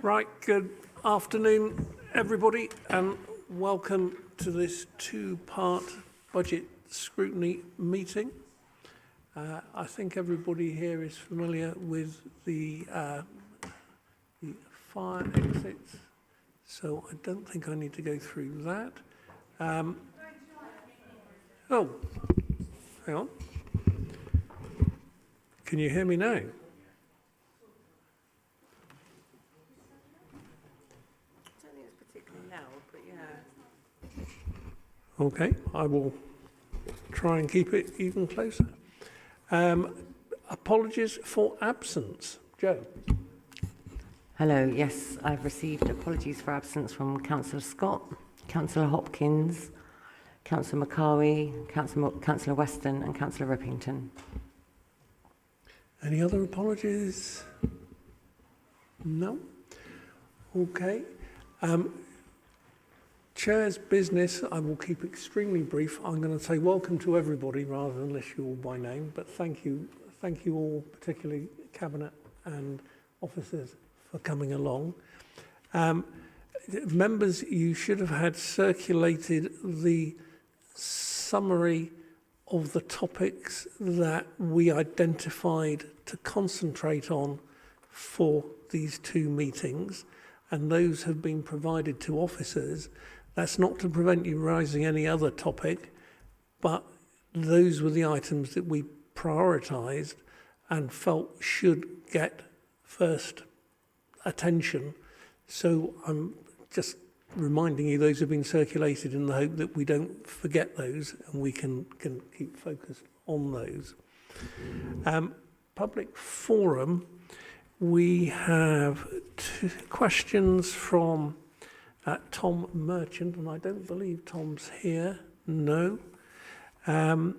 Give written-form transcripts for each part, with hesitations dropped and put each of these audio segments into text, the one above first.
Right, good afternoon everybody and welcome to this two-part budget scrutiny meeting. I think everybody here is familiar with the fire exits, so I don't think I need to go through that. Oh, hang on. Can you hear me now? Okay, I will try and keep it even closer. Apologies for absence. Joe. Hello, yes, I've received apologies for absence from Councillor Scott, Councillor Hopkins, Councillor McCarthy, Councillor Weston and Councillor Rippington. Any other apologies? No? Okay. Chair's business, I will keep extremely brief. I'm going to say welcome to everybody rather than list you all by name, but thank you all, particularly Cabinet and officers, for coming along. Members, you should have had circulated the summary of the topics that we identified to concentrate on for these two meetings, and those have been provided to officers. That's not to prevent you raising any other topic, but those were the items that we prioritised and felt should get first attention. So I'm just reminding you those have been circulated in the hope that we don't forget those and we can keep focused on those. Public forum, we have two questions from Tom Merchant, and I don't believe Tom's here. No. And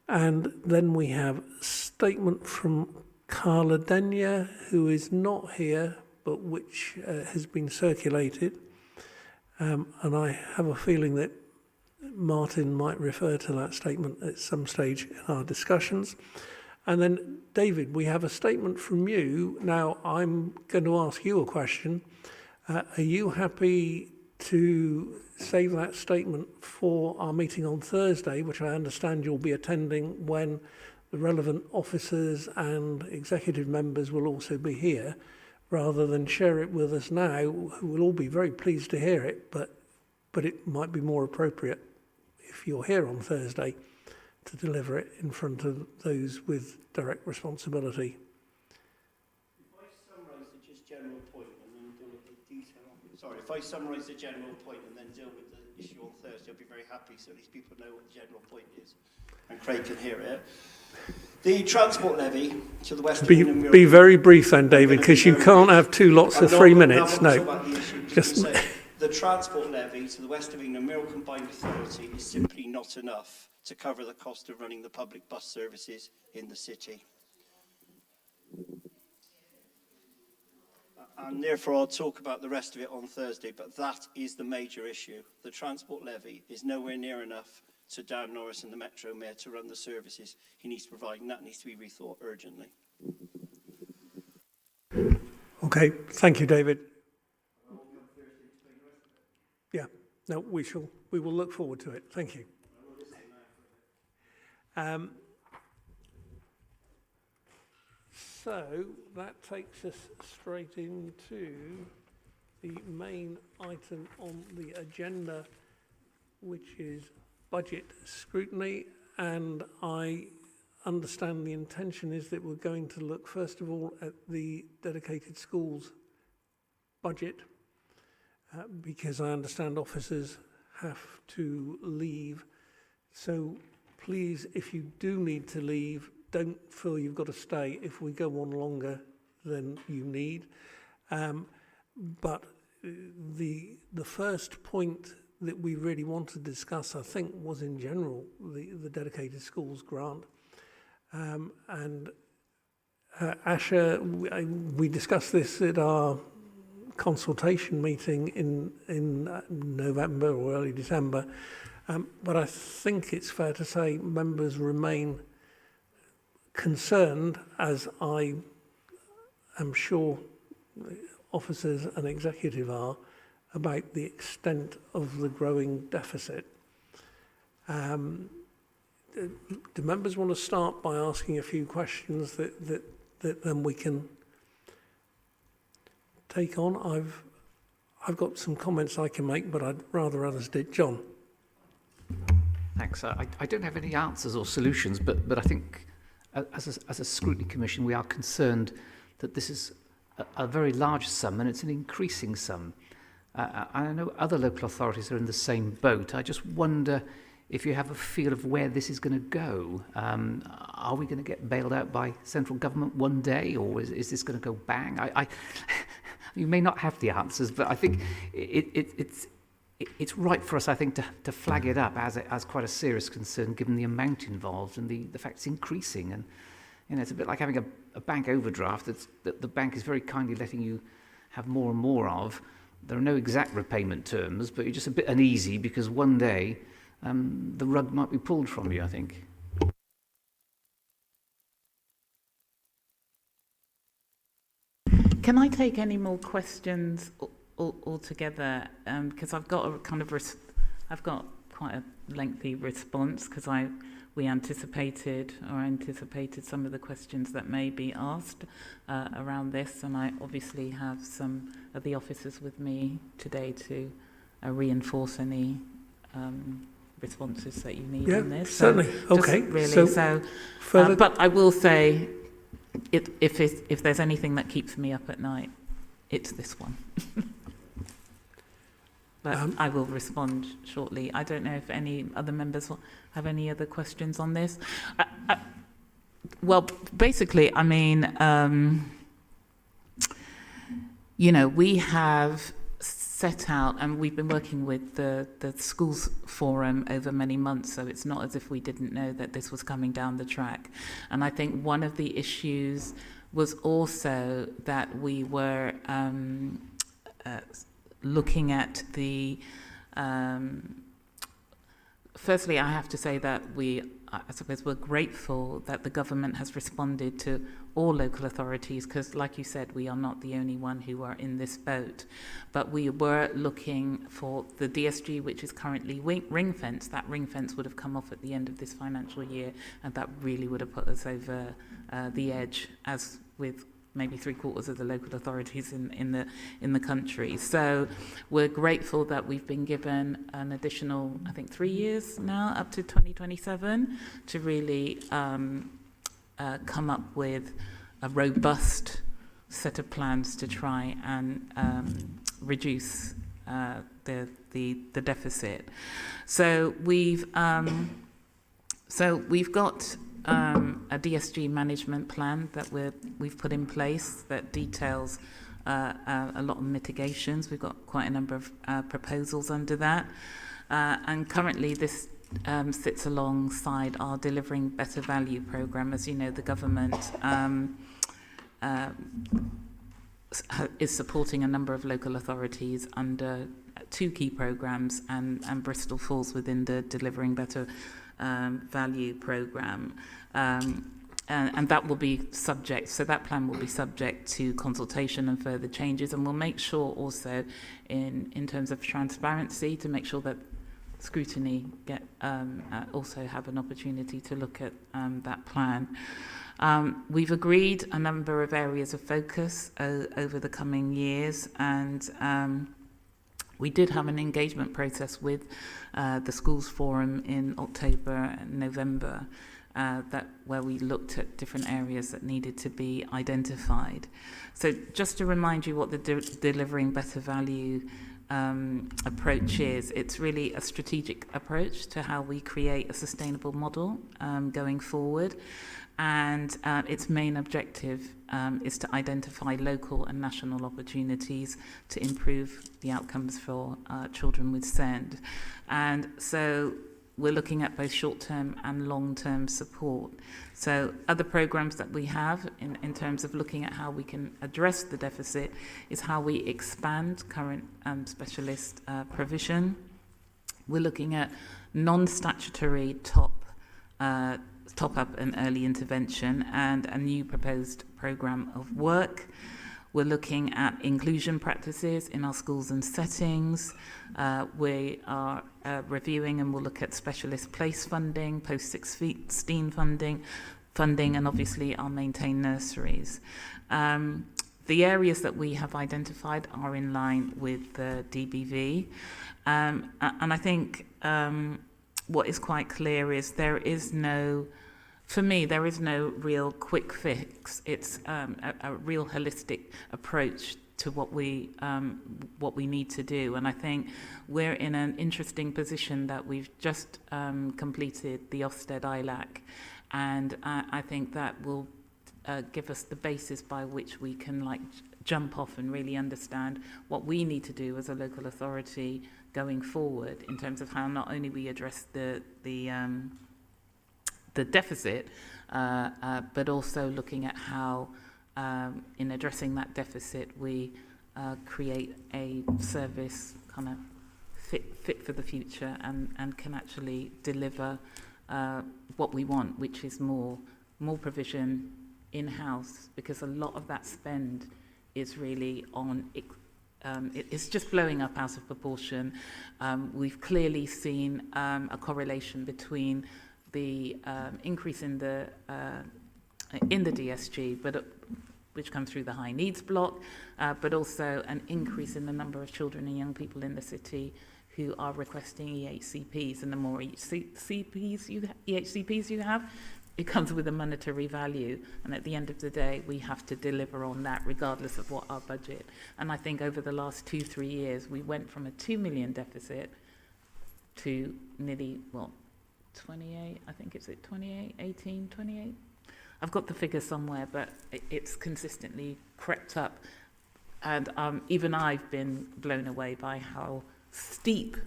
then we have a statement from Carla Denya, who is not here, but which has been circulated. And I have a feeling that Martin might refer to that statement at some stage in our discussions. And then, David, we have a statement from you. Now, I'm going to ask you a question. Are you happy to save that statement for our meeting on Thursday, which I understand you'll be attending when the relevant officers and executive members will also be here, rather than share it with us now, who will all be very pleased to hear it, but it might be more appropriate if you're here on Thursday to deliver it in front of those with direct responsibility. If I summarise the general point and then deal with the issue on Thursday, I'll be very happy, so at least people know what the general point is and Craig can hear it. The transport levy to the west of England... Be very brief then, David, because you can't have two lots of 3 minutes. No. Just the transport levy to the west of England Wirral Combined Authority is simply not enough to cover the cost of running the public bus services in the city. And therefore I'll talk about the rest of it on Thursday, but that is the major issue. The transport levy is nowhere near enough to Dan Norris and the Metro Mayor to run the services he needs to provide, and that needs to be rethought urgently. Okay, thank you, David. Yeah, no, we will look forward to it. Thank you. So that takes us straight into the main item on the agenda, which is budget scrutiny. And I understand the intention is that we're going to look first of all at the dedicated schools budget, because I understand officers have to leave. So please, if you do need to leave, don't feel you've got to stay if we go on longer than you need. But the first point that we really want to discuss, I think, was in general the dedicated schools grant. And Asher, we discussed this at our consultation meeting in November or early December. But I think it's fair to say members remain concerned, as I am sure officers and executive are about the extent of the growing deficit. Do members want to start by asking a few questions that then we can take on? I've got some comments I can make, but I'd rather others did. John. Thanks. I don't have any answers or solutions, but I think as a scrutiny commission, we are concerned that this is a very large sum and it's an increasing sum. I know other local authorities are in the same boat. I just wonder if you have a feel of where this is going to go. Are we going to get bailed out by central government one day, or is this going to go bang? You may not have the answers, but I think it's right for us, I think, to flag it up as quite a serious concern, given the amount involved and the fact it's increasing. And it's a bit like having a bank overdraft that the bank is very kindly letting you have more and more of. There are no exact repayment terms, but you're just a bit uneasy because one day the rug might be pulled from you, I think. Can I take any more questions altogether? Because I've got a kind of I've got quite a lengthy response because we anticipated some of the questions that may be asked around this, and I obviously have some of the officers with me today to reinforce any responses that you need on this. Certainly. Okay. Really, further. But I will say, if there's anything that keeps me up at night, it's this one. But I will respond shortly. I don't know if any other members have any other questions on this. Well, basically, I mean, we have set out, and we've been working with the schools forum over many months, so it's not as if we didn't know that this was coming down the track. And I think one of the issues was also that we were looking at the firstly, I have to say that I suppose we're grateful that the government has responded to all local authorities, because like you said, we are not the only one who are in this boat. But we were looking for the DSG, which is currently ring fence. That ring fence would have come off at the end of this financial year, and that really would have put us over the edge, as with maybe 3/4 of the local authorities in the country. So we're grateful that we've been given an additional, I think, 3 years now, up to 2027, to really come up with a robust set of plans to try and reduce the deficit. So we've got a DSG management plan that we've put in place that details a lot of mitigations. We've got quite a number of proposals under that, and currently this sits alongside our Delivering Better Value programme. As you know, the government is supporting a number of local authorities under 2 key programmes, and Bristol falls within the Delivering Better Value programme. And that will be subject, so that plan will be subject to consultation and further changes, and we'll make sure also in terms of transparency to make sure that Scrutiny also have an opportunity to look at that plan. We've agreed a number of areas of focus over the coming years, and we did have an engagement process with the Schools Forum in October and November, where we looked at different areas that needed to be identified. So just to remind you what the Delivering Better Value approach is, it's really a strategic approach to how we create a sustainable model going forward. And its main objective is to identify local and national opportunities to improve the outcomes for children with SEND. And so we're looking at both short-term and long-term support. So other programs that we have in terms of looking at how we can address the deficit is how we expand current specialist provision. We're looking at non-statutory top-up and early intervention, and a new proposed programme of work. We're looking at inclusion practices in our schools and settings. We are reviewing and we'll look at specialist place funding, post-16 funding, and obviously our maintained nurseries. The areas that we have identified are in line with the DBV. And I think what is quite clear is there is no real quick fix. It's a real holistic approach to what we need to do. And I think we're in an interesting position that we've just completed the Ofsted ILAC. And I think that will give us the basis by which we can jump off and really understand what we need to do as a local authority going forward in terms of how not only we address the deficit, but also looking at how, in addressing that deficit, we create a service kind of fit for the future and can actually deliver what we want, which is more provision in-house, because a lot of that spend is really on it's just blowing up out of proportion. We've clearly seen a correlation between the increase in the DSG, which comes through the high needs block, but also an increase in the number of children and young people in the city who are requesting EHCPs. And the more EHCPs you have, it comes with a monetary value. And at the end of the day, we have to deliver on that regardless of what our budget. And I think over the last 2-3 years, we went from a 2 million deficit to nearly, 28, I think it's at 28, 18, 28. I've got the figure somewhere, but it's consistently crept up. And even I've been blown away by how steep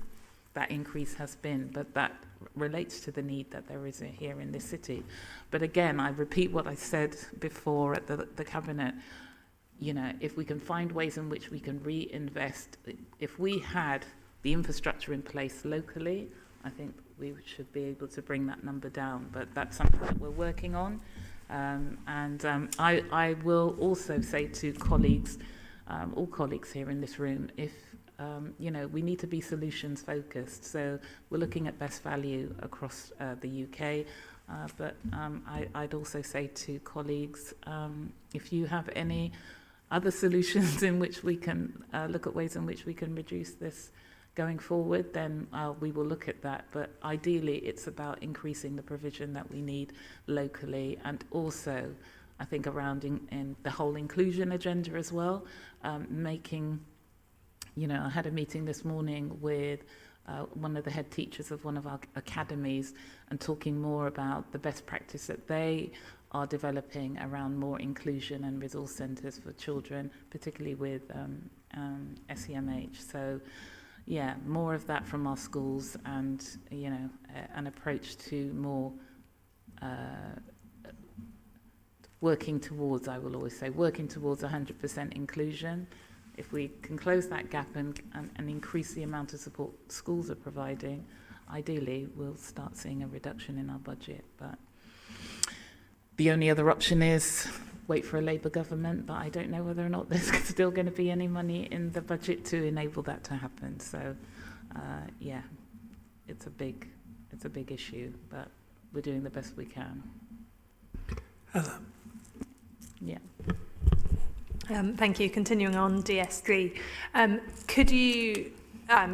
that increase has been, but that relates to the need that there is here in this city. But again, I repeat what I said before at the Cabinet. If we can find ways in which we can reinvest, if we had the infrastructure in place locally, I think we should be able to bring that number down. But that's something that we're working on. I will also say to colleagues, all colleagues here in this room, if we need to be solutions focused. So we're looking at best value across the UK. But I'd also say to colleagues, if you have any other solutions in which we can look at ways in which we can reduce this going forward, then we will look at that. But ideally, it's about increasing the provision that we need locally, and also, I think, around in the whole inclusion agenda as well, making. I had a meeting this morning with one of the head teachers of one of our academies and talking more about the best practice that they are developing around more inclusion and resource centres for children, particularly with SEMH. So, yeah, more of that from our schools, and, an approach to more working towards 100% inclusion. If we can close that gap and increase the amount of support schools are providing, ideally we'll start seeing a reduction in our budget. But the only other option is wait for a Labour government, but I don't know whether or not there's still going to be any money in the budget to enable that to happen. So, it's a big issue, but we're doing the best we can. Heather. Yeah. Thank you. Continuing on DSG, could you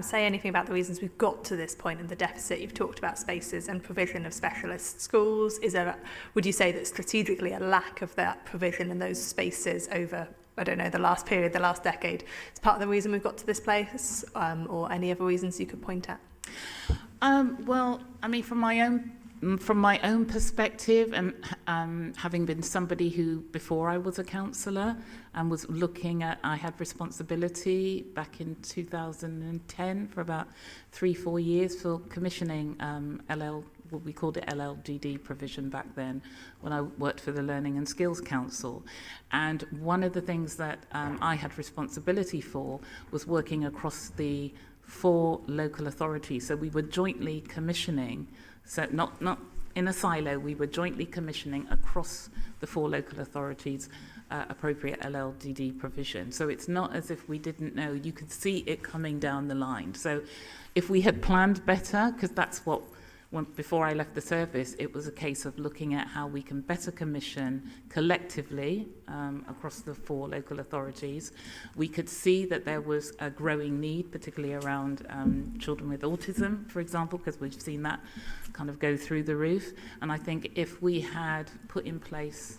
say anything about the reasons we've got to this point in the deficit? You've talked about spaces and provision of specialist schools. Would you say that strategically a lack of that provision in those spaces over, the last period, the last decade, is part of the reason we've got to this place, or any other reasons you could point at? From my own perspective, and having been somebody who, before I was a councillor, and was looking at, I had responsibility back in 2010 for about 3-4 years for commissioning what we called it LLGD provision back then, when I worked for the Learning and Skills Council. And one of the things that I had responsibility for was working across the 4 local authorities. So we were jointly commissioning. So not in a silo, we were jointly commissioning across the 4 local authorities appropriate LLDD provision. So it's not as if we didn't know. You could see it coming down the line. So if we had planned better, because that's what, before I left the service, it was a case of looking at how we can better commission collectively across the 4 local authorities. We could see that there was a growing need, particularly around children with autism, for example, because we've seen that kind of go through the roof. And I think if we had put in place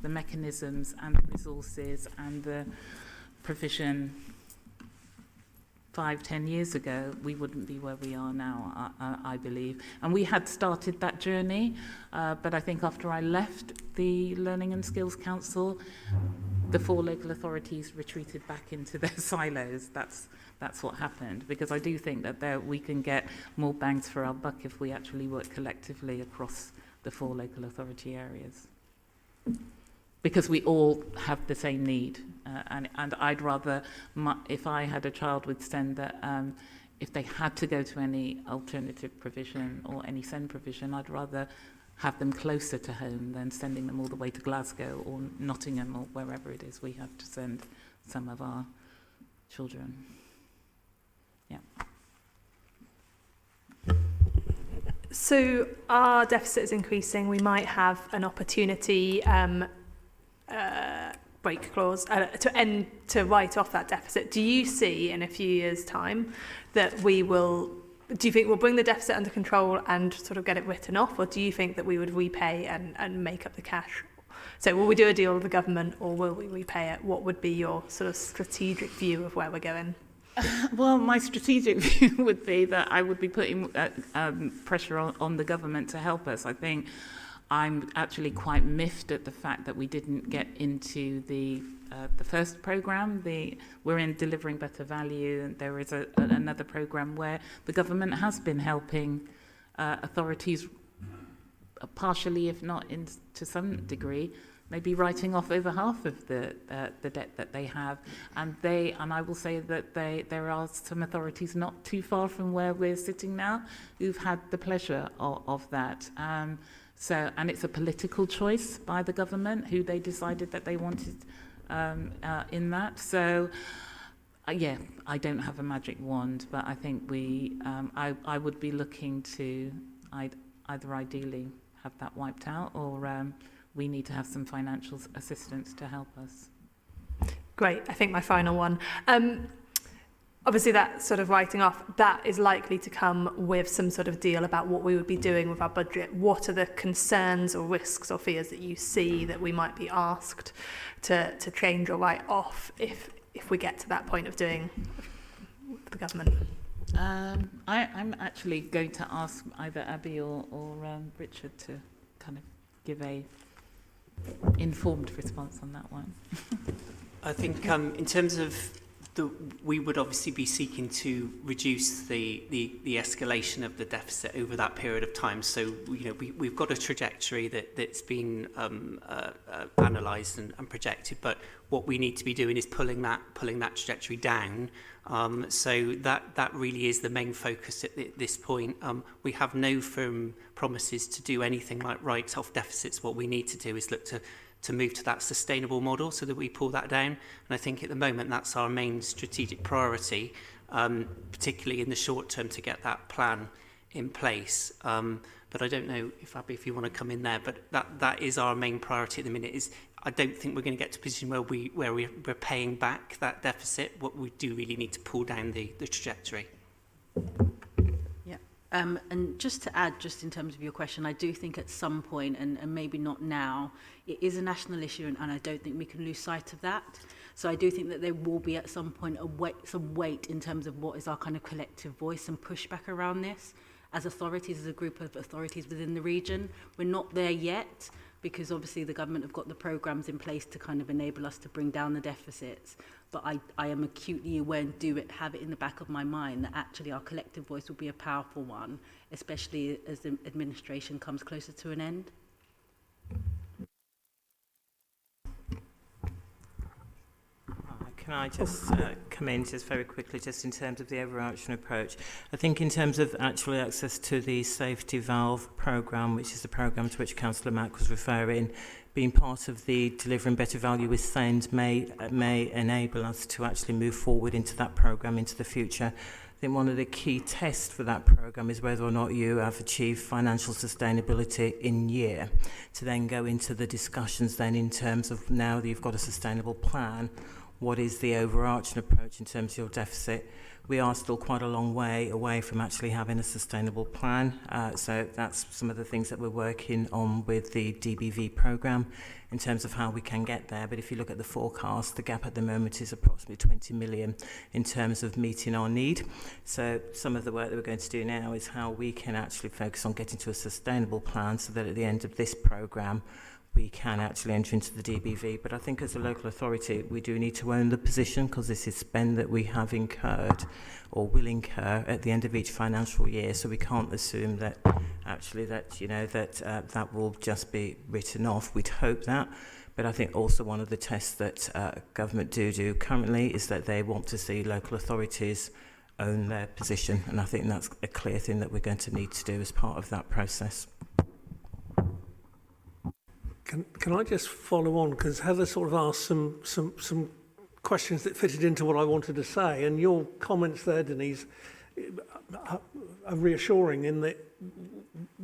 the mechanisms and the resources and the provision 5-10 years ago, we wouldn't be where we are now, I believe. And we had started that journey, but I think after I left the Learning and Skills Council, the 4 local authorities retreated back into their silos. That's what happened, because I do think that we can get more bangs for our buck if we actually work collectively across the 4 local authority areas. Because we all have the same need, and I'd rather, if I had a child with SEND, that if they had to go to any alternative provision or any SEND provision, I'd rather have them closer to home than sending them all the way to Glasgow or Nottingham or wherever it is we have to send some of our children. Yeah. So our deficit is increasing. We might have an opportunity break clause to write off that deficit. Do you see in a few years' time that do you think we'll bring the deficit under control and sort of get it written off, or do you think that we would repay and make up the cash? So will we do a deal with the government, or will we repay it? What would be your sort of strategic view of where we're going? Well, my strategic view would be that I would be putting pressure on the government to help us. I think I'm actually quite miffed at the fact that we didn't get into the first programme. We're in Delivering Better Value, and there is another programme where the government has been helping authorities partially, if not to some degree, maybe writing off over half of the debt that they have. And I will say that there are some authorities not too far from where we're sitting now who've had the pleasure of that. And it's a political choice by the government who they decided that they wanted in that. So, yeah, I don't have a magic wand, but I think I would be looking to either ideally have that wiped out, or we need to have some financial assistance to help us. Great. I think my final one. Obviously, that sort of writing off, that is likely to come with some sort of deal about what we would be doing with our budget. What are the concerns or risks or fears that you see that we might be asked to change or write off if we get to that point of doing with the government? I'm actually going to ask either Abby or Richard to kind of give a informed response on that one. I think in terms of we would obviously be seeking to reduce the escalation of the deficit over that period of time. So we've got a trajectory that's been analysed and projected, but what we need to be doing is pulling that trajectory down. So that really is the main focus at this point. We have no firm promises to do anything like write off deficits. What we need to do is look to move to that sustainable model so that we pull that down. And I think at the moment that's our main strategic priority, particularly in the short term, to get that plan in place. But I don't know if Abby, if you want to come in there, but that is our main priority at the minute. I don't think we're going to get to a position where we're paying back that deficit. What we do really need to pull down the trajectory. And just to add, just in terms of your question, I do think at some point, and maybe not now, it is a national issue, and I don't think we can lose sight of that. So I do think that there will be at some point some weight in terms of what is our kind of collective voice and pushback around this as authorities, as a group of authorities within the region. We're not there yet, because obviously the government have got the programmes in place to kind of enable us to bring down the deficits. But I am acutely aware and have it in the back of my mind that actually our collective voice will be a powerful one, especially as the administration comes closer to an end. Can I just come in just very quickly, just in terms of the overarching approach? I think in terms of actual access to the safety valve programme, which is the programme to which Councillor Mack was referring, being part of the delivering better value with SEND may enable us to actually move forward into that programme into the future. I think one of the key tests for that programme is whether or not you have achieved financial sustainability in year, to then go into the discussions then in terms of, now that you've got a sustainable plan, what is the overarching approach in terms of your deficit. We are still quite a long way away from actually having a sustainable plan. So that's some of the things that we're working on with the DBV programme in terms of how we can get there. But if you look at the forecast, the gap at the moment is approximately 20 million in terms of meeting our need. So some of the work that we're going to do now is how we can actually focus on getting to a sustainable plan so that at the end of this programme, we can actually enter into the DBV. But I think as a local authority, we do need to own the position, because this is spend that we have incurred or will incur at the end of each financial year. So we can't assume that actually that, you know, that will just be written off. We'd hope that. But I think also one of the tests that government do currently is that they want to see local authorities own their position. And I think that's a clear thing that we're going to need to do as part of that process. Can I just follow on, because Heather sort of asked some questions that fitted into what I wanted to say, and your comments there, Denise, are reassuring in that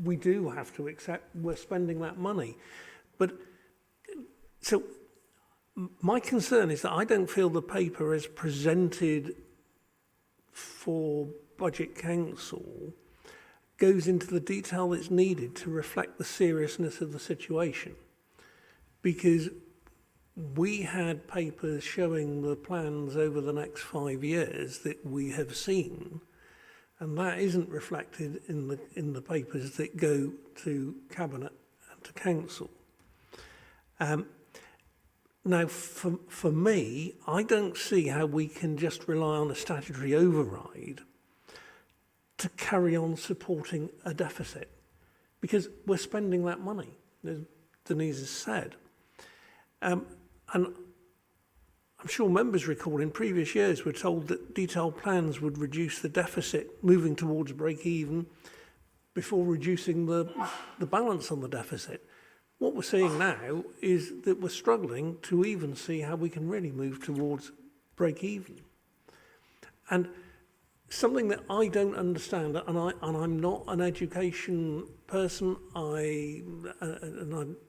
we do have to accept we're spending that money. But so my concern is that I don't feel the paper as presented for Budget Council goes into the detail that's needed to reflect the seriousness of the situation. Because we had papers showing the plans over the next 5 years that we have seen, and that isn't reflected in the papers that go to Cabinet and to Council. Now, for me, I don't see how we can just rely on a statutory override to carry on supporting a deficit, because we're spending that money, as Denise has said. And I'm sure members recall in previous years we're told that detailed plans would reduce the deficit, moving towards break even, before reducing the balance on the deficit. What we're seeing now is that we're struggling to even see how we can really move towards break even. And something that I don't understand, and I'm not an education person, I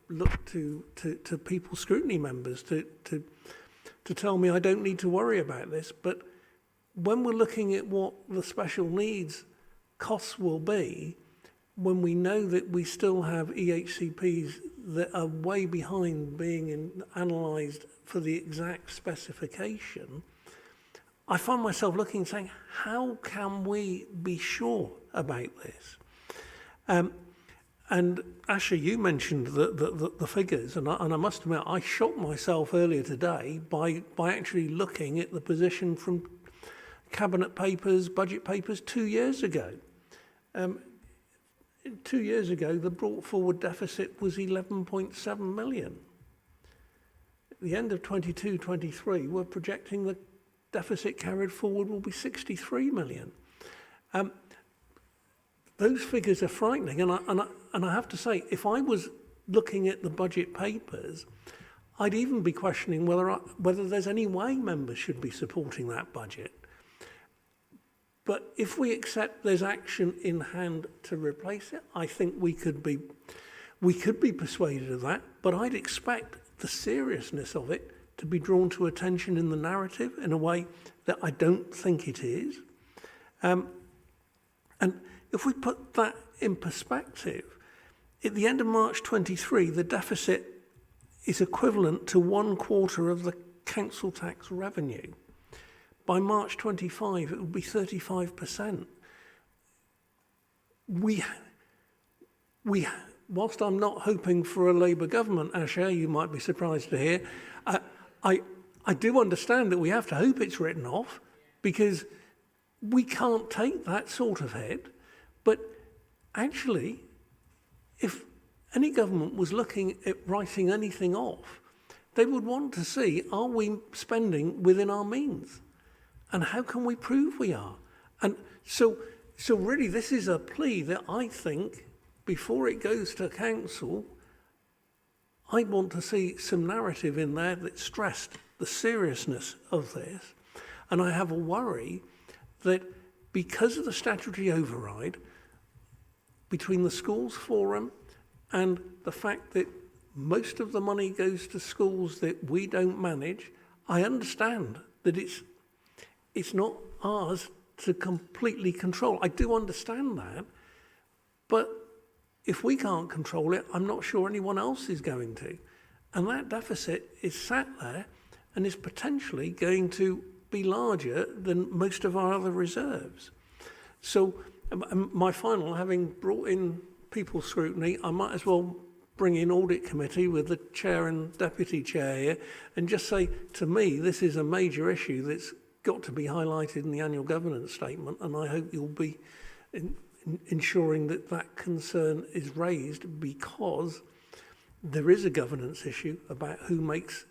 look to people, scrutiny members, to tell me I don't need to worry about this. But when we're looking at what the special needs costs will be, when we know that we still have EHCPs that are way behind being analysed for the exact specification, I find myself looking and saying, how can we be sure about this? And Asha, you mentioned the figures, and I must admit, I shocked myself earlier today by actually looking at the position from Cabinet papers, budget papers 2 years ago. 2 years ago, the brought forward deficit was 11.7 million. At the end of 22-23, we're projecting the deficit carried forward will be 63 million. Those figures are frightening, and I have to say, if I was looking at the budget papers, I'd even be questioning whether there's any way members should be supporting that budget. But if we accept there's action in hand to replace it, I think we could be persuaded of that. But I'd expect the seriousness of it to be drawn to attention in the narrative in a way that I don't think it is. And if we put that in perspective, at the end of March 23, the deficit is equivalent to 1/4 of the council tax revenue. By March 25, it will be 35%. Whilst I'm not hoping for a Labour government, Asha, you might be surprised to hear, I do understand that we have to hope it's written off, because we can't take that sort of hit. But actually, if any government was looking at writing anything off, They would want to see, are we spending within our means? And how can we prove we are? And so really this is a plea that I think, before it goes to council, I want to see some narrative in there that stressed the seriousness of this. And I have a worry that because of the statutory override, between the schools forum and the fact that most of the money goes to schools that we don't manage, I understand that it's not ours to completely control. I do understand that, but if we can't control it, I'm not sure anyone else is going to. And that deficit is sat there and is potentially going to be larger than most of our other reserves. So my final, having brought in people scrutiny, I might as well bring in audit committee with the chair and deputy chair here and just say, to me, this is a major issue that's got to be highlighted in the annual governance statement, and I hope you'll be ensuring that that concern is raised, because there is a governance issue about who makes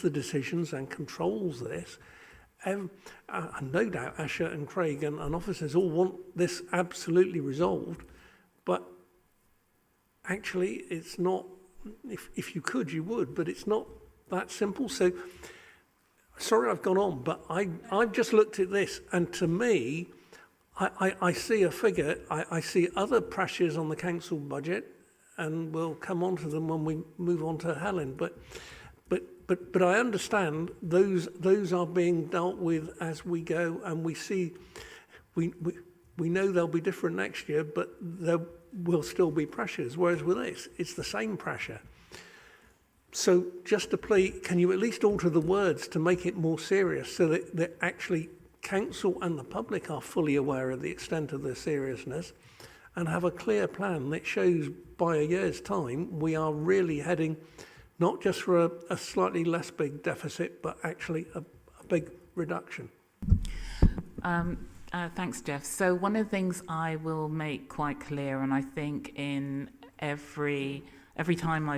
the decisions and controls this. And no doubt Asher and Craig and officers all want this absolutely resolved, but actually it's not, if you could, you would, but it's not that simple. So, sorry I've gone on, but I've just looked at this, and to me, I see a figure, I see other pressures on the council budget, and we'll come on to them when we move on to Helen, but I understand those are being dealt with as we go, and we see, we know they'll be different next year, but there will still be pressures, whereas with this, it's the same pressure. So just to plea, can you at least alter the words to make it more serious so that actually council and the public are fully aware of the extent of the seriousness, and have a clear plan that shows by a year's time we are really heading not just for a slightly less big deficit, but actually a big reduction. Thanks, Jeff. So one of the things I will make quite clear, and I think in every time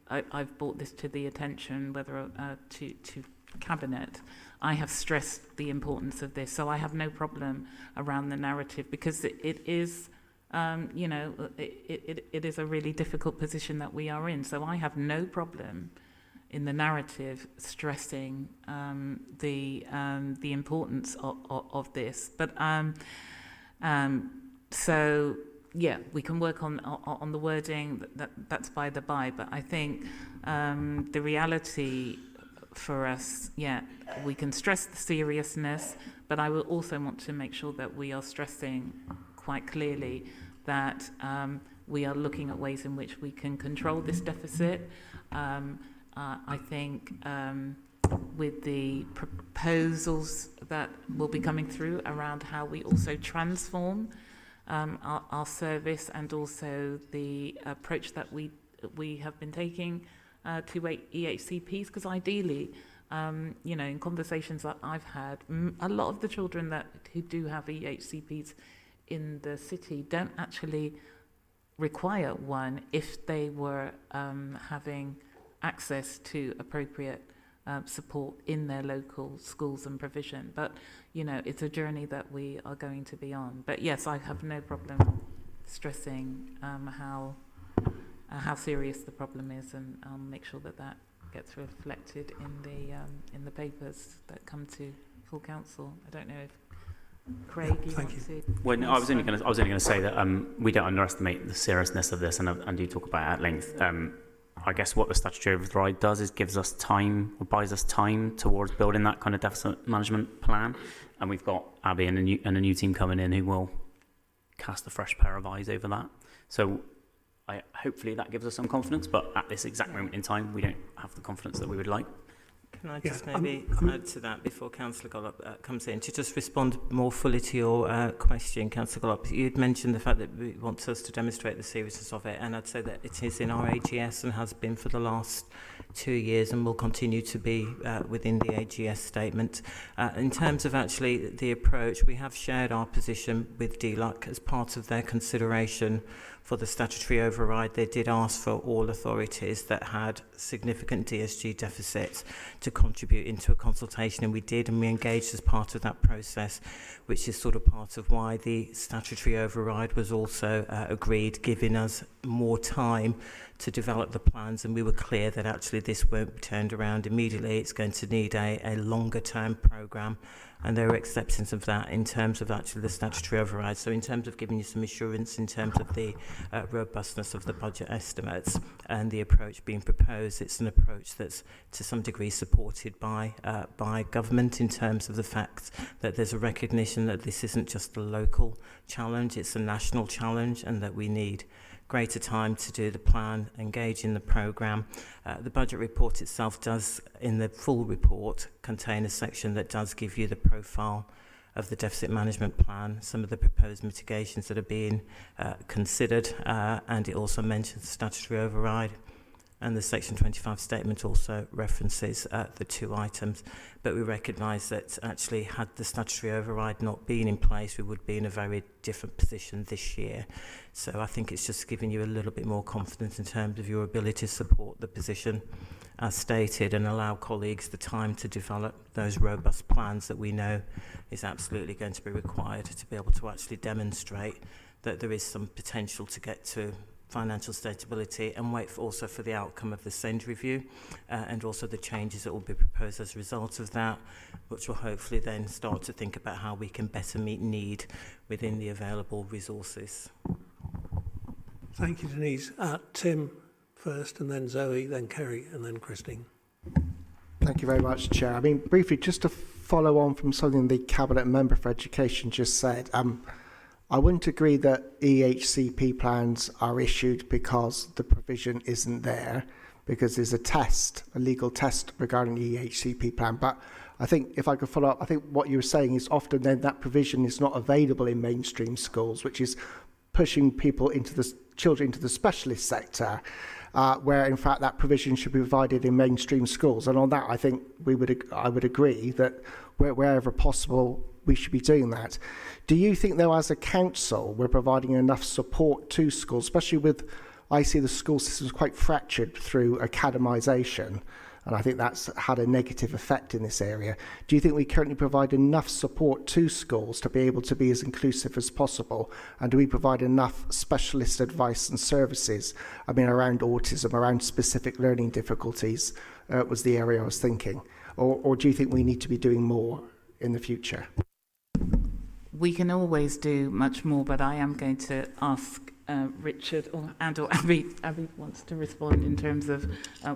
I've brought this to the attention, whether to Cabinet, I have stressed the importance of this. So I have no problem around the narrative, because it is, it is a really difficult position that we are in. So I have no problem in the narrative stressing the importance of this. But so yeah, we can work on the wording. That's by the by. But I think the reality for us, yeah, we can stress the seriousness, but I will also want to make sure that we are stressing quite clearly that we are looking at ways in which we can control this deficit. I think with the proposals that will be coming through around how we also transform our service, and also the approach that we have been taking to EHCPs, because ideally, in conversations that I've had, a lot of the children who do have EHCPs in the city don't actually require one if they were having access to appropriate support in their local schools and provision. But, it's a journey that we are going to be on. But yes, I have no problem stressing how serious the problem is, and I'll make sure that gets reflected in the papers that come to full council. I don't know if Craig, you want to? Well, no, I was only going to say that we don't underestimate the seriousness of this, and do talk about it at length. I guess what the statutory override does is gives us time, or buys us time towards building that kind of deficit management plan. And we've got Abby and a new team coming in who will cast a fresh pair of eyes over that. So hopefully that gives us some confidence, but at this exact moment in time, we don't have the confidence that we would like. Can I just maybe add to that before Councillor Gollop comes in, to just respond more fully to your question, Councillor Gollop. You'd mentioned the fact that we want us to demonstrate the seriousness of it, and I'd say that it is in our AGS and has been for the last 2 years and will continue to be within the AGS statement. In terms of actually the approach, we have shared our position with DLUC as part of their consideration for the statutory override. They did ask for all authorities that had significant DSG deficits to contribute into a consultation, and we did, and we engaged as part of that process, which is sort of part of why the statutory override was also agreed, giving us more time to develop the plans. And we were clear that actually this won't be turned around immediately. It's going to need a longer term programme, and there are exceptions of that in terms of actually the statutory override. So in terms of giving you some assurance in terms of the robustness of the budget estimates and the approach being proposed, it's an approach that's to some degree supported by government in terms of the fact that there's a recognition that this isn't just a local challenge, it's a national challenge, and that we need greater time to do the plan, engage in the programme. The budget report itself does, in the full report, contain a section that does give you the profile of the deficit management plan, some of the proposed mitigations that are being considered, and it also mentions the statutory override. And the Section 25 statement also references the two items. But we recognise that actually had the statutory override not been in place, we would be in a very different position this year. So I think it's just giving you a little bit more confidence in terms of your ability to support the position as stated and allow colleagues the time to develop those robust plans that we know is absolutely going to be required to be able to actually demonstrate that there is some potential to get to financial stability, and wait also for the outcome of the SEND review and also the changes that will be proposed as a result of that, which will hopefully then start to think about how we can better meet need within the available resources. Thank you, Denise. Tim first, and then Zoe, then Kerry, and then Christine. Thank you very much, Chair. I mean, briefly, just to follow on from something the Cabinet Member for Education just said, I wouldn't agree that EHCP plans are issued because the provision isn't there, because there's a legal test regarding the EHCP plan. But I think if I could follow up, I think what you were saying is often then that provision is not available in mainstream schools, which is pushing children into the specialist sector, where in fact that provision should be provided in mainstream schools. And on that, I think I would agree that wherever possible, we should be doing that. Do you think, though, as a council, we're providing enough support to schools, especially with, I see the school system is quite fractured through academisation, and I think that's had a negative effect in this area. Do you think we currently provide enough support to schools to be able to be as inclusive as possible? And do we provide enough specialist advice and services? I mean, around autism, around specific learning difficulties was the area I was thinking. Or do you think we need to be doing more in the future? We can always do much more, but I am going to ask Richard or Abby wants to respond in terms of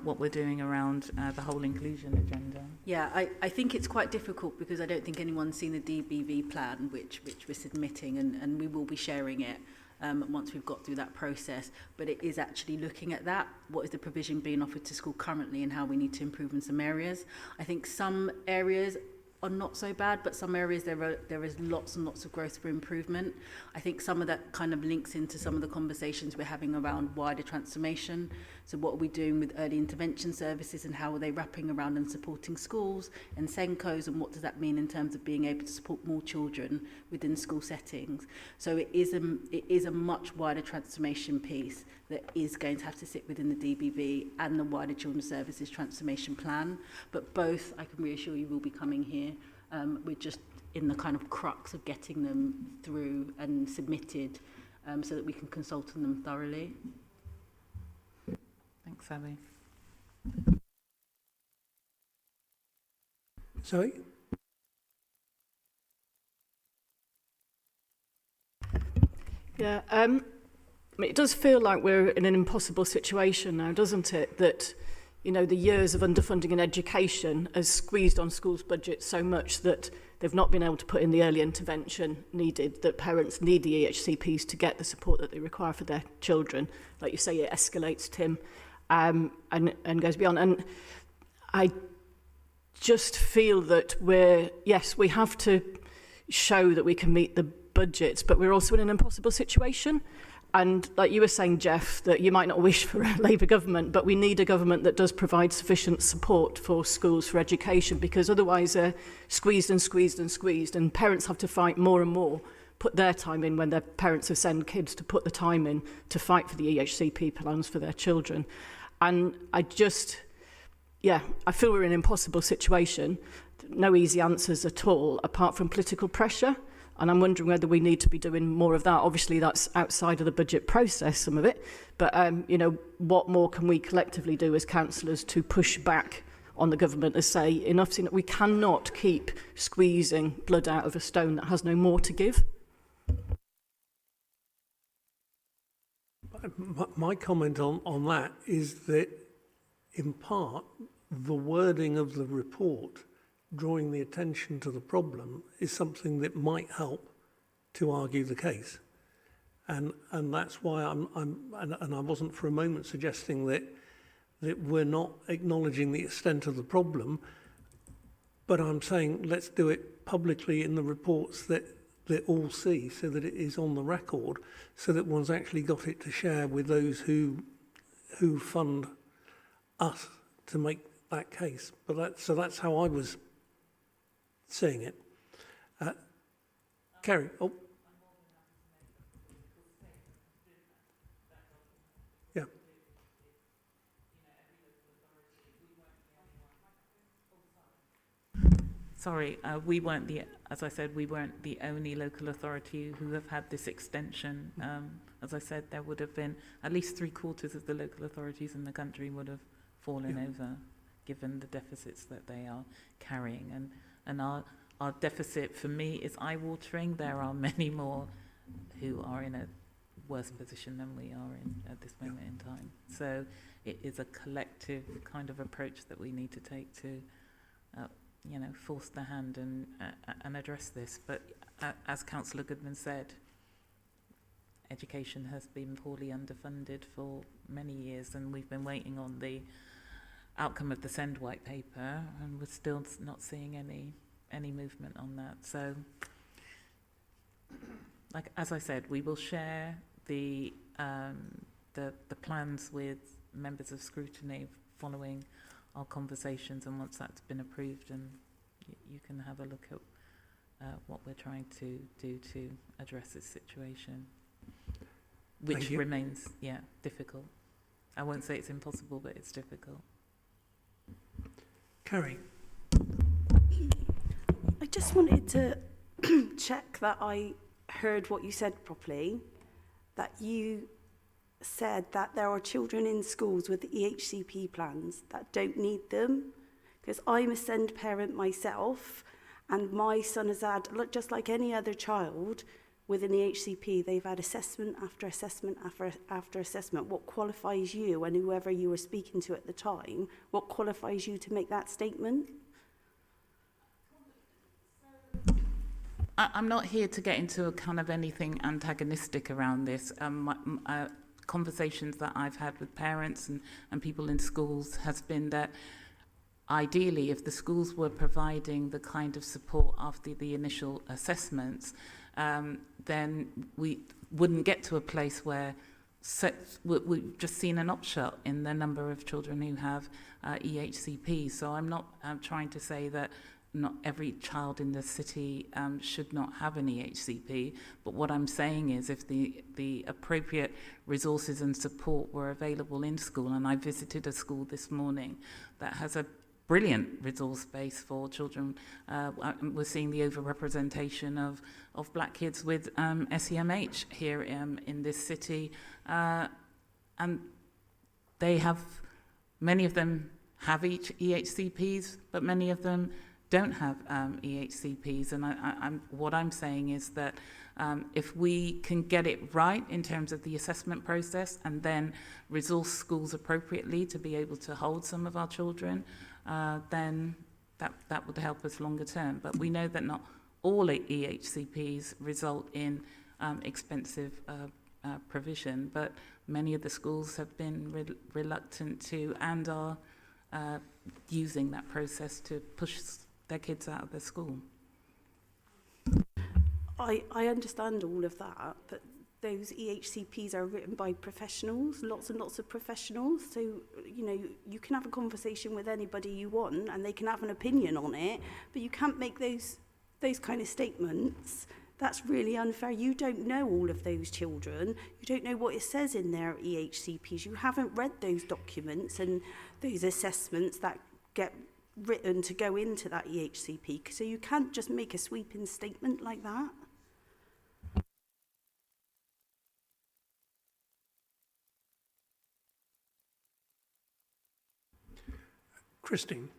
what we're doing around the whole inclusion agenda. Yeah, I think it's quite difficult because I don't think anyone's seen the DBV plan, which we're submitting, and we will be sharing it once we've got through that process. But it is actually looking at that. What is the provision being offered to school currently and how we need to improve in some areas. I think some areas are not so bad, but some areas there is lots and lots of growth for improvement. I think some of that kind of links into some of the conversations we're having around wider transformation. So what are we doing with early intervention services and how are they wrapping around and supporting schools and SENCOs, and what does that mean in terms of being able to support more children within school settings? So it is a much wider transformation piece that is going to have to sit within the DBV and the wider Children's Services Transformation Plan. But both, I can reassure you, will be coming here. We're just in the kind of crux of getting them through and submitted so that we can consult on them thoroughly. Thanks, Abby. Zoe? Yeah, it does feel like we're in an impossible situation now, doesn't it? That, you know, the years of underfunding in education has squeezed on schools' budgets so much that they've not been able to put in the early intervention needed, that parents need the EHCPs to get the support that they require for their children. Like you say, it escalates, Tim, and goes beyond. And just feel that we have to show that we can meet the budgets, but we're also in an impossible situation. And like you were saying, Jeff, that you might not wish for a Labour government, but we need a government that does provide sufficient support for schools for education, because otherwise they're squeezed and squeezed and squeezed, and parents have to fight more and more, put their time in when their parents have sent kids to put the time in to fight for the EHCP plans for their children. And I feel we're in an impossible situation. No easy answers at all, apart from political pressure. And I'm wondering whether we need to be doing more of that. Obviously, that's outside of the budget process, some of it. But, what more can we collectively do as councillors to push back on the government to say, enough's enough? We cannot keep squeezing blood out of a stone that has no more to give. My comment on that is that, in part, the wording of the report drawing the attention to the problem is something that might help to argue the case, and that's why I wasn't for a moment suggesting that we're not acknowledging the extent of the problem, but I'm saying let's do it publicly in the reports that all see, so that it is on the record, so that one's actually got it to share with those who fund us to make that case. But that's how I was seeing it. Kerry, yeah. Sorry, as I said, we weren't the only local authority who have had this extension. As I said, there would have been at least 3/4 of the local authorities in the country would have fallen over, given the deficits that they are carrying. And our deficit, for me, is eye-watering. There are many more who are in a worse position than we are in at this moment in time. So it is a collective kind of approach that we need to take to, force the hand and address this. But as Councillor Goodman said, education has been poorly underfunded for many years, and we've been waiting on the outcome of the Send White Paper, and we're still not seeing any movement on that. So, as I said, we will share the plans with members of Scrutiny following our conversations, and once that's been approved, and you can have a look at what we're trying to do to address this situation, which remains difficult. I won't say it's impossible, but it's difficult. Kerry. I just wanted to check that I heard what you said properly, that you said that there are children in schools with EHCP plans that don't need them, because I'm a SEND parent myself, and my son has had, just like any other child with an EHCP, they've had assessment after assessment after assessment. What qualifies you, and whoever you were speaking to at the time, what qualifies you to make that statement? I'm not here to get into a kind of anything antagonistic around this. Conversations that I've had with parents and people in schools has been that ideally, if the schools were providing the kind of support after the initial assessments, then we wouldn't get to a place where we've just seen an upshot in the number of children who have EHCP. So I'm not trying to say that not every child in the city should not have an EHCP, but what I'm saying is if the appropriate resources and support were available in school, and I visited a school this morning that has a brilliant resource base for children. We're seeing the overrepresentation of black kids with SEMH here in this city, and they have, many of them have EHCPs, but many of them don't have EHCPs, and what I'm saying is that if we can get it right in terms of the assessment process and then resource schools appropriately to be able to hold some of our children, then that would help us longer term. But we know that not all EHCPs result in expensive provision, but many of the schools have been reluctant to and are using that process to push their kids out of their school. I understand all of that, but those EHCPs are written by professionals, lots and lots of professionals. So, you know, you can have a conversation with anybody you want and they can have an opinion on it, but you can't make those kind of statements. That's really unfair. You don't know all of those children. You don't know what it says in their EHCPs. You haven't read those documents and those assessments that get written to go into that EHCP. So you can't just make a sweeping statement like that. Christine.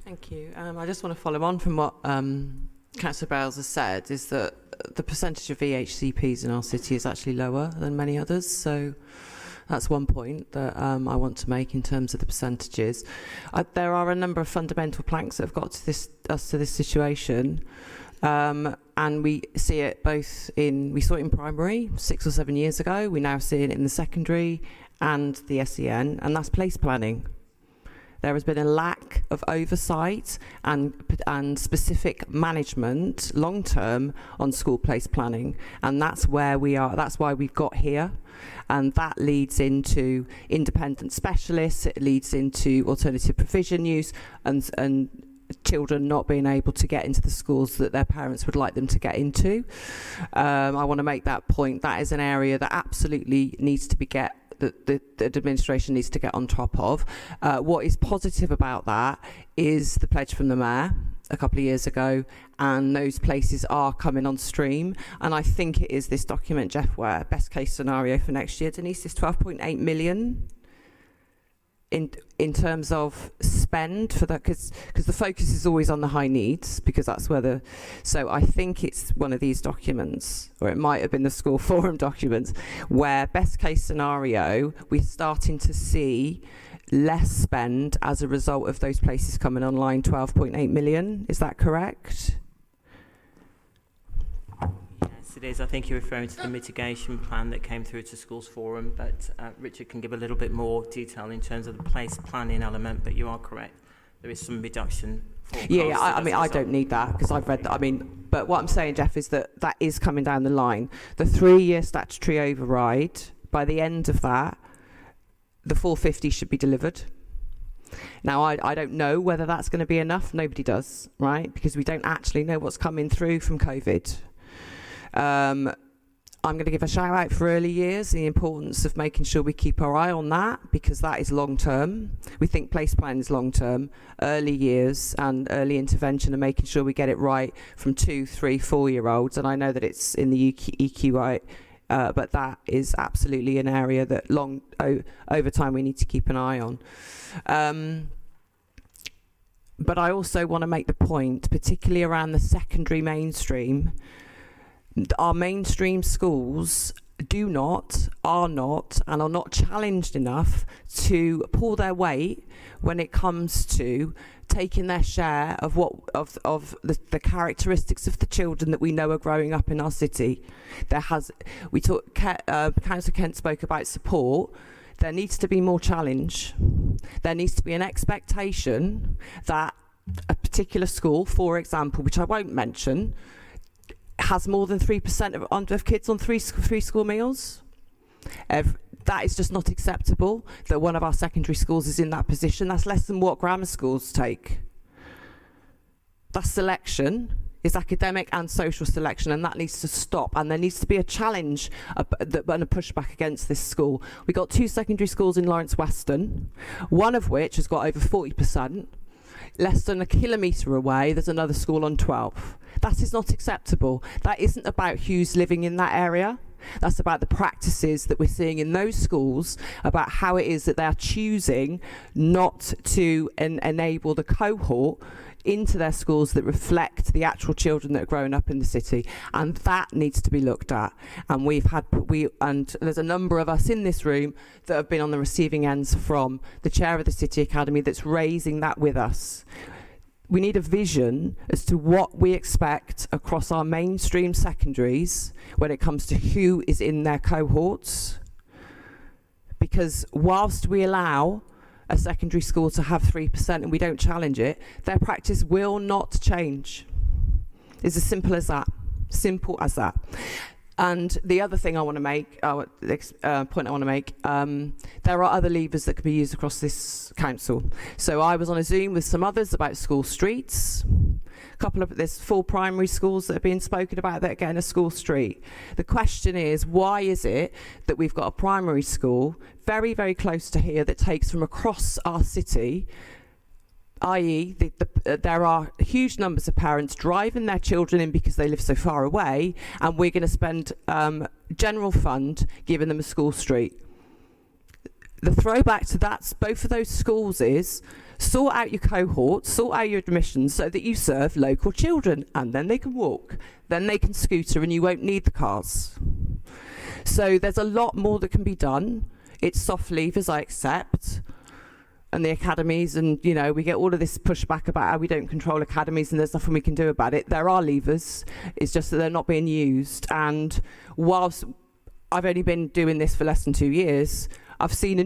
Thank you. I just want to follow on from what Councillor Bales has said, is that the percentage of EHCPs in our city is actually lower than many others. So that's one point that I want to make in terms of the percentages. There are a number of fundamental planks that have got to us to this situation. And we see it we saw it in primary 6 or 7 years ago. We now see it in the secondary and the SEN, and that's place planning. There has been a lack of oversight and specific management long-term on school place planning. And that's where we are. That's why we've got here. And that leads into independent specialists. It leads into alternative provision use and children not being able to get into the schools that their parents would like them to get into. I want to make that point. That is an area that absolutely needs to be the administration needs to get on top of. What is positive about that is the pledge from the Mayor a couple of years ago, and those places are coming on stream. And I think it is this document, Jeff, where best case scenario for next year, Denise, is 12.8 million in terms of spend for that, because the focus is always on the high needs, because that's where so I think it's one of these documents, or it might have been the school forum documents, where best case scenario, we're starting to see less spend as a result of those places coming online. 12.8 million, is that correct? Yes, it is. I think you're referring to the mitigation plan that came through to Schools Forum, but Richard can give a little bit more detail in terms of the place planning element, but you are correct. There is some reduction. Yeah, I mean, I don't need that because I've read that. I mean, but what I'm saying, Jeff, is that is coming down the line. The 3-year statutory override, by the end of that, the 450 should be delivered. Now, I don't know whether that's going to be enough. Nobody does, right? Because we don't actually know what's coming through from COVID. I'm going to give a shout out for early years, the importance of making sure we keep our eye on that, because that is long term. We think place plan is long term. Early years and early intervention and making sure we get it right from 2, 3, 4-year-olds. And I know that it's in the EQI, but that is absolutely an area that over time we need to keep an eye on. But I also want to make the point, particularly around the secondary mainstream, our mainstream schools are not challenged enough to pull their weight when it comes to taking their share of the characteristics of the children that we know are growing up in our city. Councillor Kent spoke about support. There needs to be more challenge. There needs to be an expectation that a particular school, for example, which I won't mention, has more than 3% of kids on three school meals. That is just not acceptable that one of our secondary schools is in that position. That's less than what grammar schools take. That selection is academic and social selection, and that needs to stop. And there needs to be a challenge and a pushback against this school. We've got 2 secondary schools in Lawrence Weston, one of which has got over 40%. Less than a kilometre away, there's another school on 12. That is not acceptable. That isn't about who's living in that area. That's about the practices that we're seeing in those schools, about how it is that they're choosing not to enable the cohort into their schools that reflect the actual children that are growing up in the city, and that needs to be looked at. And there's a number of us in this room that have been on the receiving ends from the chair of the City Academy that's raising that with us. We need a vision as to what we expect across our mainstream secondaries when it comes to who is in their cohorts. Because whilst we allow a secondary school to have 3% and we don't challenge it, their practice will not change. It's as simple as that. Simple as that. And the other thing I want to make, point I want to make, there are other levers that could be used across this council. So I was on a Zoom with some others about school streets. There's 4 primary schools that are being spoken about that are getting a school street. The question is, why is it that we've got a primary school very, very close to here that takes from across our city, i.e. there are huge numbers of parents driving their children in because they live so far away, and we're going to spend general fund giving them a school street. The throwback to both of those schools is sort out your cohorts, sort out your admissions so that you serve local children, and then they can walk, then they can scooter, and you won't need the cars. So there's a lot more that can be done. It's soft levers, I accept. And the academies, and we get all of this pushback about how we don't control academies and there's nothing we can do about it. There are levers, it's just that they're not being used. And whilst I've only been doing this for less than 2 years, I've seen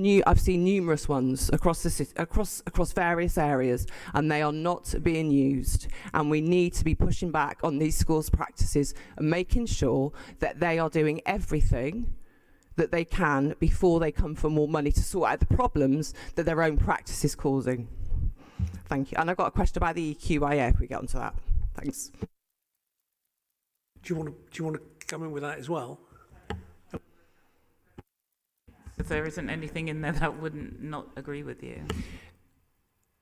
numerous ones across various areas, and they are not being used. And we need to be pushing back on these schools' practices and making sure that they are doing everything that they can before they come for more money to sort out the problems that their own practice is causing. Thank you. And I've got a question about the EQIA if we get onto that. Thanks. Do you want to come in with that as well? If there isn't anything in there that wouldn't not agree with you.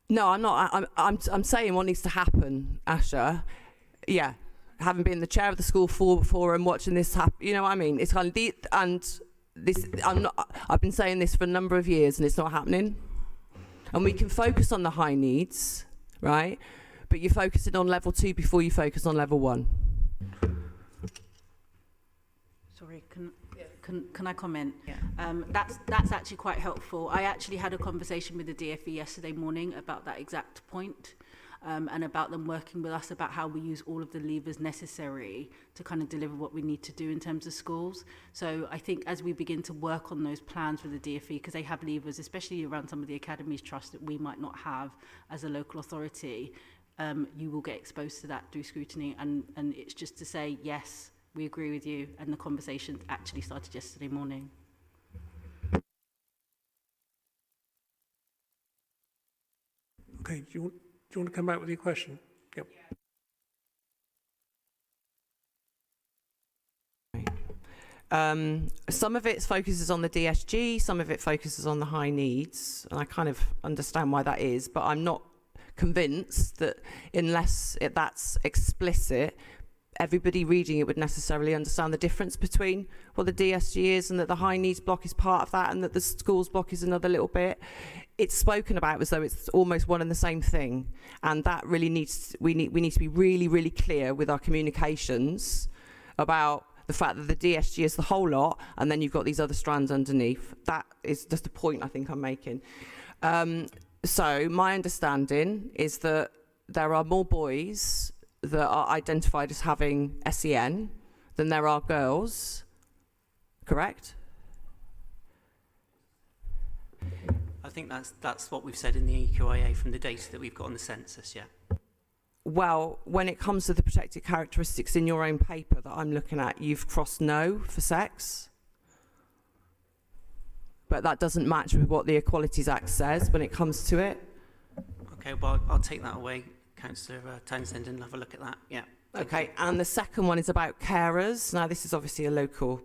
No, I'm not. I'm saying what needs to happen, Asha. Yeah, having been the chair of the school before and watching this happen, you know what I mean? It's kind of I've been saying this for a number of years and it's not happening. And we can focus on the high needs, right? But you're focusing on level 2 before you focus on level 1. Sorry, can I comment? Yeah. That's actually quite helpful. I actually had a conversation with the DFE yesterday morning about that exact point. And about them working with us about how we use all of the levers necessary to kind of deliver what we need to do in terms of schools. So I think as we begin to work on those plans with the DFE, because they have levers, especially around some of the academies trust that we might not have as a local authority, you will get exposed to that through scrutiny. And it's just to say, yes, we agree with you. And the conversation actually started yesterday morning. Okay, do you want to come back with your question? Yep. Some of it focuses on the DSG, some of it focuses on the high needs, and I kind of understand why that is, but I'm not convinced that unless that's explicit, everybody reading it would necessarily understand the difference between what the DSG is and that the high needs block is part of that and that the schools block is another little bit. It's spoken about as though it's almost one and the same thing, and that really we need to be really, really clear with our communications about the fact that the DSG is the whole lot, and then you've got these other strands underneath. That is just a point I think I'm making. So my understanding is that there are more boys that are identified as having SEN than there are girls, correct? I think that's what we've said in the EQIA from the data that we've got on the census, yeah. Well, when it comes to the protected characteristics in your own paper that I'm looking at, you've crossed no for sex. But that doesn't match with what the Equalities Act says when it comes to it. Okay, well, I'll take that away, Councillor Townsend, and have a look at that, yeah. Okay, and the second one is about carers. Now, this is obviously a local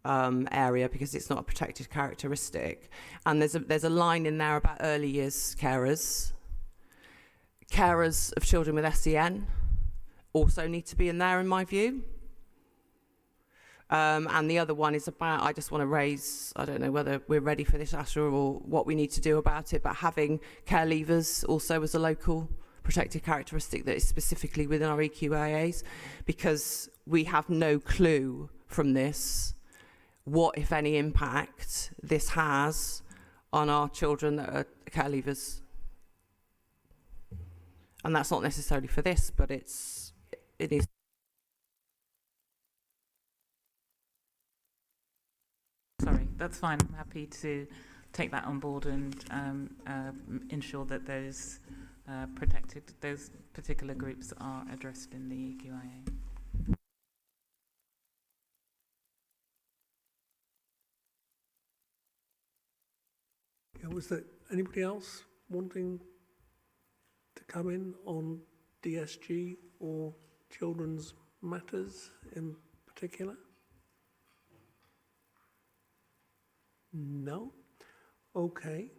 area because it's not a protected characteristic. And there's a line in there about early years carers. Carers of children with SEN also need to be in there, in my view. And the other one is about, I just want to raise, I don't know whether we're ready for this, Asher, or what we need to do about it, but having care leavers also as a local protected characteristic that is specifically within our EQIAs, because we have no clue from this what, if any, impact this has on our children that are care leavers. And that's not necessarily for this, but it is. Sorry, that's fine. I'm happy to take that on board and ensure that those those particular groups are addressed in the EQIA. Was there anybody else wanting to come in on DSG or children's matters in particular? No? Okay.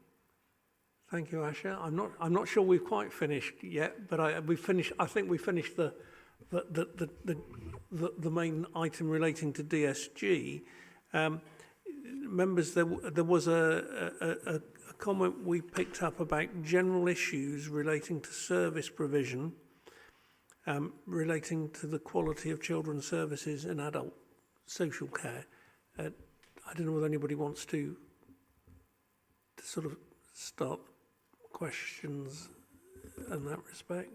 Thank you, Asha. I'm not sure we've quite finished yet, but I think we finished the main item relating to DSG. Members, there was a comment we picked up about general issues relating to service provision, relating to the quality of children's services and adult social care. I don't know whether anybody wants to sort of start questions in that respect.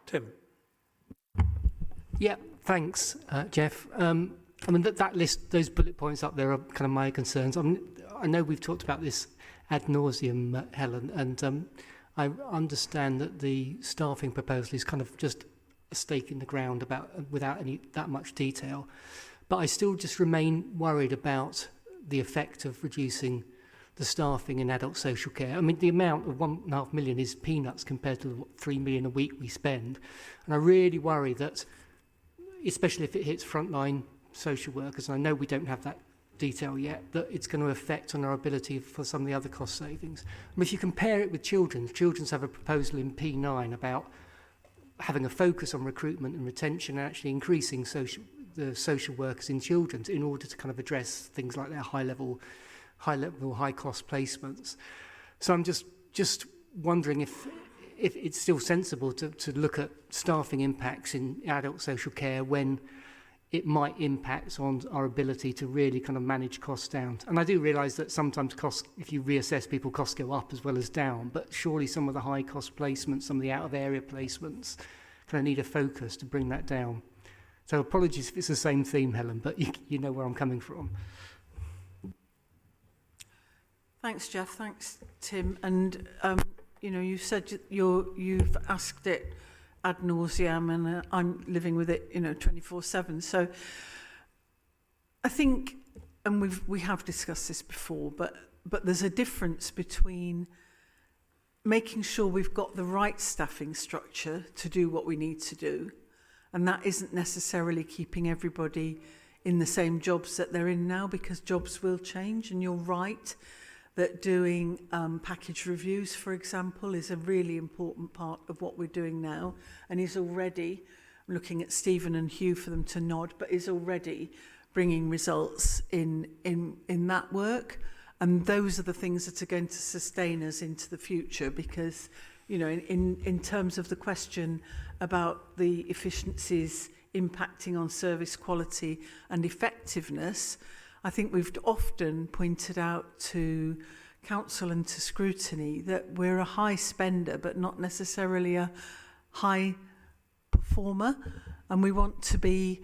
Tim. Yeah, thanks, Jeff. I mean, that list, those bullet points up there are kind of my concerns. I know we've talked about this ad nauseum, Helen, and I understand that the staffing proposal is kind of just a stake in the ground without that much detail. But I still just remain worried about the effect of reducing the staffing in adult social care. I mean, the amount of 1.5 million is peanuts compared to the 3 million a week we spend. And I really worry that, especially if it hits frontline social workers, and I know we don't have that detail yet, that it's going to affect on our ability for some of the other cost savings. I mean, if you compare it with children's have a proposal in P9 about having a focus on recruitment and retention and actually increasing the social workers in children's in order to kind of address things like their high cost placements. So I'm just wondering if it's still sensible to look at staffing impacts in adult social care when it might impact on our ability to really kind of manage costs down. And I do realise that sometimes costs, if you reassess people, costs go up as well as down, but surely some of the high cost placements, some of the out of area placements kind of need a focus to bring that down. So apologies if it's the same theme, Helen, but you know where I'm coming from. Thanks, Jeff. Thanks, Tim. And, you said you've asked it ad nauseam, and I'm living with it, 24/7. So I think, and we have discussed this before, but there's a difference between making sure we've got the right staffing structure to do what we need to do, and that isn't necessarily keeping everybody in the same jobs that they're in now, because jobs will change. And you're right that doing package reviews, for example, is a really important part of what we're doing now, and is already, I'm looking at Stephen and Hugh for them to nod, but is already bringing results in that work. And those are the things that are going to sustain us into the future, because, in terms of the question about the efficiencies impacting on service quality and effectiveness, I think we've often pointed out to Council and to Scrutiny that we're a high spender, but not necessarily a high performer. And we want to be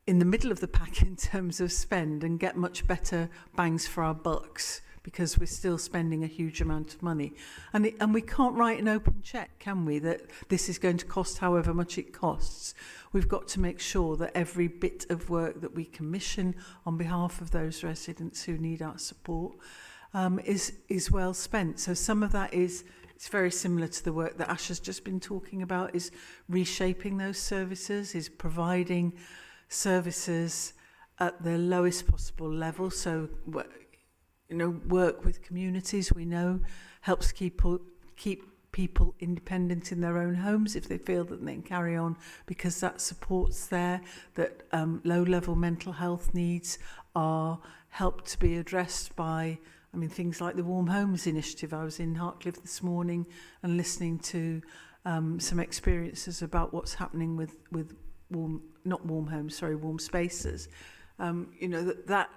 in the middle of the pack in terms of spend and get much better bangs for our bucks, because we're still spending a huge amount of money. And we can't write an open check, can we, that this is going to cost however much it costs. We've got to make sure that every bit of work that we commission on behalf of those residents who need our support is well spent. So some of that it's very similar to the work that Ash has just been talking about, is reshaping those services, is providing services at the lowest possible level. So, work with communities, we know, helps keep people independent in their own homes if they feel that they can carry on, because that support's there, that low-level mental health needs are helped to be addressed by, things like the Warm Homes Initiative. I was in Hartcliffe this morning and listening to some experiences about what's happening with warm spaces. That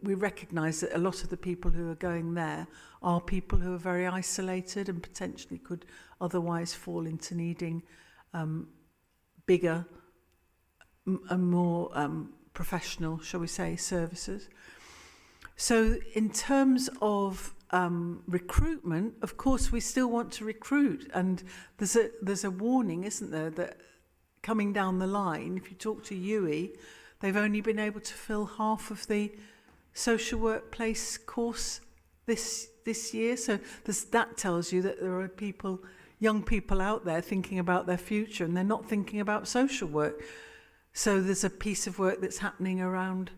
we recognise that a lot of the people who are going there are people who are very isolated and potentially could otherwise fall into needing bigger and more professional, shall we say, services. So in terms of recruitment, of course, we still want to recruit, and there's a warning, isn't there, that coming down the line, if you talk to UE, they've only been able to fill half of the social workplace course this year. So that tells you that there are young people out there thinking about their future, and they're not thinking about social work. So there's a piece of work that's happening around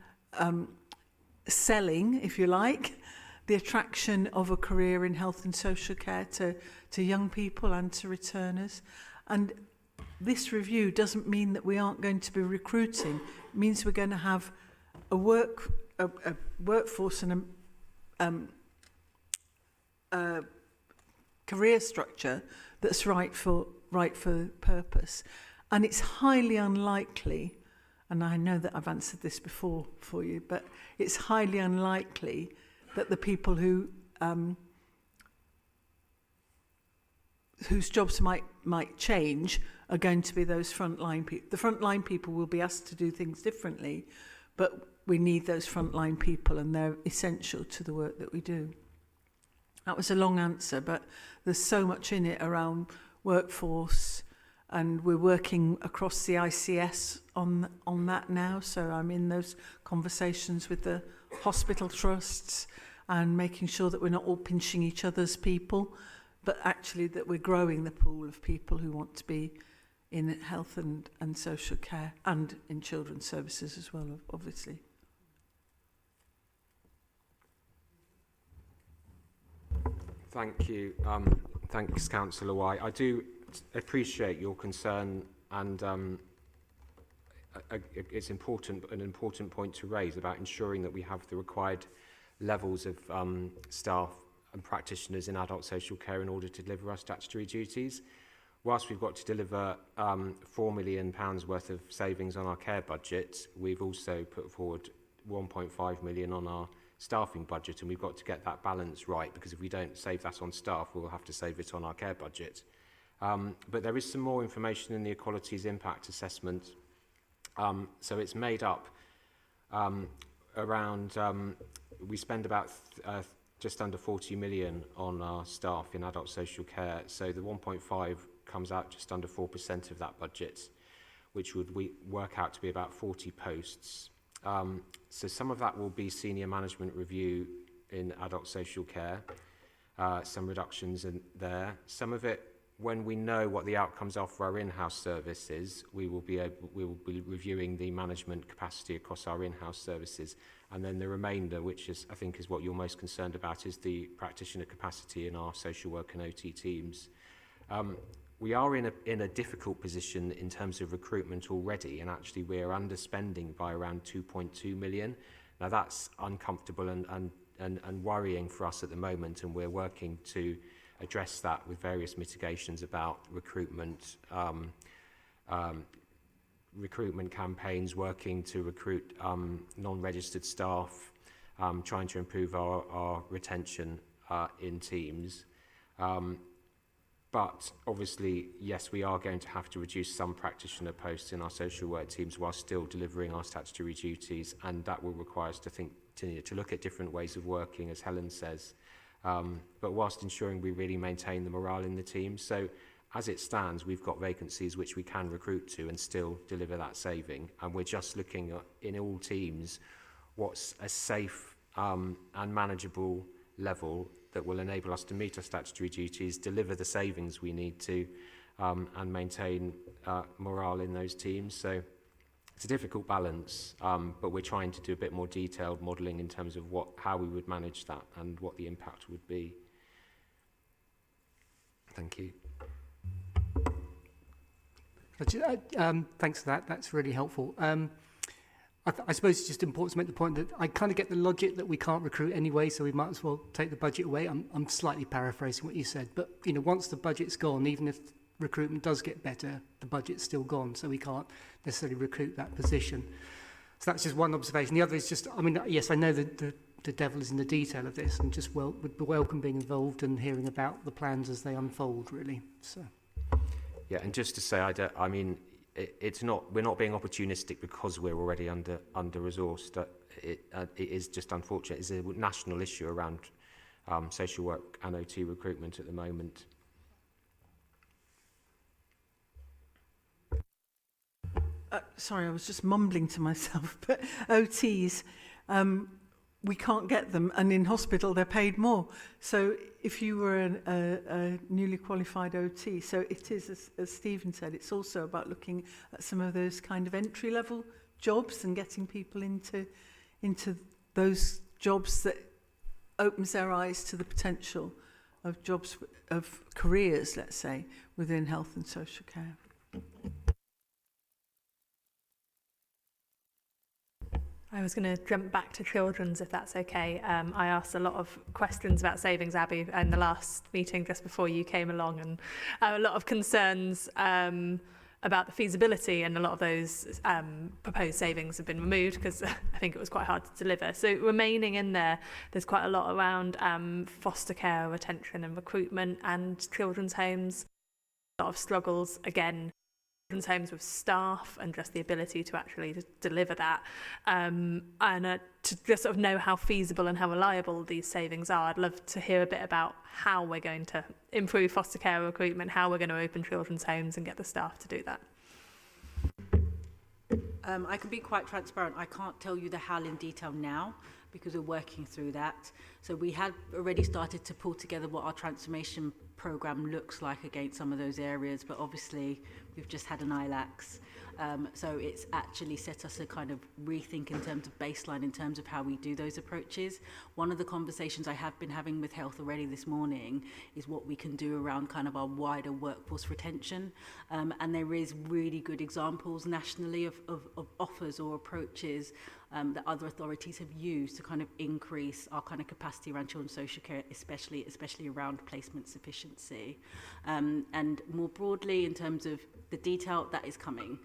selling, if you like, the attraction of a career in health and social care to young people and to returners. And this review doesn't mean that we aren't going to be recruiting. It means we're going to have a workforce and a career structure that's right for purpose. And it's highly unlikely, and I know that I've answered this before for you, but it's highly unlikely that the people whose jobs might change are going to be those frontline people. The frontline people will be asked to do things differently, but we need those frontline people, and they're essential to the work that we do. That was a long answer, but there's so much in it around workforce, and we're working across the ICS on that now. So I'm in those conversations with the hospital trusts and making sure that we're not all pinching each other's people, but actually that we're growing the pool of people who want to be in health and social care, and in children's services as well, obviously. Thank you. Thanks, Councillor White. I do appreciate your concern, and it's an important point to raise about ensuring that we have the required levels of staff and practitioners in adult social care in order to deliver our statutory duties. Whilst we've got to deliver £4 million worth of savings on our care budget, we've also put forward 1.5 million on our staffing budget, and we've got to get that balance right, because if we don't save that on staff, we'll have to save it on our care budget. But there is some more information in the Equalities Impact Assessment. So it's made up around, we spend about just under 40 million on our staff in adult social care. So the 1.5 comes out just under 4% of that budget, which would work out to be about 40 posts. So some of that will be senior management review in adult social care, some reductions in there. Some of it, when we know what the outcomes are for our in-house services, we will be reviewing the management capacity across our in-house services. And then the remainder, which is, I think, is what you're most concerned about, is the practitioner capacity in our social work and OT teams. We are in a difficult position in terms of recruitment already, and actually we're underspending by around 2.2 million. Now that's uncomfortable and worrying for us at the moment, and we're working to address that with various mitigations about recruitment, recruitment campaigns, working to recruit non-registered staff, trying to improve our retention in teams. But obviously, yes, we are going to have to reduce some practitioner posts in our social work teams while still delivering our statutory duties, and that will require us to look at different ways of working, as Helen says, but whilst ensuring we really maintain the morale in the team. So as it stands, we've got vacancies which we can recruit to and still deliver that saving, and we're just looking at, in all teams, what's a safe and manageable level that will enable us to meet our statutory duties, deliver the savings we need to, and maintain morale in those teams. So it's a difficult balance, but we're trying to do a bit more detailed modelling in terms of how we would manage that and what the impact would be. Thank you. Thanks for that. That's really helpful. I suppose it's just important to make the point that I kind of get the logic that we can't recruit anyway, so we might as well take the budget away. I'm slightly paraphrasing what you said, but once the budget's gone, even if recruitment does get better, the budget's still gone, so we can't necessarily recruit that position. So that's just one observation. The other is just, yes, I know that the devil is in the detail of this, and just would welcome being involved and hearing about the plans as they unfold, really. So. Yeah, and just to say, we're not being opportunistic because we're already under-resourced. It is just unfortunate. It's a national issue around social work and OT recruitment at the moment. Sorry, I was just mumbling to myself, but OTs, we can't get them, and in hospital they're paid more. So if you were a newly qualified OT, so it is, as Stephen said, it's also about looking at some of those kind of entry-level jobs and getting people into those jobs that opens their eyes to the potential of jobs, of careers, let's say, within health and social care. I was going to jump back to children's, if that's okay. I asked a lot of questions about savings, Abby, in the last meeting just before you came along, and a lot of concerns about the feasibility, and a lot of those proposed savings have been removed because I think it was quite hard to deliver. So remaining in there, there's quite a lot around foster care, retention and recruitment, and children's homes. A lot of struggles, again, children's homes with staff and just the ability to actually deliver that, and to just sort of know how feasible and how reliable these savings are. I'd love to hear a bit about how we're going to improve foster care recruitment, how we're going to open children's homes and get the staff to do that. I can be quite transparent. I can't tell you the how in detail now because we're working through that. So we had already started to pull together what our transformation programme looks like against some of those areas, but obviously we've just had an ILACS. So it's actually set us a kind of rethink in terms of baseline, in terms of how we do those approaches. One of the conversations I have been having with health already this morning is what we can do around kind of our wider workforce retention. And there is really good examples nationally of offers or approaches that other authorities have used to kind of increase our kind of capacity around children's social care, especially around placement sufficiency. And more broadly, in terms of the detail, that is coming.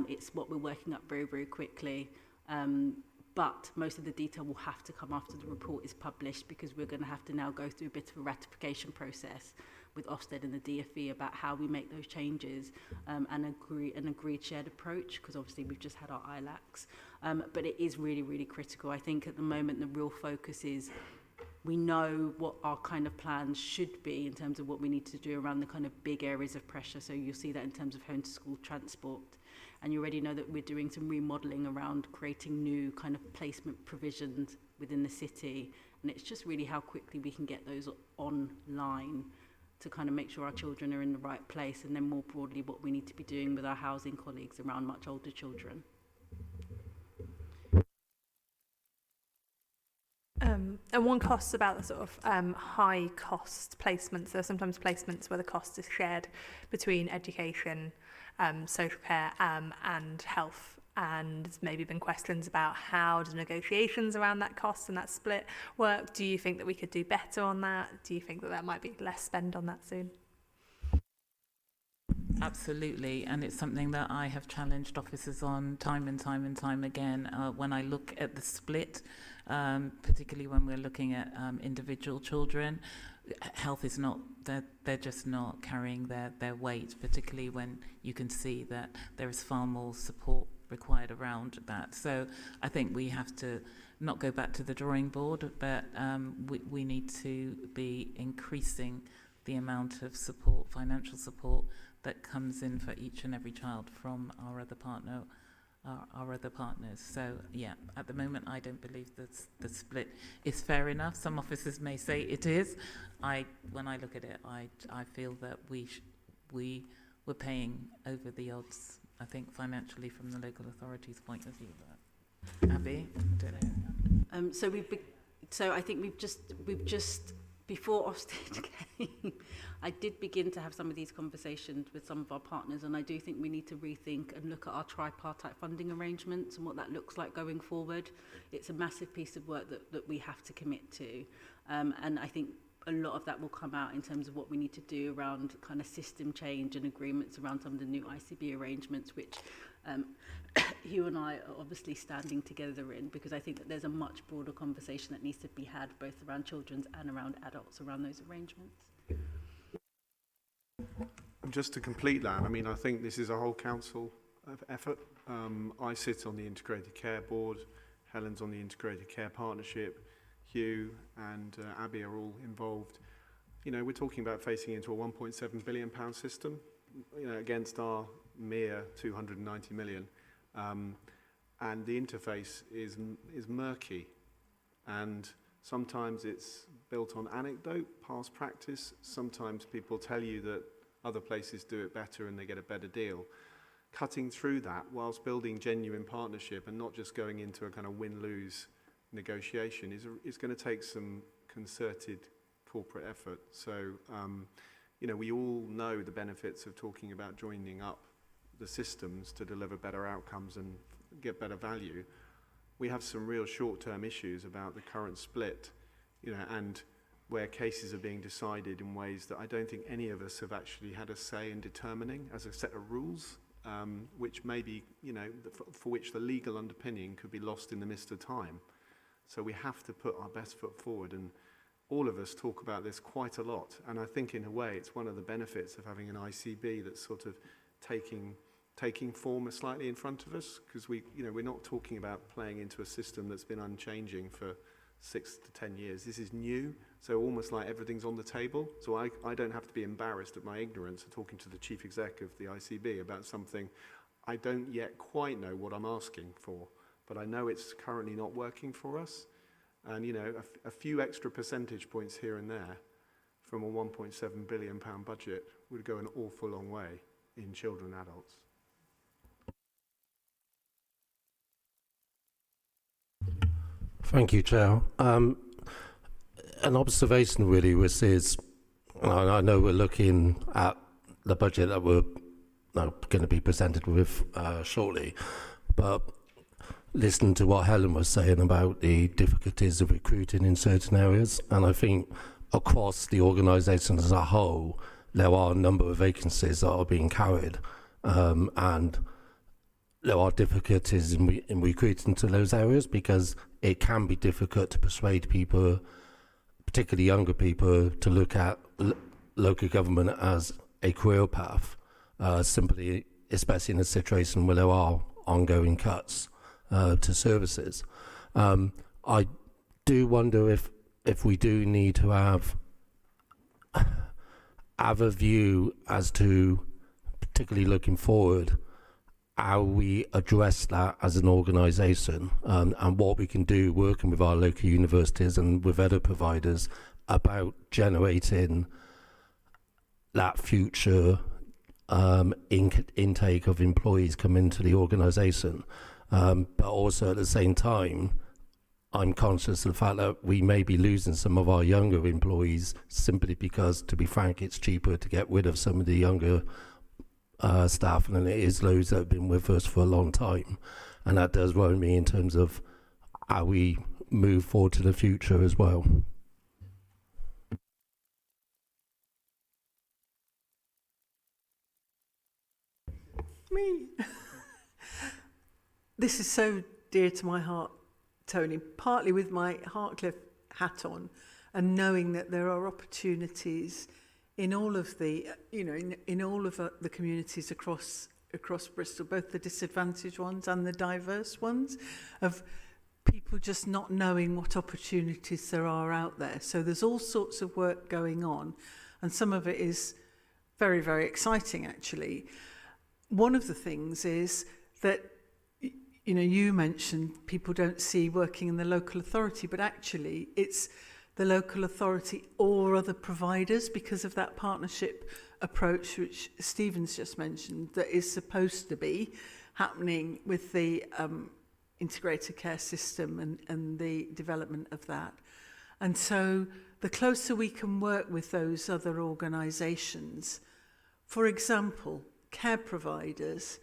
It's what we're working up very, very quickly. But most of the detail will have to come after the report is published, because we're going to have to now go through a bit of a ratification process with Ofsted and the DFE about how we make those changes and agree an agreed shared approach, because obviously we've just had our ILACs. But it is really, really critical. I think at the moment the real focus is we know what our kind of plans should be in terms of what we need to do around the kind of big areas of pressure. So you'll see that in terms of home to school transport. And you already know that we're doing some remodelling around creating new kind of placement provisions within the city. And it's just really how quickly we can get those online to kind of make sure our children are in the right place. And then more broadly, what we need to be doing with our housing colleagues around much older children. And one cost about the sort of high cost placements. There are sometimes placements where the cost is shared between education, social care and health. And there's maybe been questions about how do negotiations around that cost and that split work. Do you think that we could do better on that? Do you think that there might be less spend on that soon? Absolutely, and it's something that I have challenged officers on time and time again. When I look at the split, particularly when we're looking at individual children, health is not, they're just not carrying their weight, particularly when you can see that there is far more support required around that. So I think we have to not go back to the drawing board, but we need to be increasing the amount of support, financial support, that comes in for each and every child from our other partners. So yeah, at the moment I don't believe that the split is fair enough. Some officers may say it is. When I look at it, I feel that we're paying over the odds, I think, financially from the local authorities' point of view. But Abby, I don't know. So I think we've just before Ofsted came, I did begin to have some of these conversations with some of our partners, and I do think we need to rethink and look at our tripartite funding arrangements and what that looks like going forward. It's a massive piece of work that we have to commit to, and I think a lot of that will come out in terms of what we need to do around kind of system change and agreements around some of the new ICB arrangements, which Hugh and I are obviously standing together in, because I think that there's a much broader conversation that needs to be had both around children's and around adults around those arrangements. Just to complete that, I mean, I think this is a whole council of effort. I sit on the Integrated Care Board, Helen's on the Integrated Care Partnership, Hugh and Abby are all involved. You know, we're talking about facing into a £1.7 billion system, you know, against our mere 290 million. And the interface is murky. And sometimes it's built on anecdote, past practice. Sometimes people tell you that other places do it better and they get a better deal. Cutting through that whilst building genuine partnership and not just going into a kind of win-lose negotiation is going to take some concerted corporate effort. So, you know, we all know the benefits of talking about joining up the systems to deliver better outcomes and get better value. We have some real short-term issues about the current split, you know, and where cases are being decided in ways that I don't think any of us have actually had a say in determining as a set of rules, which maybe, you know, for which the legal underpinning could be lost in the mist of time. So we have to put our best foot forward, and all of us talk about this quite a lot. And I think in a way it's one of the benefits of having an ICB that's sort of taking form slightly in front of us, because we're not talking about playing into a system that's been unchanging for 6 to 10 years. This is new, so almost like everything's on the table. So I don't have to be embarrassed at my ignorance of talking to the chief exec of the ICB about something I don't yet quite know what I'm asking for, but I know it's currently not working for us. And, you know, a few extra percentage points here and there from a £1.7 billion budget would go an awful long way in children and adults. Thank you, Chair. An observation really was I know we're looking at the budget that we're going to be presented with shortly, but listening to what Helen was saying about the difficulties of recruiting in certain areas, and I think across the organisation as a whole, there are a number of vacancies that are being carried, and there are difficulties in recruiting to those areas because it can be difficult to persuade people, particularly younger people, to look at local government as a career path, simply, especially in a situation where there are ongoing cuts to services. I do wonder if we do need to have a view as to, particularly looking forward, how we address that as an organisation, and what we can do working with our local universities and with other providers about generating that future intake of employees come into the organisation. But also at the same time, I'm conscious of the fact that we may be losing some of our younger employees simply because, to be frank, it's cheaper to get rid of some of the younger staff than it is those that have been with us for a long time. And that does worry me in terms of how we move forward to the future as well. Me. This is so dear to my heart, Tony, partly with my Hartcliffe hat on and knowing that there are opportunities in all of the, in all of the communities across Bristol, both the disadvantaged ones and the diverse ones, of people just not knowing what opportunities there are out there. So there's all sorts of work going on, and some of it is very, very exciting, actually. One of the things is that, you mentioned people don't see working in the local authority, but actually it's the local authority or other providers, because of that partnership approach which Stephen's just mentioned, that is supposed to be happening with the integrated care system and the development of that. And so the closer we can work with those other organisations, for example, care providers,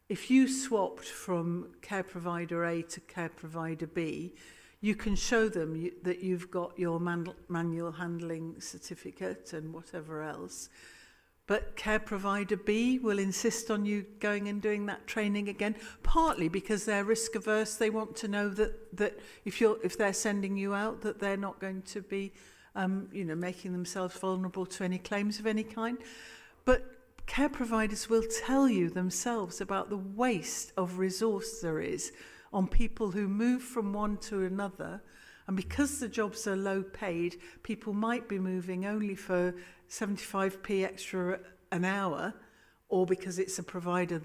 if you swapped from care provider A to care provider B, you can show them that you've got your manual handling certificate and whatever else. But care provider B will insist on you going and doing that training again, partly because they're risk averse. They want to know that if they're sending you out, that they're not going to be making themselves vulnerable to any claims of any kind. But care providers will tell you themselves about the waste of resource there is on people who move from one to another. And because the jobs are low paid, people might be moving only for 75p extra an hour, or because it's a provider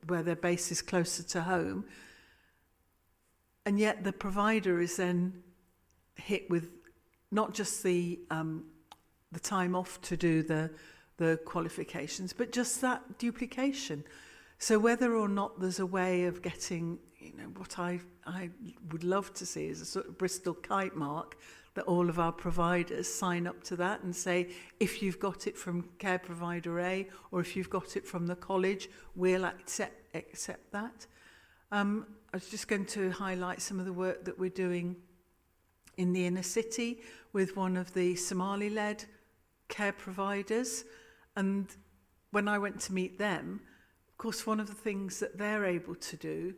where their base is closer to home. And yet the provider is then hit with not just the time off to do the qualifications, but just that duplication. So whether or not there's a way of getting, what I would love to see is a sort of Bristol kite mark, that all of our providers sign up to that and say, if you've got it from care provider A, or if you've got it from the college, we'll accept that. I was just going to highlight some of the work that we're doing in the inner city with one of the Somali-led care providers. And when I went to meet them, of course, one of the things that they're able to do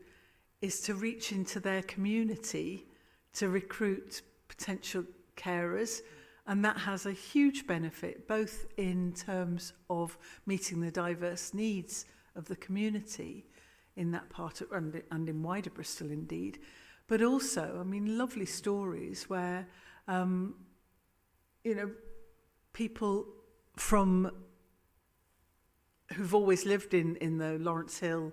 is to reach into their community to recruit potential carers. And that has a huge benefit, both in terms of meeting the diverse needs of the community in that part of, and in wider Bristol indeed, but also, I mean, lovely stories where, people from who've always lived in the Lawrence Hill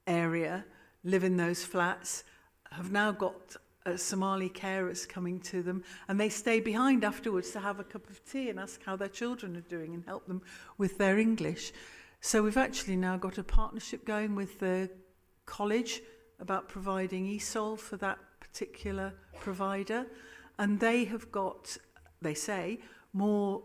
area, live in those flats, have now got Somali carers coming to them, and they stay behind afterwards to have a cup of tea and ask how their children are doing and help them with their English. So we've actually now got a partnership going with the college about providing ESOL for that particular provider, and they have got, they say, more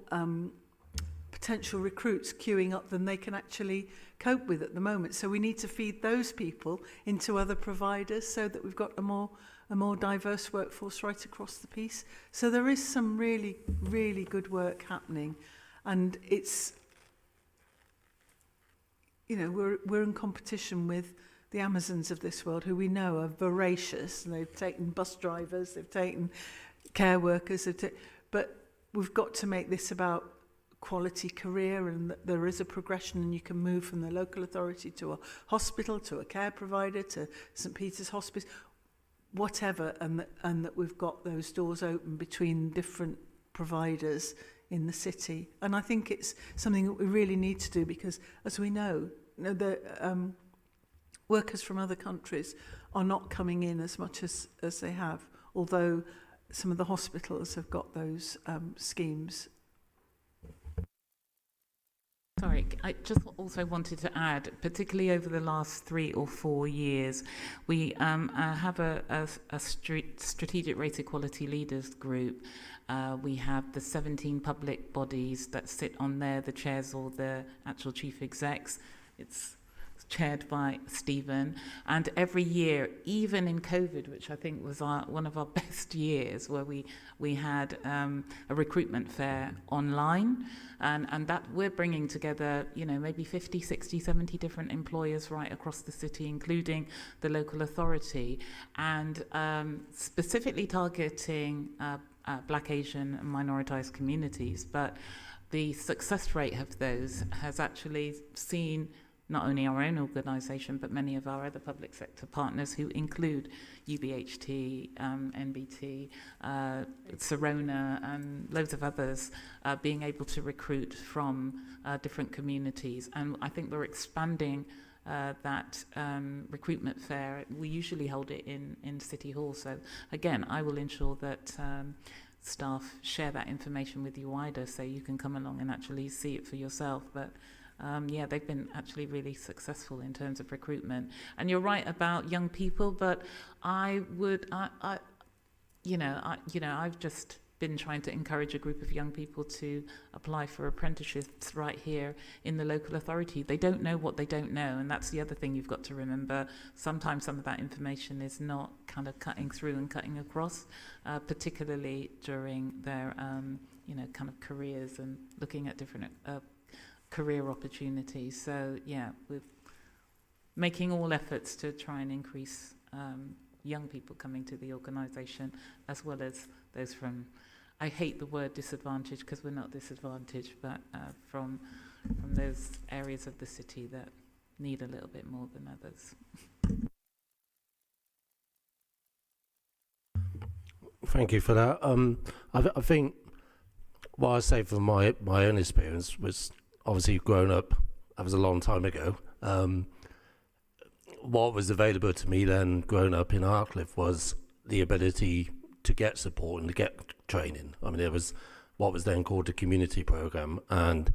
potential recruits queuing up than they can actually cope with at the moment. So we need to feed those people into other providers so that we've got a more diverse workforce right across the piece. So there is some really, really good work happening, and it's, we're in competition with the Amazons of this world, who we know are voracious. They've taken bus drivers, they've taken care workers, but we've got to make this about quality career, and that there is a progression, and you can move from the local authority to a hospital, to a care provider, to St Peter's Hospice, whatever, and that we've got those doors open between different providers in the city. And I think it's something that we really need to do, because as we know, the workers from other countries are not coming in as much as they have, although some of the hospitals have got those schemes. Sorry, I just also wanted to add, particularly over the last 3 or 4 years, we have a strategic race equality leaders group. We have the 17 public bodies that sit on there, the chairs or the actual chief execs. It's chaired by Stephen, and every year, even in COVID, which I think was one of our best years, where we had a recruitment fair online, and that we're bringing together, maybe 50, 60, 70 different employers right across the city, including the local authority, and specifically targeting Black, Asian and minoritized communities. But the success rate of those has actually seen not only our own organisation, but many of our other public sector partners, who include UBHT, NBT, Serona, and loads of others, being able to recruit from different communities. And I think we're expanding that recruitment fair. We usually hold it in City Hall. So again, I will ensure that staff share that information with you wider, so you can come along and actually see it for yourself. But they've been actually really successful in terms of recruitment. And you're right about young people, but I've just been trying to encourage a group of young people to apply for apprenticeships right here in the local authority. They don't know what they don't know, and that's the other thing you've got to remember. Sometimes some of that information is not kind of cutting through and cutting across, particularly during their kind of careers and looking at different career opportunities. So we're making all efforts to try and increase young people coming to the organisation, as well as those from, I hate the word disadvantaged because we're not disadvantaged, but from those areas of the city that need a little bit more than others. Thank you for that. I think what I say from my own experience was obviously growing up, that was a long time ago. What was available to me then growing up in Harcliffe was the ability to get support and to get training. I mean, there was what was then called the community programme, and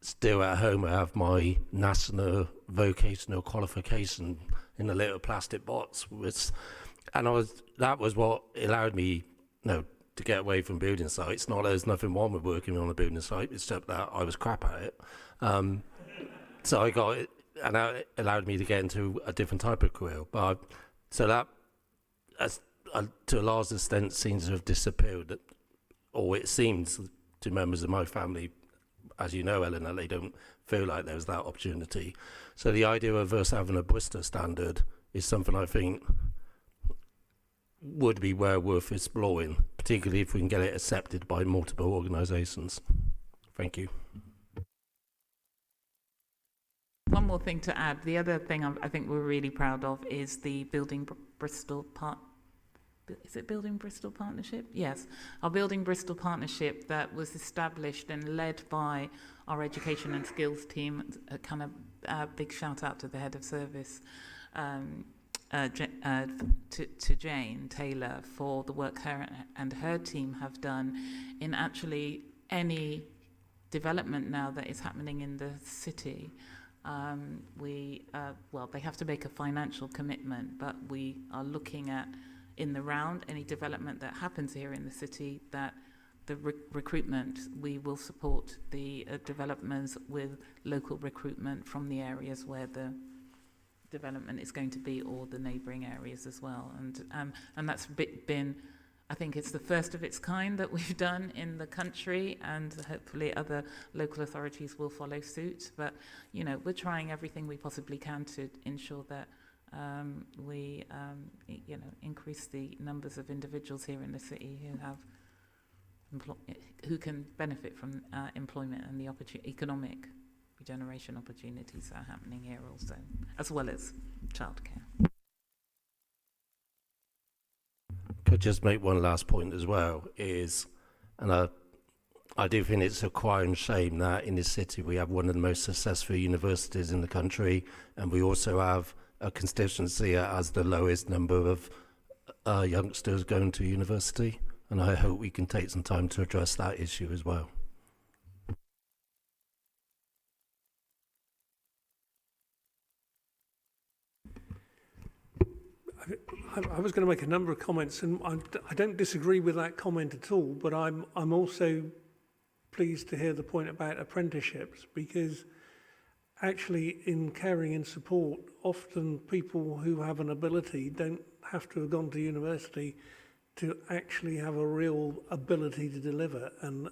still at home I have my national vocational qualification in a little plastic box, that was what allowed me, to get away from building sites. Not that there's nothing wrong with working on a building site, it's just that I was crap at it. So I got it, and that allowed me to get into a different type of career. So that, to a large extent, seems to have disappeared, or it seems to members of my family, as you know, Eleanor, they don't feel like there's that opportunity. So the idea of us having a Bristol standard is something I think would be well worth exploring, particularly if we can get it accepted by multiple organisations. Thank you. One more thing to add. The other thing I think we're really proud of is the Building Bristol Is it Building Bristol Partnership? Yes, our Building Bristol Partnership that was established and led by our education and skills team. A kind of big shout out to the head of service, to Jane Taylor, for the work her and her team have done in actually any development now that is happening in the city. They have to make a financial commitment, but we are looking at, in the round, any development that happens here in the city, that the recruitment, we will support the developments with local recruitment from the areas where the development is going to be, or the neighbouring areas as well. And that's been, I think it's the first of its kind that we've done in the country, and hopefully other local authorities will follow suit. But, we're trying everything we possibly can to ensure that we increase the numbers of individuals here in the city who can benefit from employment and the economic regeneration opportunities that are happening here also, as well as childcare. Could just make one last point as well, I do think it's a crying shame that in this city we have one of the most successful universities in the country, and we also have a constituency that has the lowest number of youngsters going to university, and I hope we can take some time to address that issue as well. I was going to make a number of comments, and I don't disagree with that comment at all, but I'm also pleased to hear the point about apprenticeships, because actually in caring and support, often people who have an ability don't have to have gone to university to actually have a real ability to deliver, and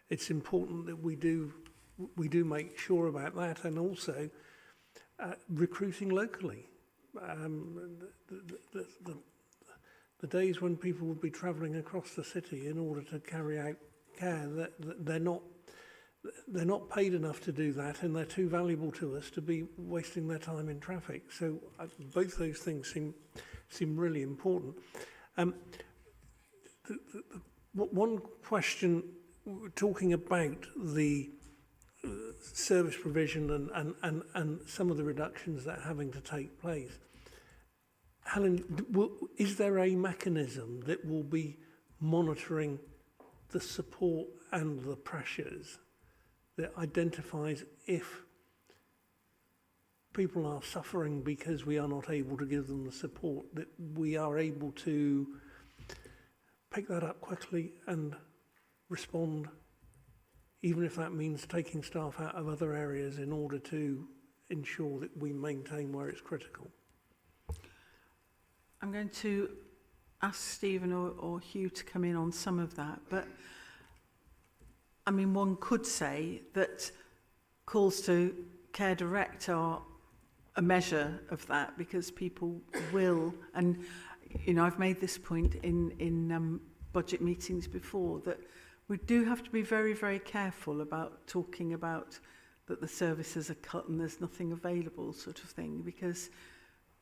it's important that we do make sure about that, and also recruiting locally. The days when people would be travelling across the city in order to carry out care, that they're not paid enough to do that, and they're too valuable to us to be wasting their time in traffic. So both those things seem really important. One question, talking about the service provision and some of the reductions that are having to take place. Helen, is there a mechanism that will be monitoring the support and the pressures, that identifies if people are suffering because we are not able to give them the support, that we are able to pick that up quickly and respond, even if that means taking staff out of other areas in order to ensure that we maintain where it's critical? I'm going to ask Stephen or Hugh to come in on some of that, but I mean, one could say that calls to Care Direct are a measure of that, because people will, and I've made this point in budget meetings before, that we do have to be very, very careful about talking about that the services are cut and there's nothing available sort of thing. Because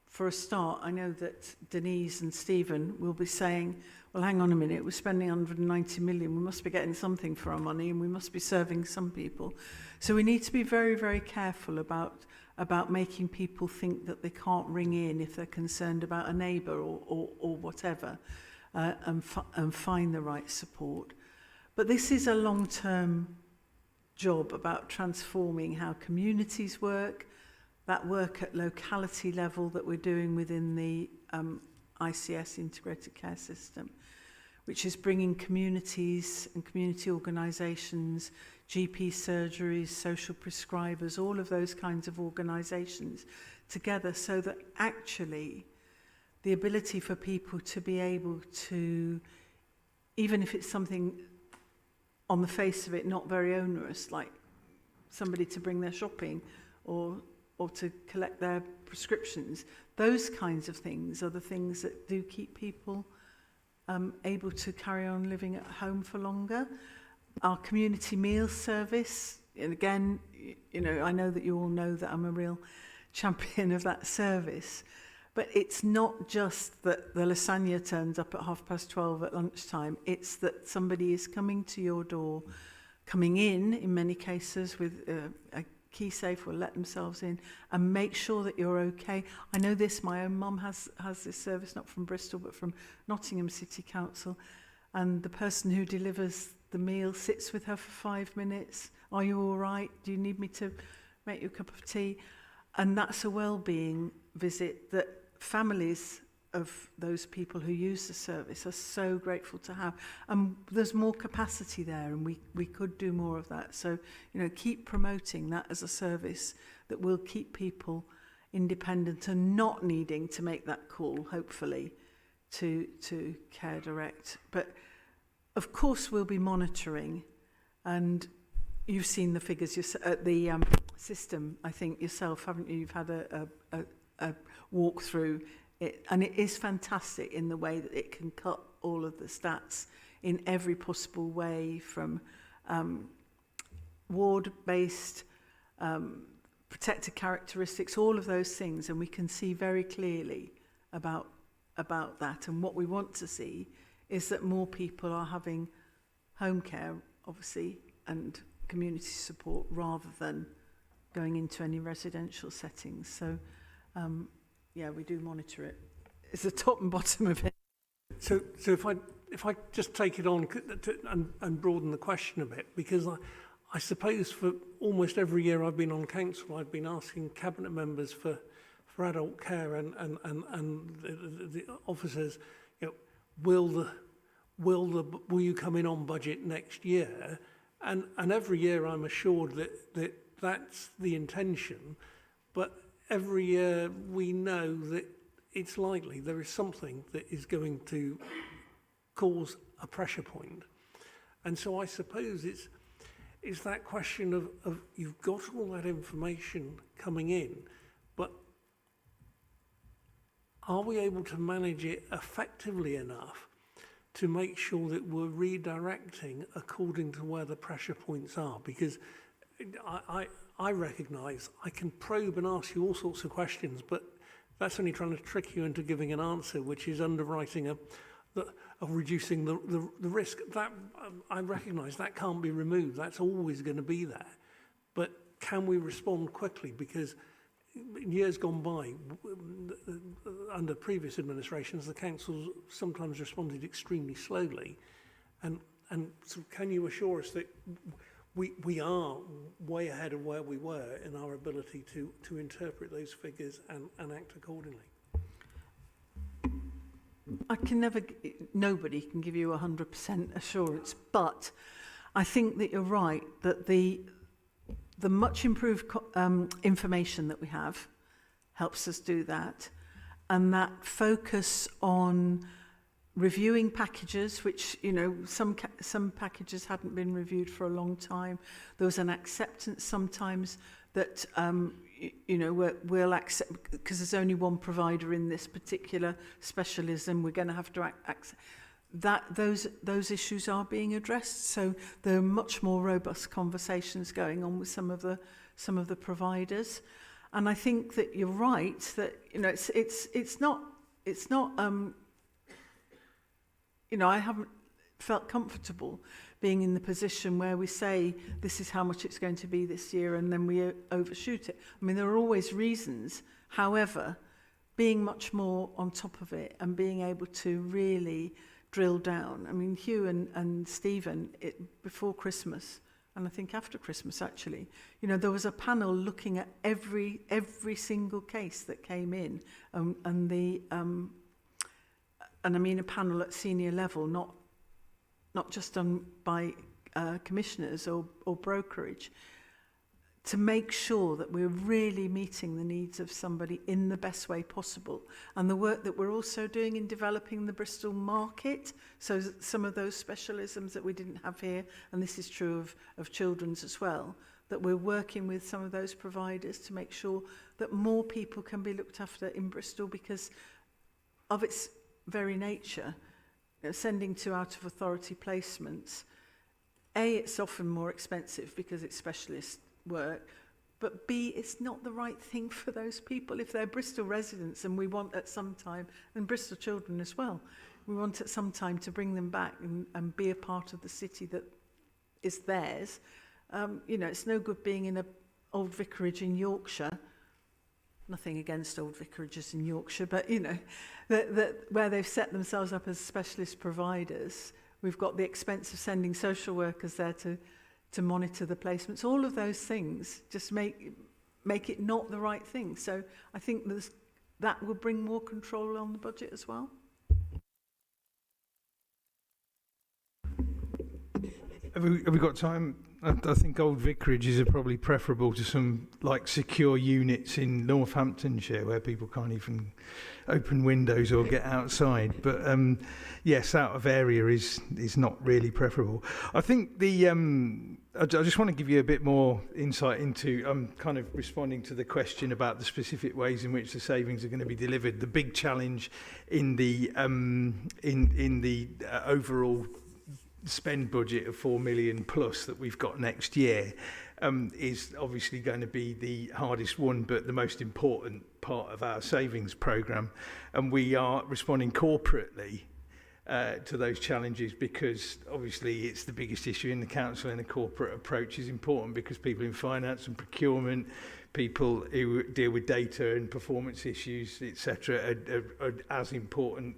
for a start, I know that Denise and Stephen will be saying, well, hang on a minute, we're spending 190 million, we must be getting something for our money and we must be serving some people. So we need to be very, very careful about making people think that they can't ring in if they're concerned about a neighbour or whatever, and find the right support. But this is a long-term job about transforming how communities work, that work at locality level that we're doing within the ICS integrated care system, which is bringing communities and community organisations, GP surgeries, social prescribers, all of those kinds of organisations together, so that actually the ability for people to be able to, even if it's something on the face of it not very onerous, like somebody to bring their shopping or to collect their prescriptions, those kinds of things are the things that do keep people able to carry on living at home for longer. Our community meal service, and again, you know, I know that you all know that I'm a real champion of that service, but it's not just that the lasagna turns up at 12:30 at lunchtime, it's that somebody is coming to your door, coming in many cases with a key safe, will let themselves in and make sure that you're okay. I know this, my own mum has this service, not from Bristol but from Nottingham City Council, and the person who delivers the meal sits with her for 5 minutes. Are you all right? Do you need me to make you a cup of tea? And that's a well-being visit that families of those people who use the service are so grateful to have. And there's more capacity there, and we could do more of that. So, you know, keep promoting that as a service that will keep people independent and not needing to make that call, hopefully, to Care Direct. But of course we'll be monitoring, and you've seen the figures at the system, I think, yourself, haven't you? You've had a walk through it, and it is fantastic in the way that it can cut all of the stats in every possible way, from ward-based, protected characteristics, all of those things, and we can see very clearly about that. And what we want to see is that more people are having home care, obviously, and community support rather than going into any residential settings. So, yeah, we do monitor it. It's the top and bottom of it. So if I just take it on and broaden the question a bit, because I suppose for almost every year I've been on council, I've been asking cabinet members for adult care and the officers, you know, will you come in on budget next year? And every year I'm assured that that's the intention, but every year we know that it's likely there is something that is going to cause a pressure point. And so I suppose it's that question of you've got all that information coming in, but are we able to manage it effectively enough to make sure that we're redirecting according to where the pressure points are? Because I recognise I can probe and ask you all sorts of questions, but that's only trying to trick you into giving an answer, which is underwriting of reducing the risk. That I recognise that can't be removed. That's always going to be there. But can we respond quickly? Because in years gone by, under previous administrations, the councils sometimes responded extremely slowly. And so can you assure us that we are way ahead of where we were in our ability to interpret those figures and act accordingly? Nobody can give you 100% assurance, but I think that you're right, that the much improved information that we have helps us do that, and that focus on reviewing packages, which, you know, some packages hadn't been reviewed for a long time. There was an acceptance sometimes that you know, we'll accept, because there's only one provider in this particular specialism, we're going to have to accept that those issues are being addressed. So there are much more robust conversations going on with some of the some of the providers. And I think that you're right that, you know, it's not you know, I haven't felt comfortable being in the position where we say this is how much it's going to be this year and then we overshoot it. I mean, there are always reasons. However, being much more on top of it and being able to really drill down. I mean, Hugh and Stephen, before Christmas, and I think after Christmas actually, you know, there was a panel looking at every single case that came in, and I mean a panel at senior level, not just done by commissioners or brokerage, to make sure that we're really meeting the needs of somebody in the best way possible. And the work that we're also doing in developing the Bristol market, so some of those specialisms that we didn't have here, and this is true of children's as well, that we're working with some of those providers to make sure that more people can be looked after in Bristol, because of its very nature, you know, sending to out of authority placements, it's often more expensive because it's specialist work, but B, it's not the right thing for those people. If they're Bristol residents and we want at some time, and Bristol children as well, we want at some time to bring them back and be a part of the city that is theirs. You know, it's no good being in an old vicarage in Yorkshire. Nothing against old vicarages in Yorkshire, but you know, that where they've set themselves up as specialist providers, we've got the expense of sending social workers there to monitor the placements. All of those things just make it not the right thing. So I think that will bring more control on the budget as well. Have we got time? I think old vicarages are probably preferable to some like secure units in Northamptonshire where people can't even open windows or get outside. But yes, out of area is not really preferable. I think I just want to give you a bit more insight into kind of responding to the question about the specific ways in which the savings are going to be delivered. The big challenge in the overall spend budget of 4 million plus that we've got next year is obviously going to be the hardest one, but the most important part of our savings programme. And we are responding corporately to those challenges, because obviously it's the biggest issue in the council, and a corporate approach is important because people in finance and procurement, people who deal with data and performance issues, etc., are as important,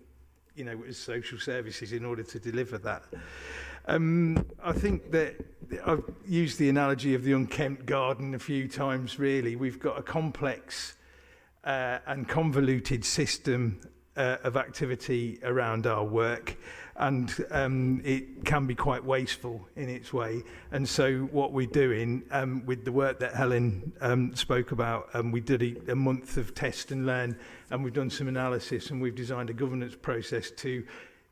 you know, as social services in order to deliver that. I think that I've used the analogy of the unkempt garden a few times, really. We've got a complex and convoluted system of activity around our work, and it can be quite wasteful in its way. And so what we're doing with the work that Helen spoke about, we did a month of test and learn, and we've done some analysis, and we've designed a governance process to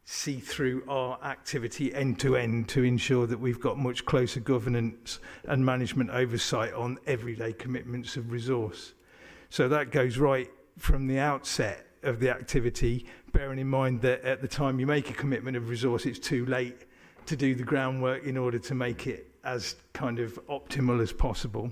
see through our activity end to end to ensure that we've got much closer governance and management oversight on everyday commitments of resource. So that goes right from the outset of the activity, bearing in mind that at the time you make a commitment of resource, it's too late to do the groundwork in order to make it as kind of optimal as possible.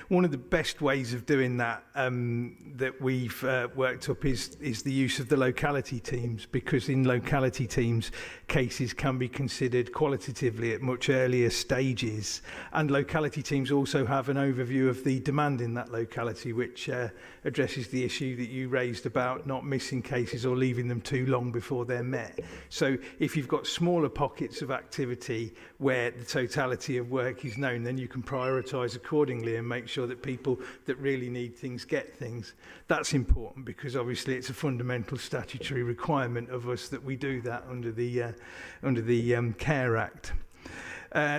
One of the best ways of doing that that we've worked up is the use of the locality teams, because in locality teams, cases can be considered qualitatively at much earlier stages, and locality teams also have an overview of the demand in that locality, which addresses the issue that you raised about not missing cases or leaving them too long before they're met. So if you've got smaller pockets of activity where the totality of work is known, then you can prioritise accordingly and make sure that people that really need things get things. That's important because obviously it's a fundamental statutory requirement of us that we do that under the Care Act.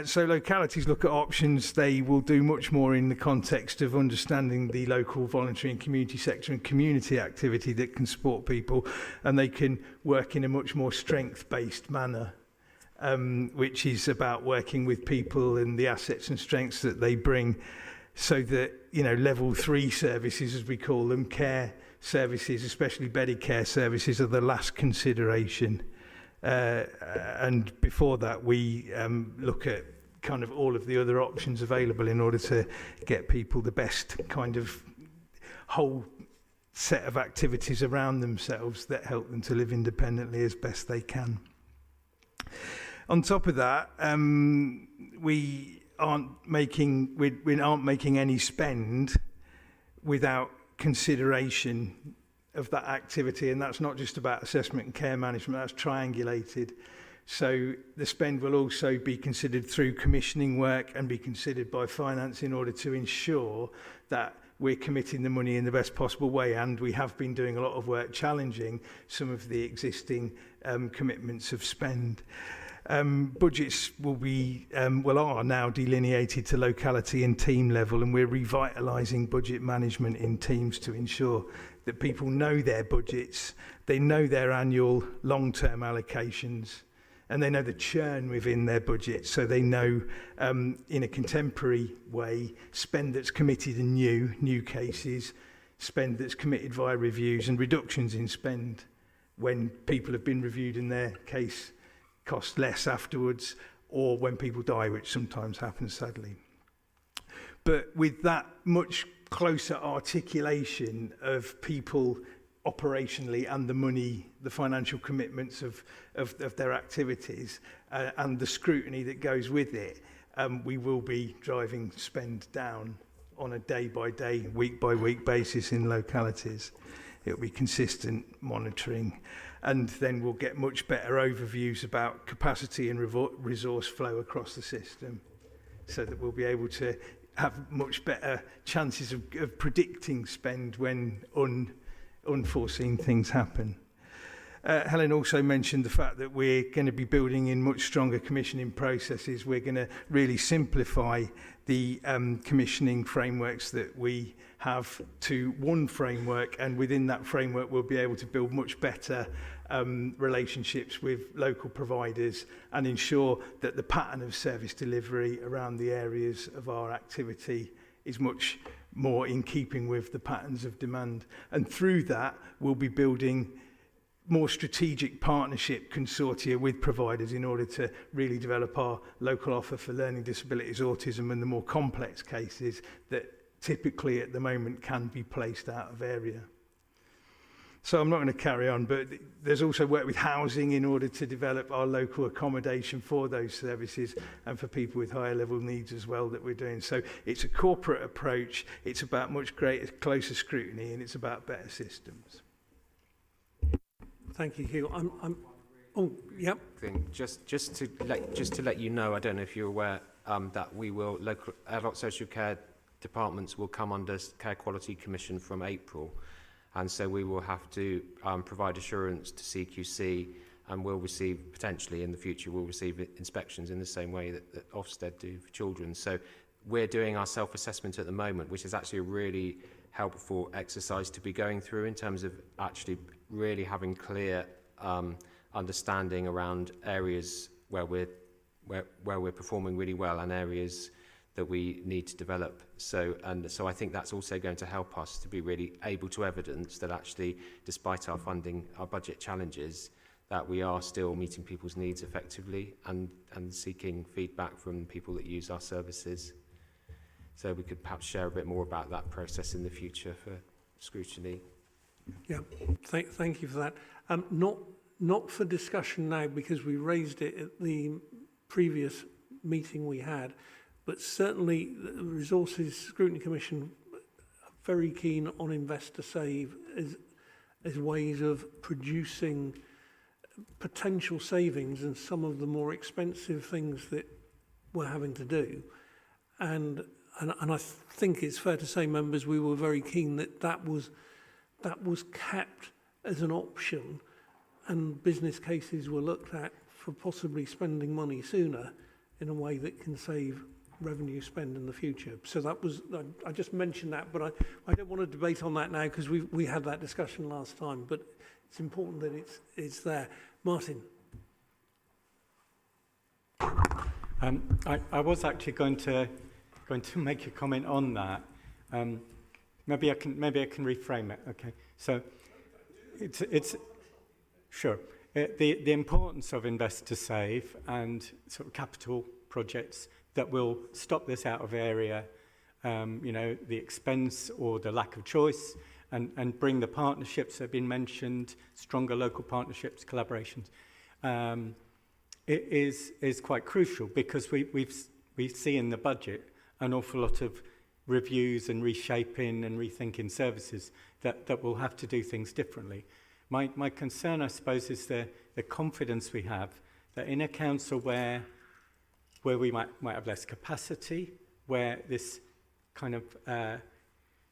So localities look at options. They will do much more in the context of understanding the local voluntary and community sector and community activity that can support people, and they can work in a much more strength-based manner, which is about working with people and the assets and strengths that they bring, so that, you know, level 3 services, as we call them, care services, especially bedded care services, are the last consideration. And before that, we look at kind of all of the other options available in order to get people the best kind of whole set of activities around themselves that help them to live independently as best they can. On top of that, we aren't making any spend without consideration of that activity, and that's not just about assessment and care management, that's triangulated. So the spend will also be considered through commissioning work and be considered by finance in order to ensure that we're committing the money in the best possible way, and we have been doing a lot of work challenging some of the existing commitments of spend. Budgets will be, are now delineated to locality and team level, and we're revitalising budget management in teams to ensure that people know their budgets, they know their annual long-term allocations, and they know the churn within their budget, so they know in a contemporary way spend that's committed in new cases, spend that's committed via reviews, and reductions in spend when people have been reviewed and their case cost less afterwards, or when people die, which sometimes happens sadly. But with that much closer articulation of people operationally and the money, the financial commitments of their activities and the scrutiny that goes with it, we will be driving spend down on a day-by-day, week-by-week basis in localities. It will be consistent monitoring, and then we'll get much better overviews about capacity and resource flow across the system, so that we'll be able to have much better chances of predicting spend when unforeseen things happen. Helen also mentioned the fact that we're going to be building in much stronger commissioning processes. We're going to really simplify the commissioning frameworks that we have to one framework, and within that framework we'll be able to build much better relationships with local providers and ensure that the pattern of service delivery around the areas of our activity is much more in keeping with the patterns of demand. And through that, we'll be building more strategic partnership consortia with providers in order to really develop our local offer for learning disabilities, autism, and the more complex cases that typically at the moment can be placed out of area. So I'm not going to carry on, but there's also work with housing in order to develop our local accommodation for those services and for people with higher level needs as well that we're doing. So it's a corporate approach, it's about much greater, closer scrutiny, and it's about better systems. Thank you, Hugh. Oh, yep. Just to let you know, I don't know if you're aware that we will local adult social care departments will come under Care Quality Commission from April, and so we will have to provide assurance to CQC, and we'll receive, potentially in the future, we'll receive inspections in the same way that Ofsted do for children. So we're doing our self-assessment at the moment, which is actually a really helpful exercise to be going through in terms of actually really having clear understanding around areas where we're performing really well and areas that we need to develop. So I think that's also going to help us to be really able to evidence that actually, despite our funding, our budget challenges, that we are still meeting people's needs effectively and seeking feedback from people that use our services. So we could perhaps share a bit more about that process in the future for scrutiny. Yeah, thank you for that. Not for discussion now, because we raised it at the previous meeting we had, but certainly the Resources Scrutiny Commission are very keen on Invest to Save as ways of producing potential savings in some of the more expensive things that we're having to do. And I think it's fair to say, members, we were very keen that was kept as an option, and business cases were looked at for possibly spending money sooner in a way that can save revenue spend in the future. So that was, I just mentioned that, but I don't want to debate on that now because we had that discussion last time, but it's important that it's there. Martin. I was actually going to make a comment on that. Maybe I can reframe it. Okay, so it's sure the importance of Invest to Save and sort of capital projects that will stop this out of area, you know, the expense or the lack of choice, and bring the partnerships that have been mentioned, stronger local partnerships, collaborations. It is quite crucial, because we see in the budget an awful lot of reviews and reshaping and rethinking services that will have to do things differently. My concern, I suppose, is the confidence we have that in a council where we might have less capacity, where this kind of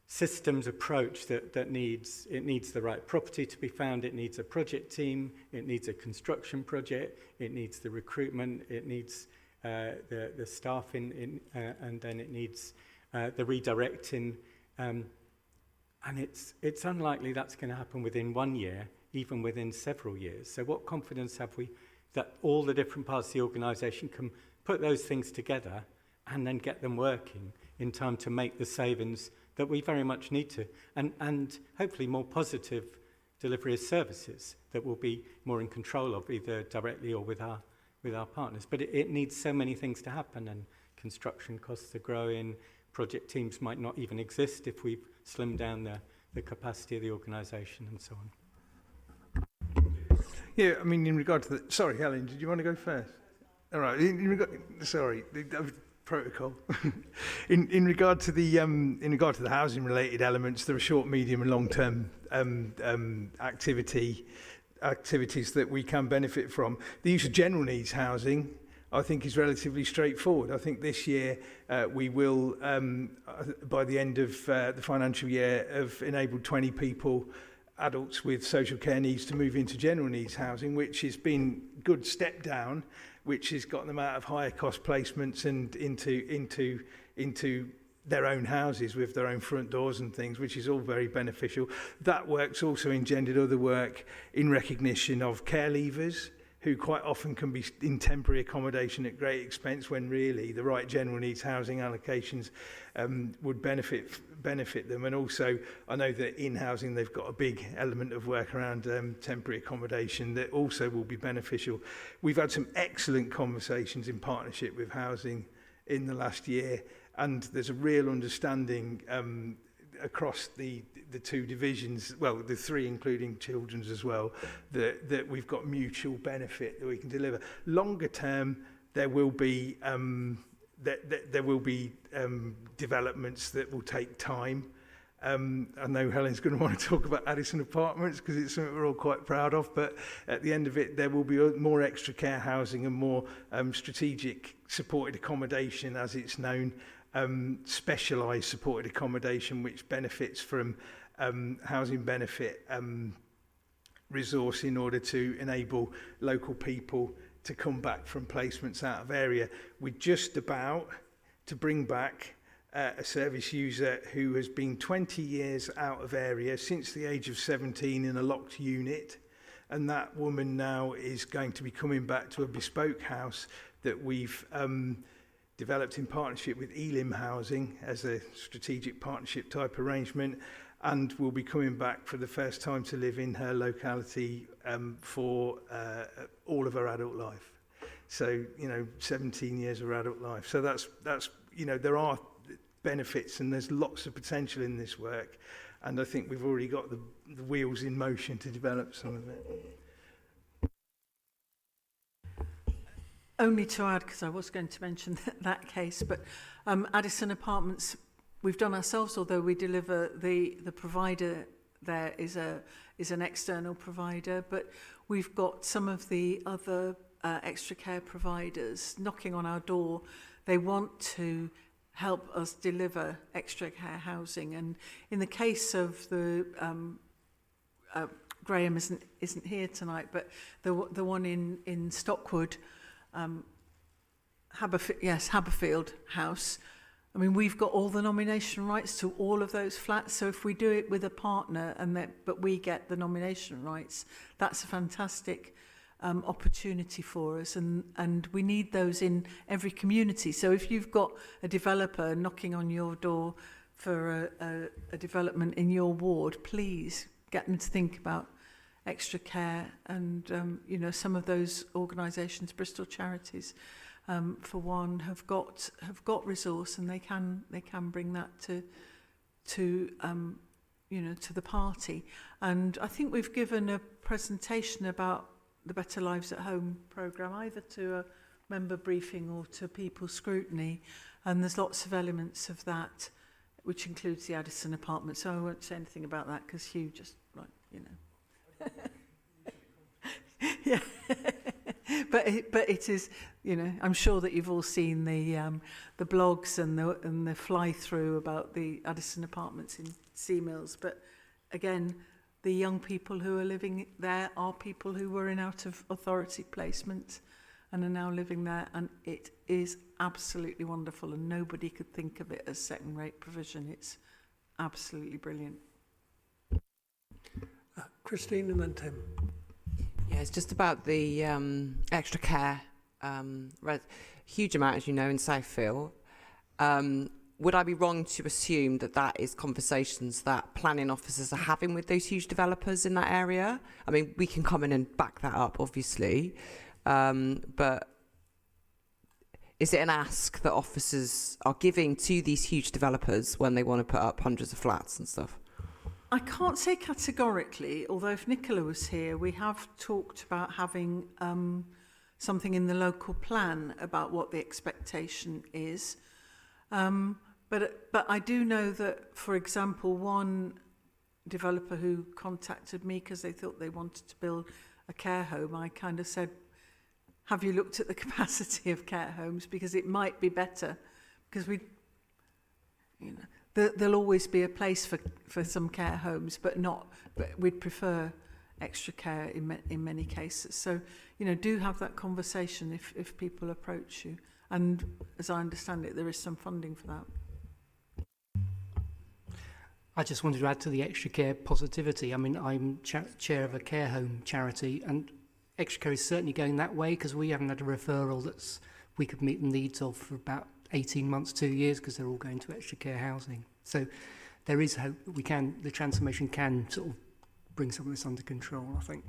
systems approach that needs the right property to be found, it needs a project team, it needs a construction project, it needs the recruitment, it needs the staff and then it needs the redirecting, and it's unlikely that's going to happen within 1 year, even within several years. So what confidence have we that all the different parts of the organisation can put those things together and then get them working in time to make the savings that we very much need to, and hopefully more positive delivery of services that we'll be more in control of, either directly or with our partners. But it needs so many things to happen, and construction costs are growing, project teams might not even exist if we've slimmed down the capacity of the organisation and so on. Yeah, I mean, in regard to the... Sorry, Helen, did you want to go first? All right, in regard... Sorry, protocol. in regard to the housing related elements, there are short, medium and long term activities that we can benefit from. The use of general needs housing, I think, is relatively straightforward. I think this year we will, by the end of the financial year, have enabled 20 people, adults with social care needs, to move into general needs housing, which has been a good step down, which has got them out of higher cost placements and into their own houses with their own front doors and things, which is all very beneficial. That work's also engendered other work in recognition of care leavers, who quite often can be in temporary accommodation at great expense, when really the right general needs housing allocations would benefit them. And also, I know that in housing they've got a big element of work around temporary accommodation that also will be beneficial. We've had some excellent conversations in partnership with housing in the last year, and there's a real understanding across the two divisions, well, the three including children's as well, that we've got mutual benefit that we can deliver. Longer term, there will be developments that will take time. I know Helen's going to want to talk about Addison Apartments because it's something we're all quite proud of, but at the end of it, there will be more extra care housing and more strategic supported accommodation, as it's known, specialised supported accommodation, which benefits from housing benefit resource in order to enable local people to come back from placements out of area. We're just about to bring back a service user who has been 20 years out of area, since the age of 17 in a locked unit, and that woman now is going to be coming back to a bespoke house that we've developed in partnership with Elim Housing as a strategic partnership type arrangement, and will be coming back for the first time to live in her locality for all of her adult life. So, 17 years of her adult life. So that's there are benefits and there's lots of potential in this work, and I think we've already got the wheels in motion to develop some of it. Only to add, because I was going to mention that case, but Addison Apartments, we've done ourselves, although we deliver the provider there is an external provider, but we've got some of the other extra care providers knocking on our door. They want to help us deliver extra care housing, and in the case of the Graham isn't here tonight, but the one in Stockwood, Haberfield House. I mean, we've got all the nomination rights to all of those flats. So if we do it with a partner but we get the nomination rights, that's a fantastic opportunity for us. And we need those in every community. So if you've got a developer knocking on your door for a development in your ward, please get them to think about extra care and some of those organisations, Bristol Charities, for one, have got resource, and they can bring that to you know, to the party. And I think we've given a presentation about the Better Lives at Home programme, either to a member briefing or to People's Scrutiny, and there's lots of elements of that, which includes the Addison apartment. So I won't say anything about that because Hugh just, like, you know. Yeah. But it is, you know, I'm sure that you've all seen the blogs and the fly through about the Addison apartments in Seamills. But again, the young people who are living there are people who were in out of authority placement and are now living there, and it is absolutely wonderful, and nobody could think of it as second rate provision. It's absolutely brilliant. Christine and then Tim. Yeah, it's just about the extra care, huge amount, as you know, in Southfield. Would I be wrong to assume that that is conversations that planning officers are having with those huge developers in that area? I mean, we can come in and back that up, obviously, but is it an ask that officers are giving to these huge developers when they want to put up hundreds of flats and stuff? I can't say categorically, although if Nicola was here, we have talked about having something in the local plan about what the expectation is. But I do know that, for example, one developer who contacted me because they thought they wanted to build a care home, I kind of said, have you looked at the capacity of care homes? Because it might be better, because you know, there'll always be a place for some care homes, but we'd prefer extra care in many cases. So, you know, do have that conversation if people approach you. And as I understand it, there is some funding for that. I just wanted to add to the extra care positivity. I mean, I'm chair of a care home charity, and extra care is certainly going that way, because we haven't had a referral we could meet the needs of for about 18 months, 2 years, because they're all going to extra care housing. So there is hope that the transformation can sort of bring some of this under control, I think.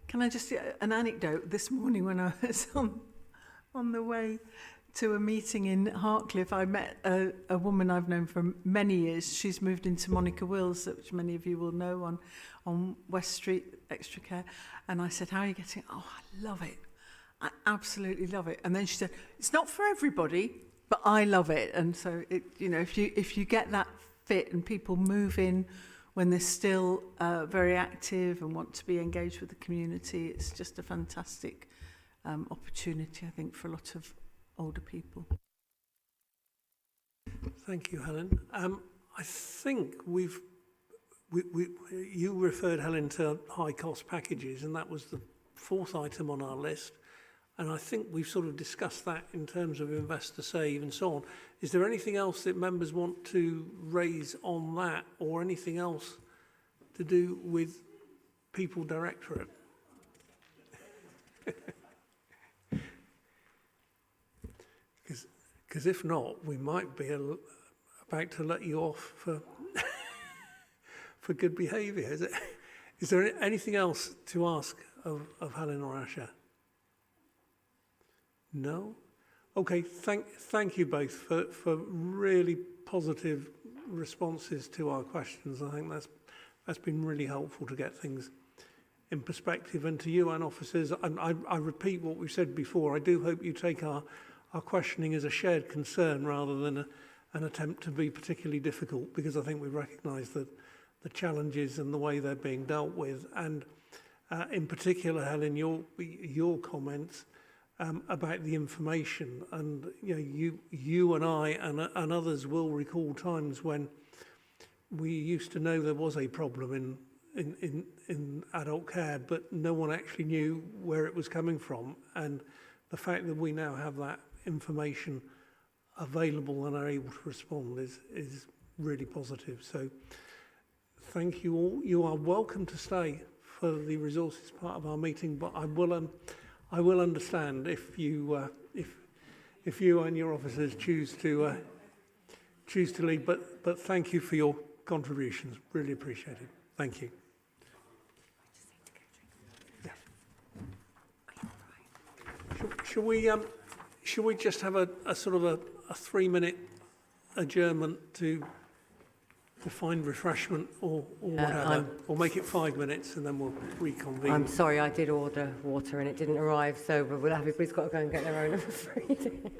Can I just an anecdote? This morning when I was on the way to a meeting in Hartcliffe, I met a woman I've known for many years. She's moved into Monica Wills, which many of you will know, on West Street, extra care. And I said, how are you getting? Oh, I love it. I absolutely love it. And then she said, it's not for everybody, but I love it. And so, you know, if you get that fit and people move in when they're still very active and want to be engaged with the community, it's just a fantastic opportunity, I think, for a lot of older people. Thank you, Helen. I think you referred, Helen, to high-cost packages, and that was the fourth item on our list. And I think we've sort of discussed that in terms of investor save and so on. Is there anything else that members want to raise on that, or anything else to do with People Directorate? Because if not, we might be about to let you off for for good behaviour. Is there anything else to ask of Helen or Asha? No? Okay, thank you both for really positive responses to our questions. I think that's been really helpful to get things in perspective. And to you and officers, and I repeat what we've said before, I do hope you take our questioning as a shared concern rather than an attempt to be particularly difficult, because I think we recognise the challenges and the way they're being dealt with. And in particular, Helen, your comments about the information, and you know, you and I and others will recall times when we used to know there was a problem in adult care, but no one actually knew where it was coming from. And the fact that we now have that information available and are able to respond is really positive. So thank you all. You are welcome to stay for the resources part of our meeting, but I will understand if you and your officers choose to leave. But thank you for your contributions. Really appreciate it. Thank you. Yeah. Should we just have a sort of a 3-minute adjournment to find refreshment or whatever, or make it 5 minutes and then we'll reconvene? I'm sorry, I did order water and it didn't arrive, so everybody's got to go and get their own, I'm afraid.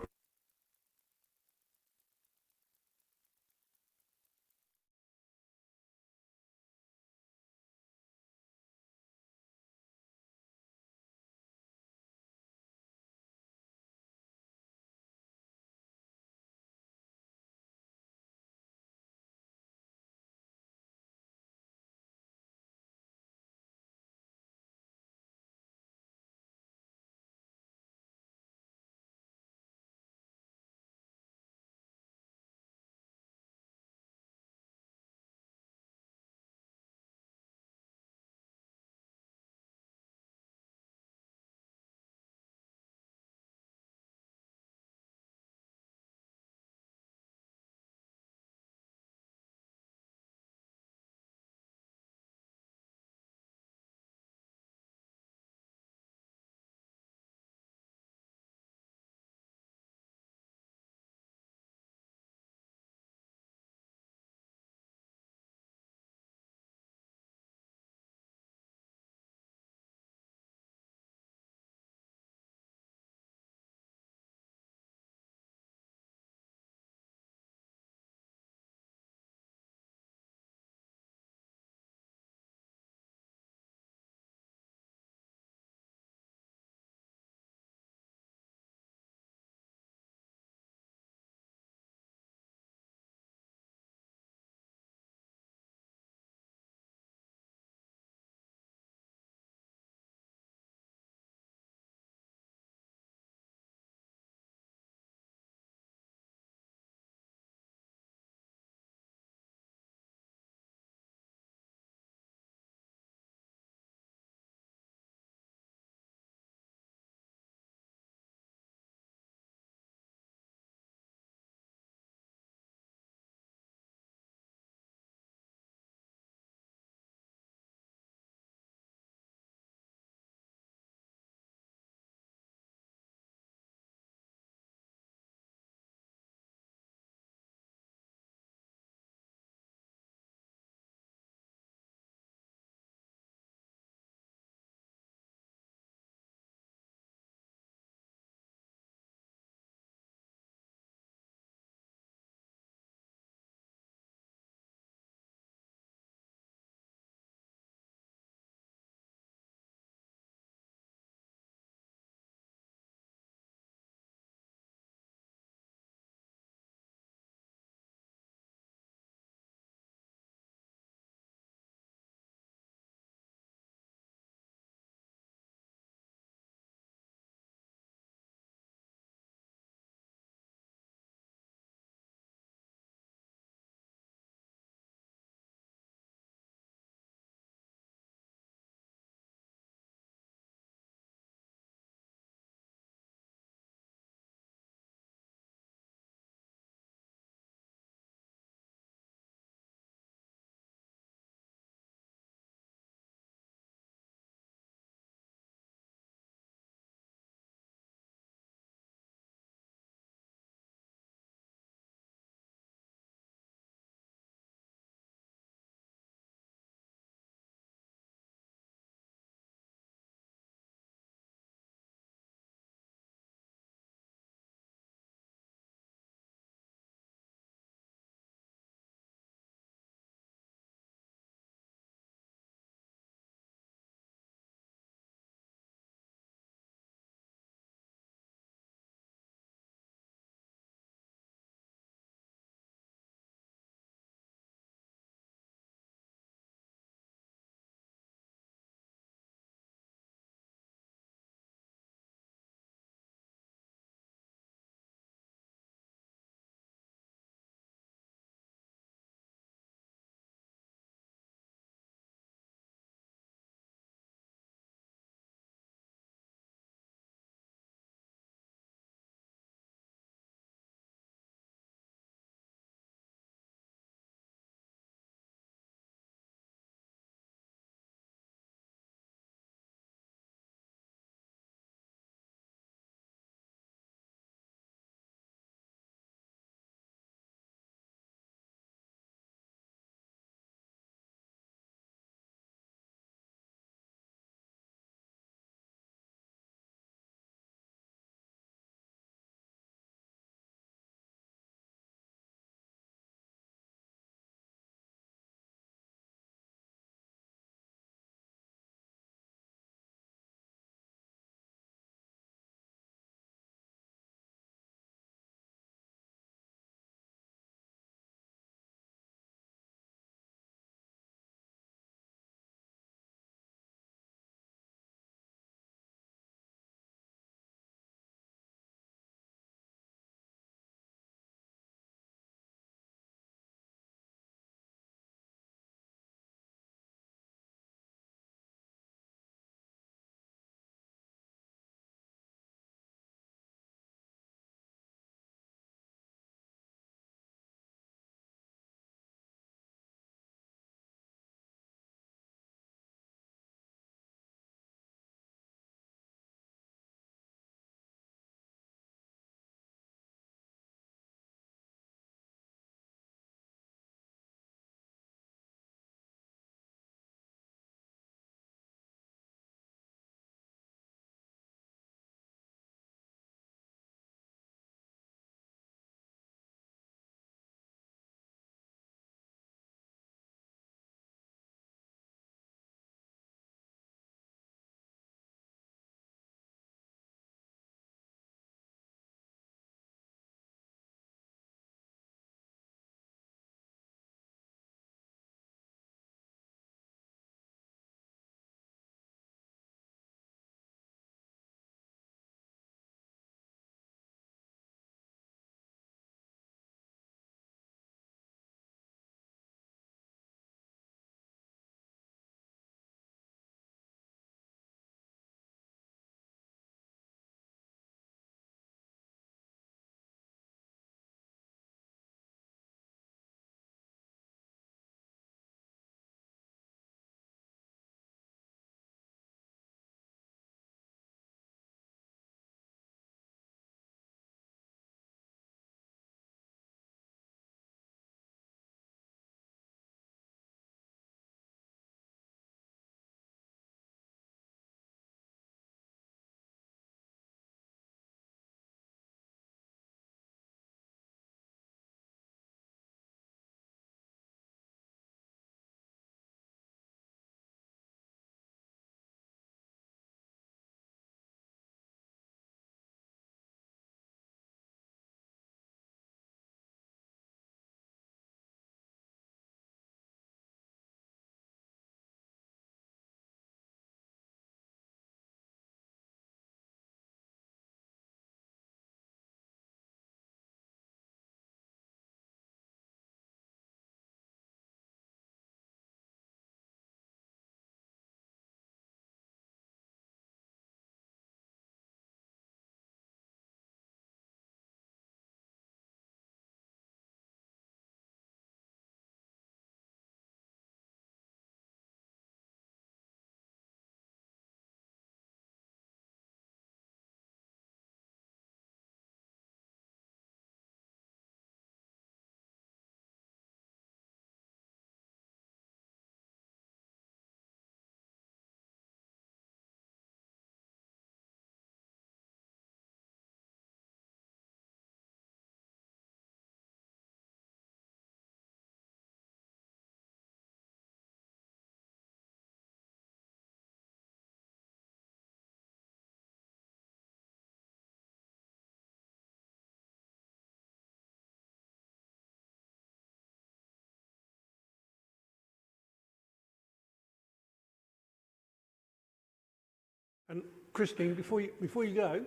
And Christine, before you go,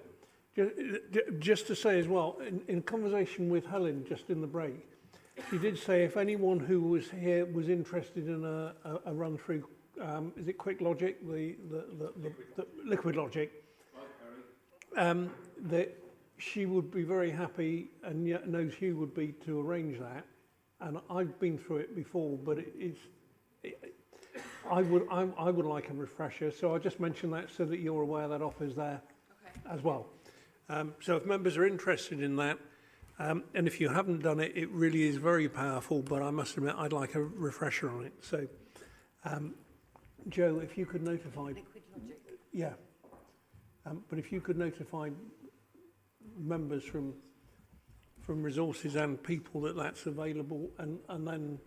just to say as well, in conversation with Helen just in the break, she did say if anyone who was here was interested in a run through, is it Quick Logic, the Liquid Logic, that she would be very happy, and yet knows Hugh would be, to arrange that. And I've been through it before, but I would like a refresher, so I just mention that so that you're aware that offer's there as well. So if members are interested in that, and if you haven't done it, it really is very powerful, but I must admit I'd like a refresher on it. So, Joe, if you could notify... Liquid Logic. Yeah. But if you could notify members from resources and people that that's available, and then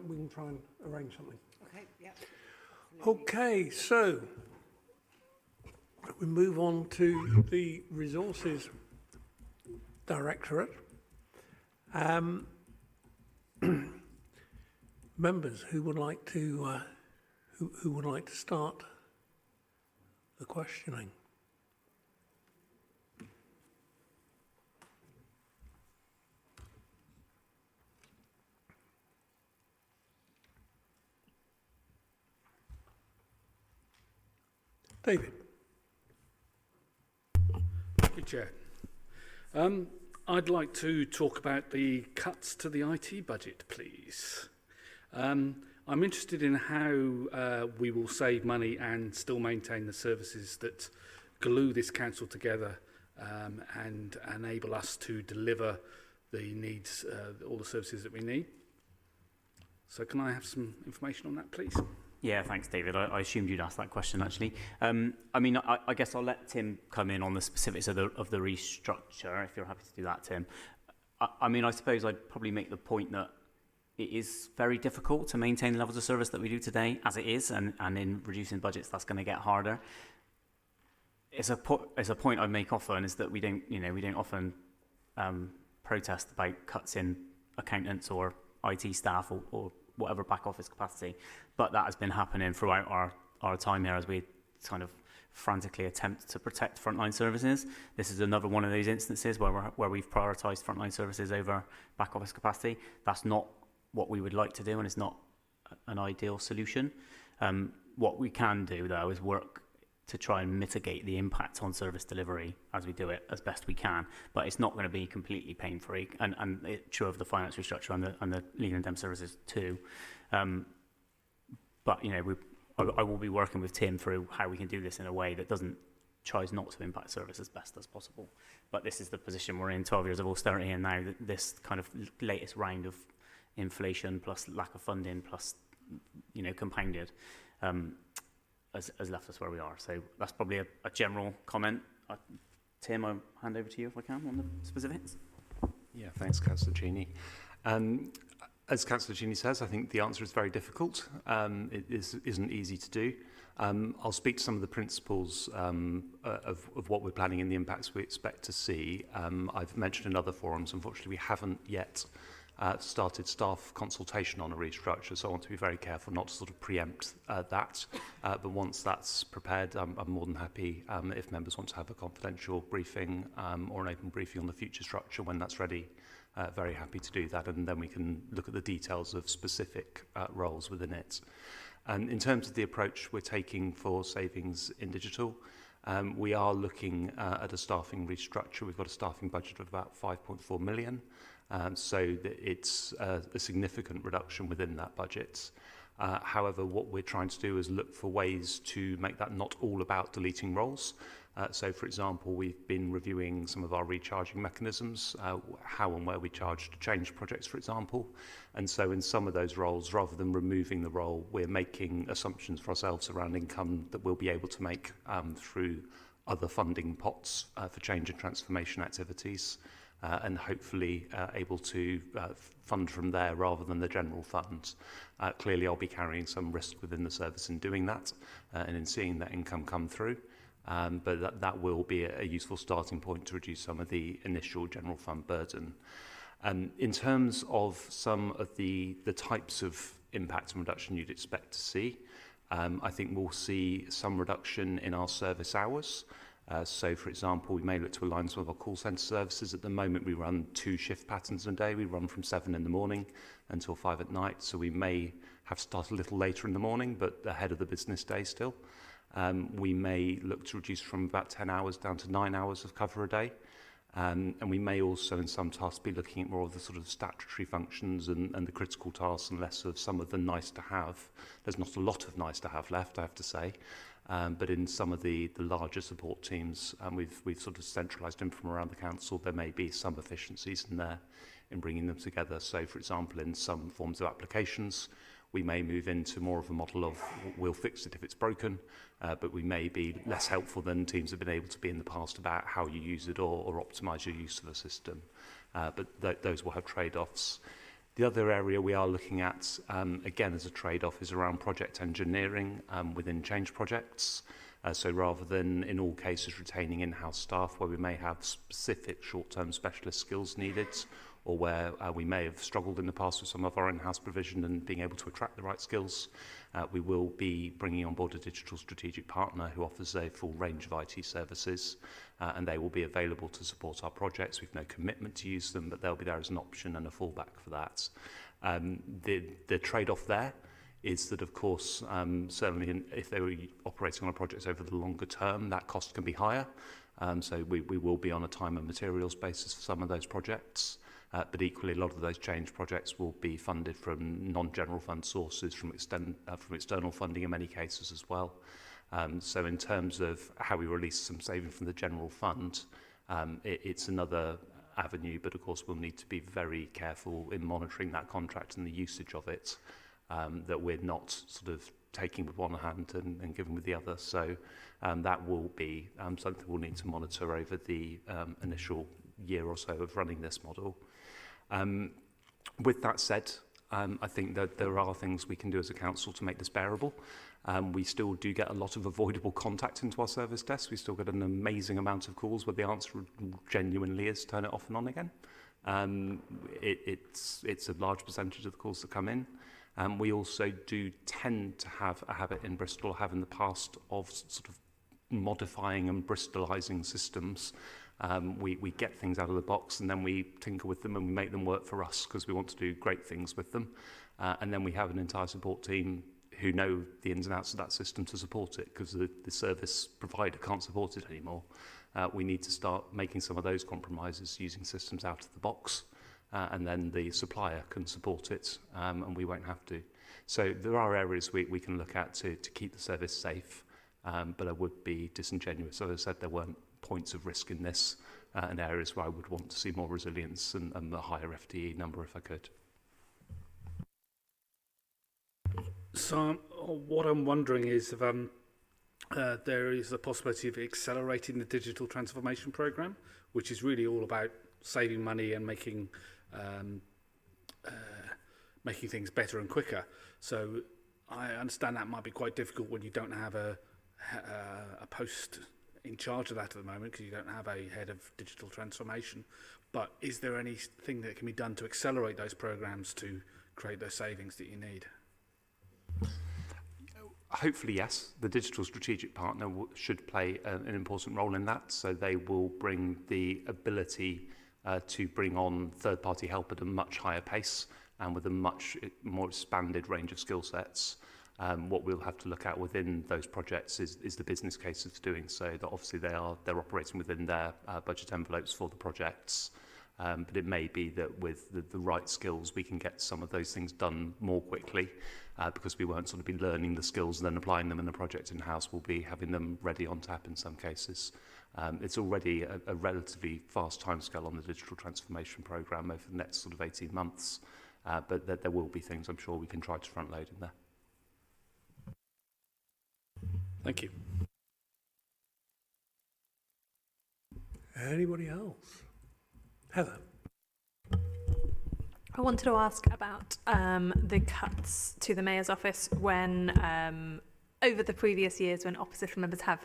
we can try and arrange something. Okay, yeah. Okay, so we move on to the Resources Directorate. Members who would like to who would like to start the questioning? David. Thank you, Chair. I'd like to talk about the cuts to the IT budget, please. I'm interested in how we will save money and still maintain the services that glue this council together and enable us to deliver the needs, all the services that we need. So can I have some information on that, please? Yeah, thanks, David. I assumed you'd ask that question, actually. I mean, I guess I'll let Tim come in on the specifics of the restructure, if you're happy to do that, Tim. I mean, I suppose I'd probably make the point that it is very difficult to maintain the levels of service that we do today, as it is, and in reducing budgets, that's going to get harder. It's a point I make often, is that we don't often protest about cuts in accountants or IT staff or whatever back office capacity, but that has been happening throughout our time here as we kind of frantically attempt to protect frontline services. This is another one of those instances where we've prioritised frontline services over back office capacity. That's not what we would like to do, and it's not an ideal solution. What we can do, though, is work to try and mitigate the impact on service delivery as we do it as best we can, but it's not going to be completely pain-free, and it's true of the finance restructure and the legal and dem services too. But, you know, I will be working with Tim through how we can do this in a way that tries not to impact service as best as possible. But this is the position we're in, 12 years of austerity, and now this kind of latest round of inflation plus lack of funding plus, you know, compounded, has left us where we are. So that's probably a general comment. Tim, I'll hand over to you if I can on the specifics. Yeah, thanks, Councillor Cheney. As Councillor Cheney says, I think the answer is very difficult. It isn't easy to do. I'll speak to some of the principles of what we're planning and the impacts we expect to see. I've mentioned in other forums, unfortunately, we haven't yet started staff consultation on a restructure, so I want to be very careful not to sort of preempt that. But once that's prepared, I'm more than happy if members want to have a confidential briefing or an open briefing on the future structure when that's ready. Very happy to do that, and then we can look at the details of specific roles within it. And in terms of the approach we're taking for savings in digital, we are looking at a staffing restructure. We've got a staffing budget of about 5.4 million. So that it's a significant reduction within that budget. However, what we're trying to do is look for ways to make that not all about deleting roles. So, for example, we've been reviewing some of our recharging mechanisms, how and where we charge to change projects, for example. And so in some of those roles, rather than removing the role, we're making assumptions for ourselves around income that we'll be able to make through other funding pots for change and transformation activities. And hopefully able to fund from there rather than the general fund. Clearly, I'll be carrying some risk within the service in doing that and in seeing that income come through. But that will be a useful starting point to reduce some of the initial general fund burden. In terms of some of the types of impact and reduction you'd expect to see, I think we'll see some reduction in our service hours. So, for example, we may look to align some of our call centre services. At the moment, we run 2 shift patterns a day. We run from 7 in the morning until 5 at night. So we may have to start a little later in the morning, but ahead of the business day still. We may look to reduce from about 10 hours down to 9 hours of cover a day. And we may also, in some tasks, be looking at more of the sort of statutory functions and the critical tasks and less of some of the nice to have. There's not a lot of nice to have left, I have to say. But in some of the larger support teams, we've sort of centralised them from around the council. There may be some efficiencies in there in bringing them together. So, for example, in some forms of applications, we may move into more of a model of we'll fix it if it's broken, but we may be less helpful than teams have been able to be in the past about how you use it or optimise your use of a system. But those will have trade-offs. The other area we are looking at, again as a trade-off, is around project engineering within change projects. So rather than in all cases retaining in-house staff where we may have specific short-term specialist skills needed, or where we may have struggled in the past with some of our in-house provision and being able to attract the right skills, we will be bringing on board a digital strategic partner who offers a full range of IT services, and they will be available to support our projects. We've no commitment to use them, but they'll be there as an option and a fallback for that. The trade-off there is that, of course, certainly if they were operating on a project over the longer term, that cost can be higher. So we will be on a time and materials basis for some of those projects. But equally, a lot of those change projects will be funded from non-general fund sources, from external funding in many cases as well. So in terms of how we release some saving from the general fund, it's another avenue, but of course we'll need to be very careful in monitoring that contract and the usage of it, that we're not sort of taking with one hand and giving with the other. So that will be something we'll need to monitor over the initial year or so of running this model. With that said, I think that there are things we can do as a council to make this bearable. We still do get a lot of avoidable contact into our service desk. We still get an amazing amount of calls where the answer genuinely is turn it off and on again. It's a large percentage of the calls that come in. We also do tend to have a habit in Bristol, have in the past, of sort of modifying and Bristolizing systems. We get things out of the box and then we tinker with them and we make them work for us because we want to do great things with them. And then we have an entire support team who know the ins and outs of that system to support it, because the service provider can't support it anymore. We need to start making some of those compromises using systems out of the box, and then the supplier can support it, and we won't have to. So there are areas we can look at to keep the service safe, but I would be disingenuous. As I said, there weren't points of risk in this, and areas where I would want to see more resilience and a higher FTE number if I could. So what I'm wondering is if there is a possibility of accelerating the digital transformation programme, which is really all about saving money and making things better and quicker. So I understand that might be quite difficult when you don't have a post in charge of that at the moment, because you don't have a head of digital transformation. But is there anything that can be done to accelerate those programmes to create those savings that you need? Hopefully, yes. The digital strategic partner should play an important role in that. So they will bring the ability to bring on third-party help at a much higher pace and with a much more expanded range of skill sets. What we'll have to look at within those projects is the business cases for doing so. That obviously they're operating within their budget envelopes for the projects. But it may be that with the right skills, we can get some of those things done more quickly, because we won't sort of be learning the skills and then applying them in the project in-house. We'll be having them ready on tap in some cases. It's already a relatively fast timescale on the digital transformation programme over the next sort of 18 months, but there will be things I'm sure we can try to front load in there. Thank you. Anybody else? Heather. I wanted to ask about the cuts to the Mayor's office when over the previous years, when opposition members have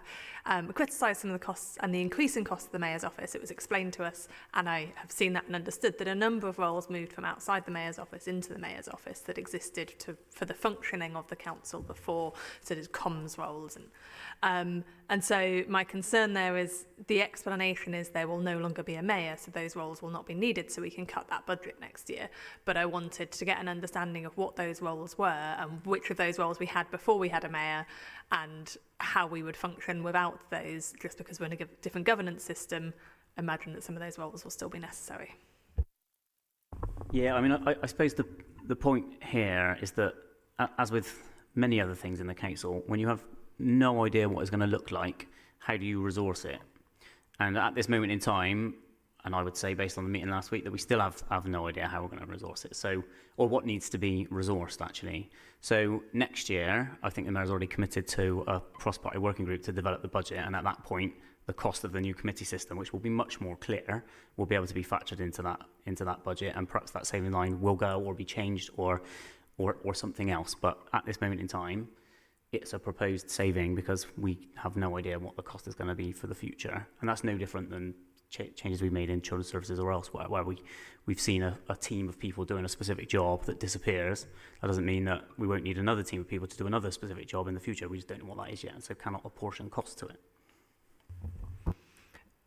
criticised some of the costs and the increasing costs of the Mayor's office, it was explained to us, and I have seen that and understood that a number of roles moved from outside the Mayor's office into the Mayor's office that existed for the functioning of the council before, so there's comms roles. And so my concern there is the explanation is there will no longer be a Mayor, so those roles will not be needed, so we can cut that budget next year. But I wanted to get an understanding of what those roles were and which of those roles we had before we had a Mayor, and how we would function without those. Just because we're in a different governance system, imagine that some of those roles will still be necessary. Yeah, I mean, I suppose the point here is that, as with many other things in the council, when you have no idea what it's going to look like, how do you resource it? And at this moment in time, and I would say based on the meeting last week, that we still have no idea how we're going to resource it. So, or what needs to be resourced, actually. So next year, I think the Mayor's already committed to a cross-party working group to develop the budget. And at that point, the cost of the new committee system, which will be much more clear, will be able to be factored into that budget. And perhaps that saving line will go or be changed or something else. But at this moment in time, it's a proposed saving because we have no idea what the cost is going to be for the future. And that's no different than changes we've made in children's services or elsewhere, where we've seen a team of people doing a specific job that disappears. That doesn't mean that we won't need another team of people to do another specific job in the future. We just don't know what that is yet, and so cannot apportion costs to it.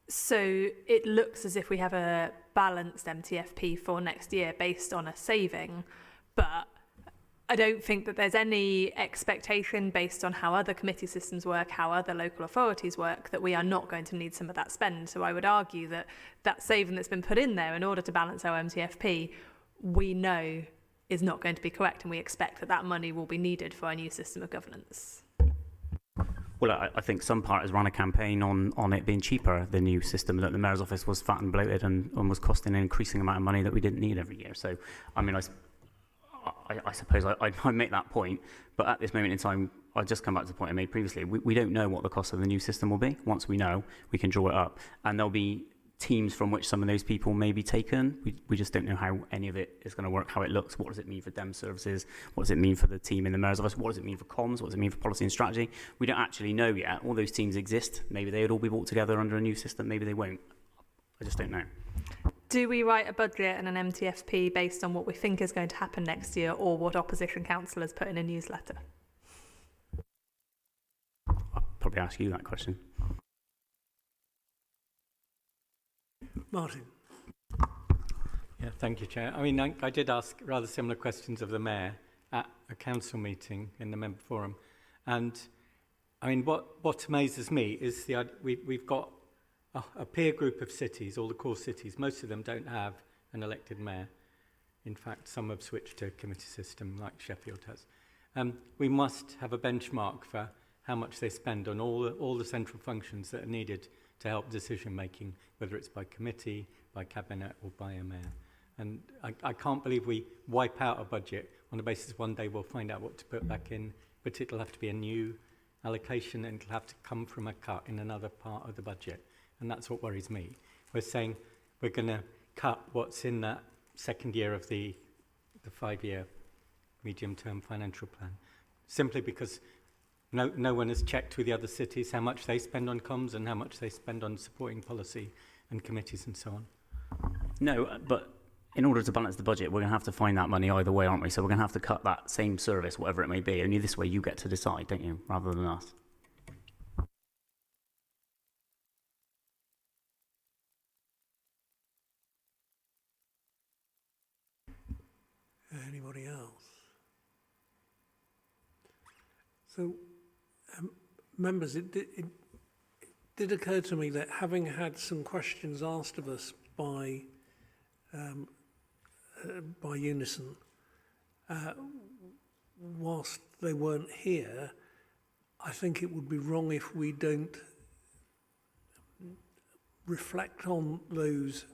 So it looks as if we have a balanced MTFP for next year based on a saving, but I don't think that there's any expectation based on how other committee systems work, how other local authorities work, that we are not going to need some of that spend. So I would argue that that saving that's been put in there in order to balance our MTFP, we know is not going to be correct, and we expect that that money will be needed for our new system of governance. Well, I think some parties ran a campaign on it being cheaper, the new system, that the Mayor's office was fat and bloated and was costing an increasing amount of money that we didn't need every year. So, I mean, I suppose I'd make that point, but at this moment in time, I'll just come back to the point I made previously. We don't know what the cost of the new system will be. Once we know, we can draw it up. And there'll be teams from which some of those people may be taken. We just don't know how any of it is going to work, how it looks. What does it mean for Dem services? What does it mean for the team in the Mayor's office? What does it mean for comms? What does it mean for policy and strategy? We don't actually know yet. All those teams exist. Maybe they would all be brought together under a new system. Maybe they won't. I just don't know. Do we write a budget and an MTFP based on what we think is going to happen next year, or what opposition councillors put in a newsletter? I'll probably ask you that question. Martin. Yeah, thank you, Chair. I mean, I did ask rather similar questions of the Mayor at a council meeting in the member forum. And, I mean, what amazes me is we've got a peer group of cities, all the core cities. Most of them don't have an elected Mayor. In fact, some have switched to a committee system like Sheffield has. We must have a benchmark for how much they spend on all the central functions that are needed to help decision making, whether it's by committee, by cabinet, or by a Mayor. And I can't believe we wipe out a budget on the basis one day we'll find out what to put back in, but it'll have to be a new allocation and it'll have to come from a cut in another part of the budget. And that's what worries me. We're saying we're going to cut what's in that second year of the 5-year medium-term financial plan, simply because no one has checked with the other cities how much they spend on comms and how much they spend on supporting policy and committees and so on. No, but in order to balance the budget, we're going to have to find that money either way, aren't we? So we're going to have to cut that same service, whatever it may be. Only this way you get to decide, don't you, rather than us. Anybody else? So, members, it did occur to me that having had some questions asked of us by Unison, whilst they weren't here, I think it would be wrong if we don't reflect on those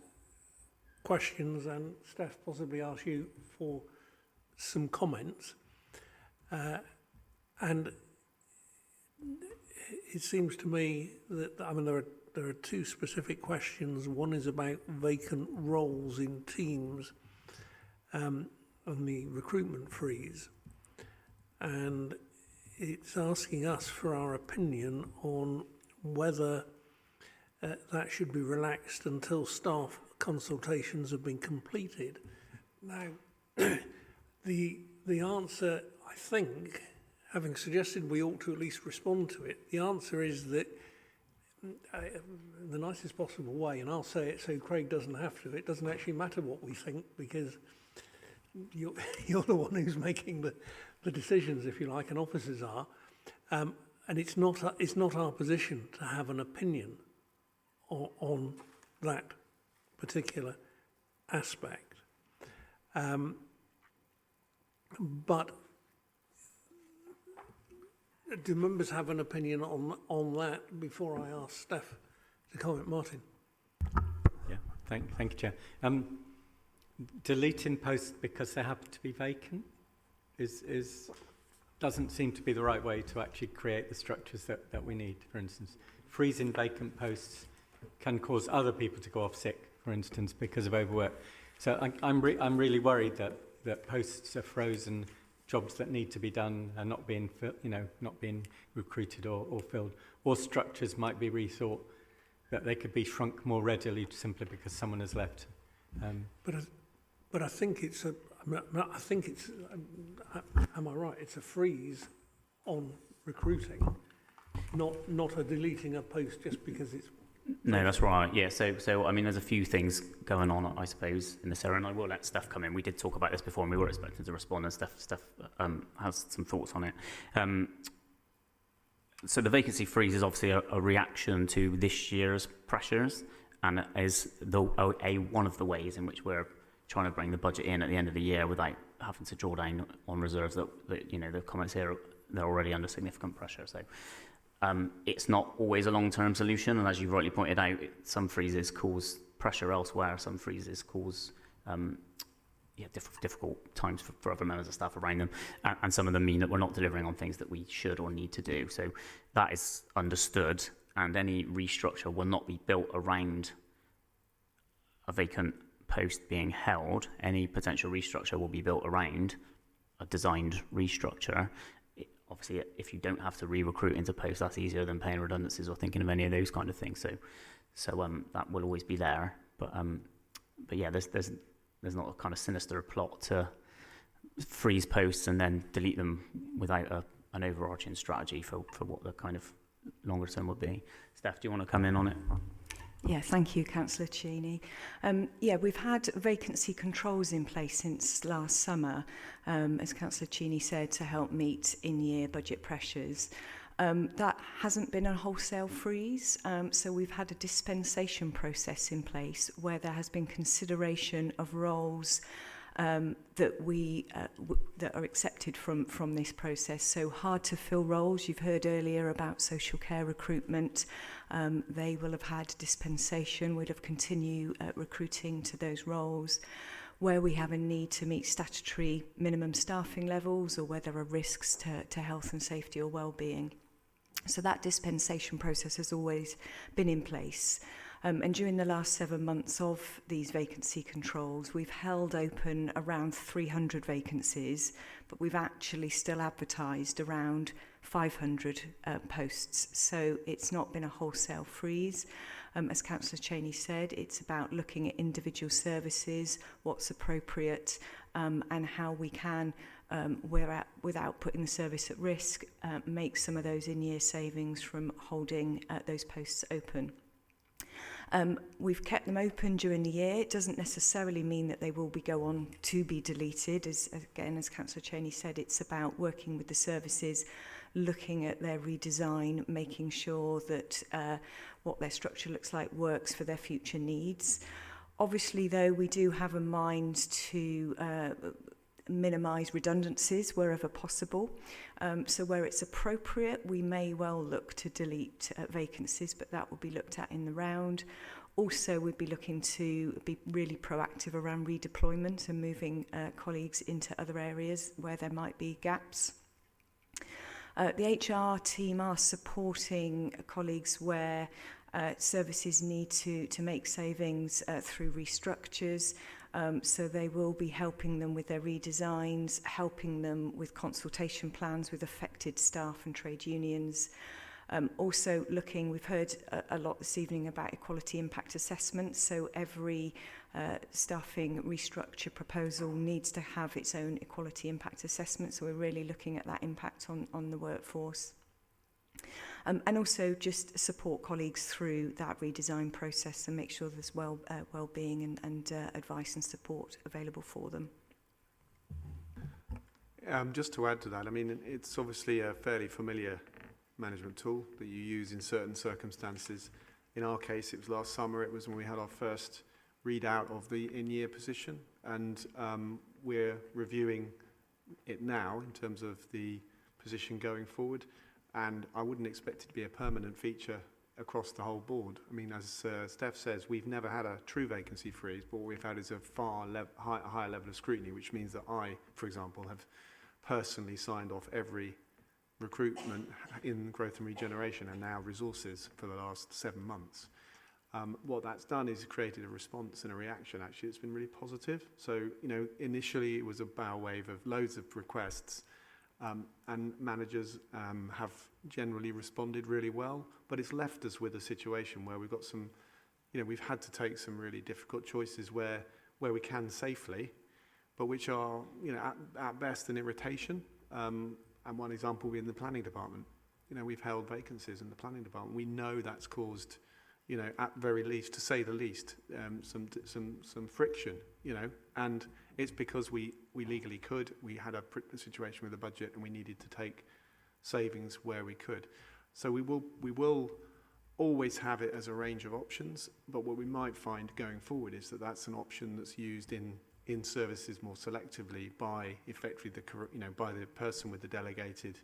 questions, and Steph possibly ask you for some comments. And it seems to me that, I mean, there are two specific questions. One is about vacant roles in teams and the recruitment freeze. And it's asking us for our opinion on whether that should be relaxed until staff consultations have been completed. Now, the answer, I think, having suggested we ought to at least respond to it, the answer is that the nicest possible way, and I'll say it so Craig doesn't have to, it doesn't actually matter what we think, because you're the one who's making the decisions, if you like, and officers are, and it's not our position to have an opinion on that particular aspect. But do members have an opinion on that before I ask Steph to comment? Martin? Yeah, thank you, Chair. Deleting posts because they happen to be vacant doesn't seem to be the right way to actually create the structures that we need. For instance, freezing vacant posts can cause other people to go off sick, for instance, because of overwork. So I'm really worried that posts are frozen, jobs that need to be done are not being not being recruited or filled, or structures might be rethought, that they could be shrunk more readily simply because someone has left. But I think it's am I right? It's a freeze on recruiting, not a deleting a post just because it's. No, that's right. Yeah, so I mean, there's a few things going on, I suppose, in this area, and I will let Steph come in. We did talk about this before, and we were expecting to respond, and Steph has some thoughts on it. So the vacancy freeze is obviously a reaction to this year's pressures, and is one of the ways in which we're trying to bring the budget in at the end of the year without having to draw down on reserves that the comments here, they're already under significant pressure. So it's not always a long-term solution, and as you rightly pointed out, some freezes cause pressure elsewhere, some freezes cause difficult times for other members of staff around them, and some of them mean that we're not delivering on things that we should or need to do. So that is understood, and any restructure will not be built around a vacant post being held. Any potential restructure will be built around a designed restructure. Obviously, if you don't have to re-recruit into posts, that's easier than paying redundancies or thinking of any of those kind of things. So that will always be there. But yeah, there's not a kind of sinister plot to freeze posts and then delete them without an overarching strategy for what the kind of longer term would be. Steph, do you want to come in on it? Yeah, thank you, Councillor Cheney. Yeah, we've had vacancy controls in place since last summer, as Councillor Cheney said, to help meet in-year budget pressures. That hasn't been a wholesale freeze, so we've had a dispensation process in place where there has been consideration of roles that are accepted from this process. So hard to fill roles, you've heard earlier about social care recruitment, they will have had dispensation, would have continued recruiting to those roles. Where we have a need to meet statutory minimum staffing levels, or where there are risks to health and safety or well-being. So that dispensation process has always been in place. And during the last 7 months of these vacancy controls, we've held open around 300 vacancies, but we've actually still advertised around 500 posts. So it's not been a wholesale freeze. As Councillor Cheney said, it's about looking at individual services, what's appropriate, and how we can, without putting the service at risk, make some of those in-year savings from holding those posts open. We've kept them open during the year. It doesn't necessarily mean that they will go on to be deleted. As Councillor Cheney said, it's about working with the services, looking at their redesign, making sure that what their structure looks like works for their future needs. Obviously, though, we do have a mind to minimise redundancies wherever possible. So where it's appropriate, we may well look to delete vacancies, but that will be looked at in the round. Also, we'd be looking to be really proactive around redeployment and moving colleagues into other areas where there might be gaps. The HR team are supporting colleagues where services need to make savings through restructures. So they will be helping them with their redesigns, helping them with consultation plans with affected staff and trade unions. Also looking, we've heard a lot this evening about equality impact assessments. So every staffing restructure proposal needs to have its own equality impact assessment. So we're really looking at that impact on the workforce. And also just support colleagues through that redesign process and make sure there's well-being and advice and support available for them. Just to add to that, I mean, it's obviously a fairly familiar management tool that you use in certain circumstances. In our case, it was last summer. It was when we had our first readout of the in-year position, and we're reviewing it now in terms of the position going forward. And I wouldn't expect it to be a permanent feature across the whole board. I mean, as Steph says, we've never had a true vacancy freeze, but what we've had is a far higher level of scrutiny, which means that I, for example, have personally signed off every recruitment in growth and regeneration and now resources for the last 7 months. What that's done is created a response and a reaction. Actually, it's been really positive. So, you know, initially it was a bow wave of loads of requests, and managers have generally responded really well, but it's left us with a situation where we've got some, you know, we've had to take some really difficult choices where we can safely, but which are, you know, at best an irritation. And one example being the planning department. You know, we've held vacancies in the planning department. We know that's caused, you know, at very least, to say the least, some friction, you know, and it's because we legally could. We had a situation with the budget and we needed to take savings where we could. So we will always have it as a range of options, but what we might find going forward is that that's an option that's used in services more selectively by effectively by the person with the delegated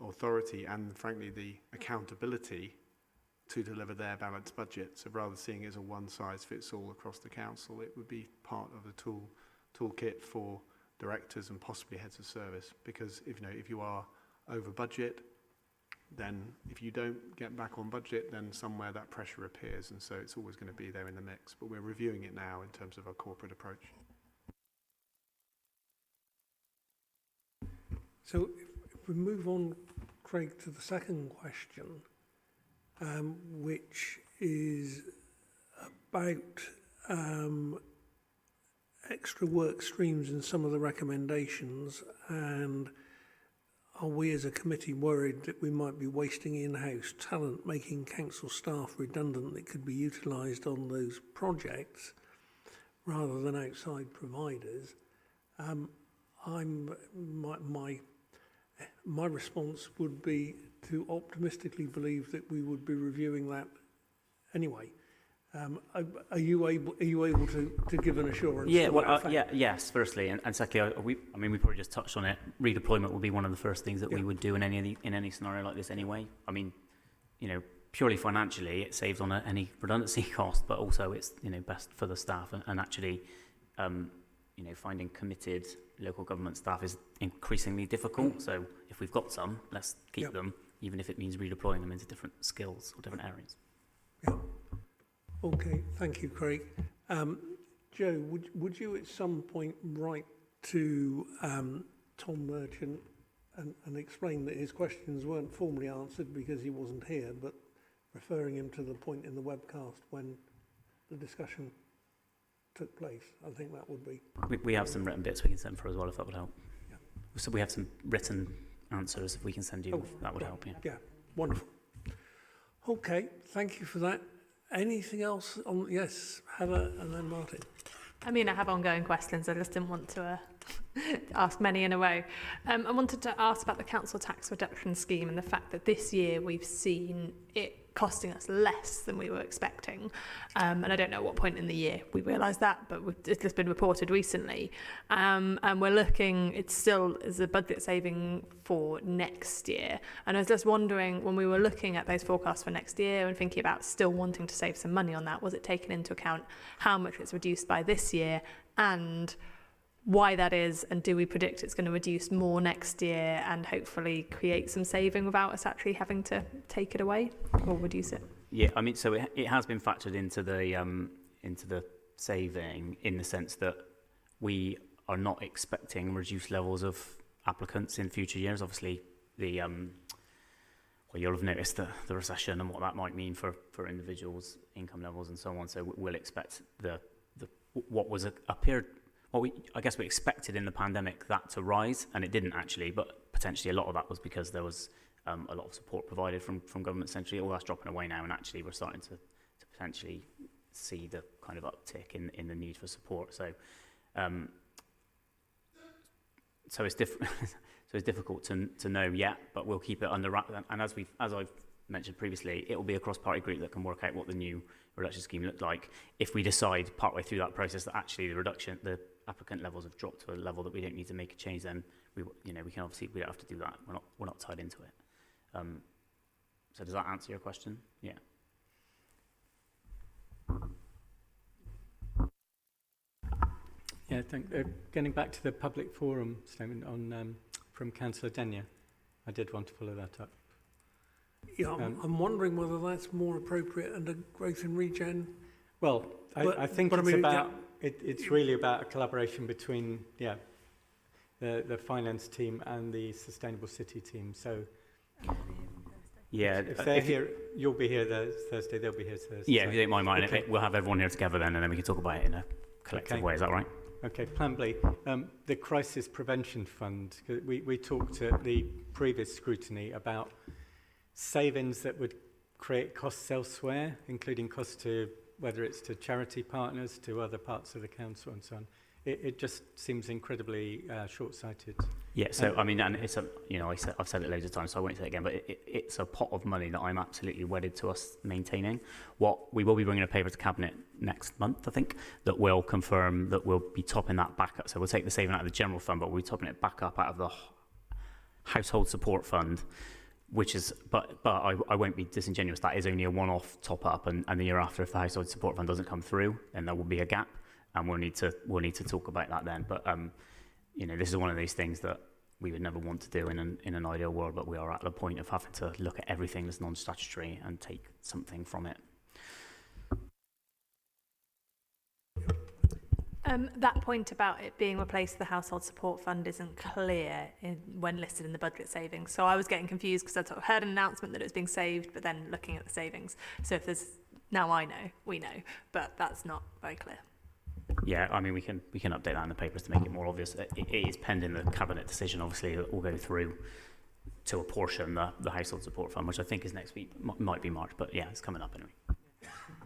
authority and frankly the accountability to deliver their balanced budget. So rather than seeing it as a one-size-fits-all across the council, it would be part of the toolkit for directors and possibly heads of service. Because if you are over budget, then if you don't get back on budget, then somewhere that pressure appears, and so it's always going to be there in the mix. But we're reviewing it now in terms of our corporate approach. So if we move on, Craig, to the second question, which is about extra work streams in some of the recommendations, and are we as a committee worried that we might be wasting in-house talent, making council staff redundant that could be utilised on those projects rather than outside providers? My response would be to optimistically believe that we would be reviewing that anyway. Are you able to give an assurance? Yeah, well, yes. Firstly, and secondly, we probably just touched on it. Redeployment would be one of the first things that we would do in any scenario like this anyway. I mean, you know, purely financially, it saves on any redundancy cost, but also it's, you know, best for the staff and actually, you know, finding committed local government staff is increasingly difficult. So if we've got some, let's keep them, even if it means redeploying them into different skills or different areas. Yeah. Okay, thank you, Craig. Joe, would you at some point write to Tom Merchant and explain that his questions weren't formally answered because he wasn't here, but referring him to the point in the webcast when the discussion took place? I think that would be... We have some written bits we can send for as well, if that would help. Yeah. So we have some written answers we can send you, that would help, yeah. Yeah, wonderful. Okay, thank you for that. Anything else on... Yes, Heather and then Martin. I mean, I have ongoing questions. I just didn't want to ask many in a row. I wanted to ask about the council tax reduction scheme and the fact that this year we've seen it costing us less than we were expecting. And I don't know at what point in the year we realised that, but it's just been reported recently. And we're looking, it still is a budget saving for next year. And I was just wondering, when we were looking at those forecasts for next year and thinking about still wanting to save some money on that, was it taken into account how much it's reduced by this year and why that is, and do we predict it's going to reduce more next year and hopefully create some saving without us actually having to take it away or reduce it? Yeah, I mean, so it has been factored into the saving in the sense that we are not expecting reduced levels of applicants in future years. Obviously, well, you'll have noticed the recession and what that might mean for individuals' income levels and so on. So we'll expect what was appeared, what I guess we expected in the pandemic, that to rise, and it didn't actually, but potentially a lot of that was because there was a lot of support provided from government centrally. All that's dropping away now, and actually we're starting to potentially see the kind of uptick in the need for support. So so it's so it's difficult to know yet, but we'll keep it under wrap. And as I've mentioned previously, it will be a cross-party group that can work out what the new reduction scheme looked like. If we decide partway through that process that actually the applicant levels have dropped to a level that we don't need to make a change, then we can obviously, we don't have to do that. We're not tied into it. So does that answer your question? Yeah. Yeah, getting back to the public forum statement on from Councillor Denyer, I did want to follow that up. Yeah, I'm wondering whether that's more appropriate under growth and regen. Well, I think it's really about a collaboration between the finance team and the sustainable city team. So yeah, if they're here, you'll be here Thursday. They'll be here Thursday. Yeah, if you don't mind, okay. We'll have everyone here together then, and then we can talk about it in a collective way. Is that right? Okay, Plan B. The Crisis Prevention Fund. We talked at the previous scrutiny about savings that would create costs elsewhere, including costs to, whether it's to charity partners, to other parts of the council and so on. It just seems incredibly short-sighted. Yeah, so I mean, and it's I've said it loads of times, so I won't say it again, but it's a pot of money that I'm absolutely wedded to us maintaining. What we will be bringing a paper to Cabinet next month, I think, that will confirm that we'll be topping that back up. So we'll take the saving out of the general fund, but we'll be topping it back up out of the household support fund, which is, but I won't be disingenuous. That is only a one-off top up, and the year after, if the household support fund doesn't come through, then there will be a gap. And we'll need to talk about that then. But this is one of those things that we would never want to do in an ideal world. But we are at the point of having to look at everything that's non-statutory and take something from it. That point about it being replaced with the household support fund isn't clear when listed in the budget savings. So I was getting confused because I heard an announcement that it was being saved, but then looking at the savings. So if there's now we know, but that's not very clear. Yeah, I mean, we can update that in the papers to make it more obvious. It is pending the cabinet decision, obviously, that will go through to apportion the household support fund, which I think is next week, might be March, but yeah, it's coming up anyway.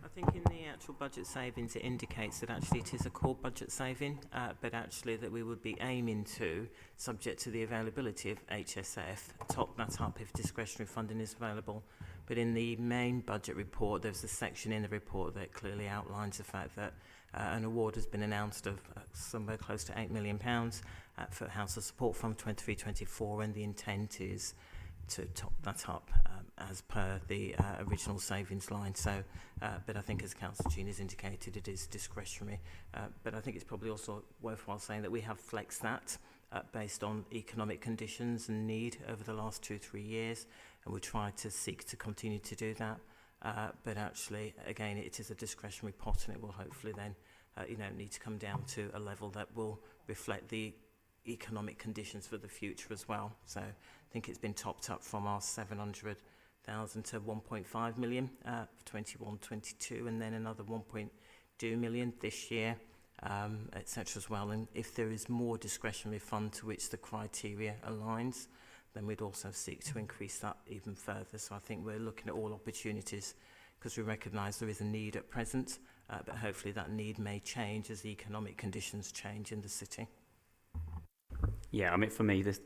I think in the actual budget savings, it indicates that actually it is a core budget saving, but actually that we would be aiming to, subject to the availability of HSF, top that up if discretionary funding is available. But in the main budget report, there's a section in the report that clearly outlines the fact that an award has been announced of somewhere close to £8 million for House of Support Fund 23-24, and the intent is to top that up as per the original savings line. So, but I think, as Councillor Jean has indicated, it is discretionary. But I think it's probably also worthwhile saying that we have flexed that based on economic conditions and need over the last 2-3 years, and we try to seek to continue to do that. But actually, again, it is a discretionary pot, and it will hopefully then, need to come down to a level that will reflect the economic conditions for the future as well. So I think it's been topped up from our 700,000 to 1.5 million for 21-22, and then another 1.2 million this year, etc. as well. And if there is more discretionary fund to which the criteria aligns, then we'd also seek to increase that even further. So I think we're looking at all opportunities because we recognise there is a need at present, but hopefully that need may change as the economic conditions change in the city. Yeah, I mean, for me, this,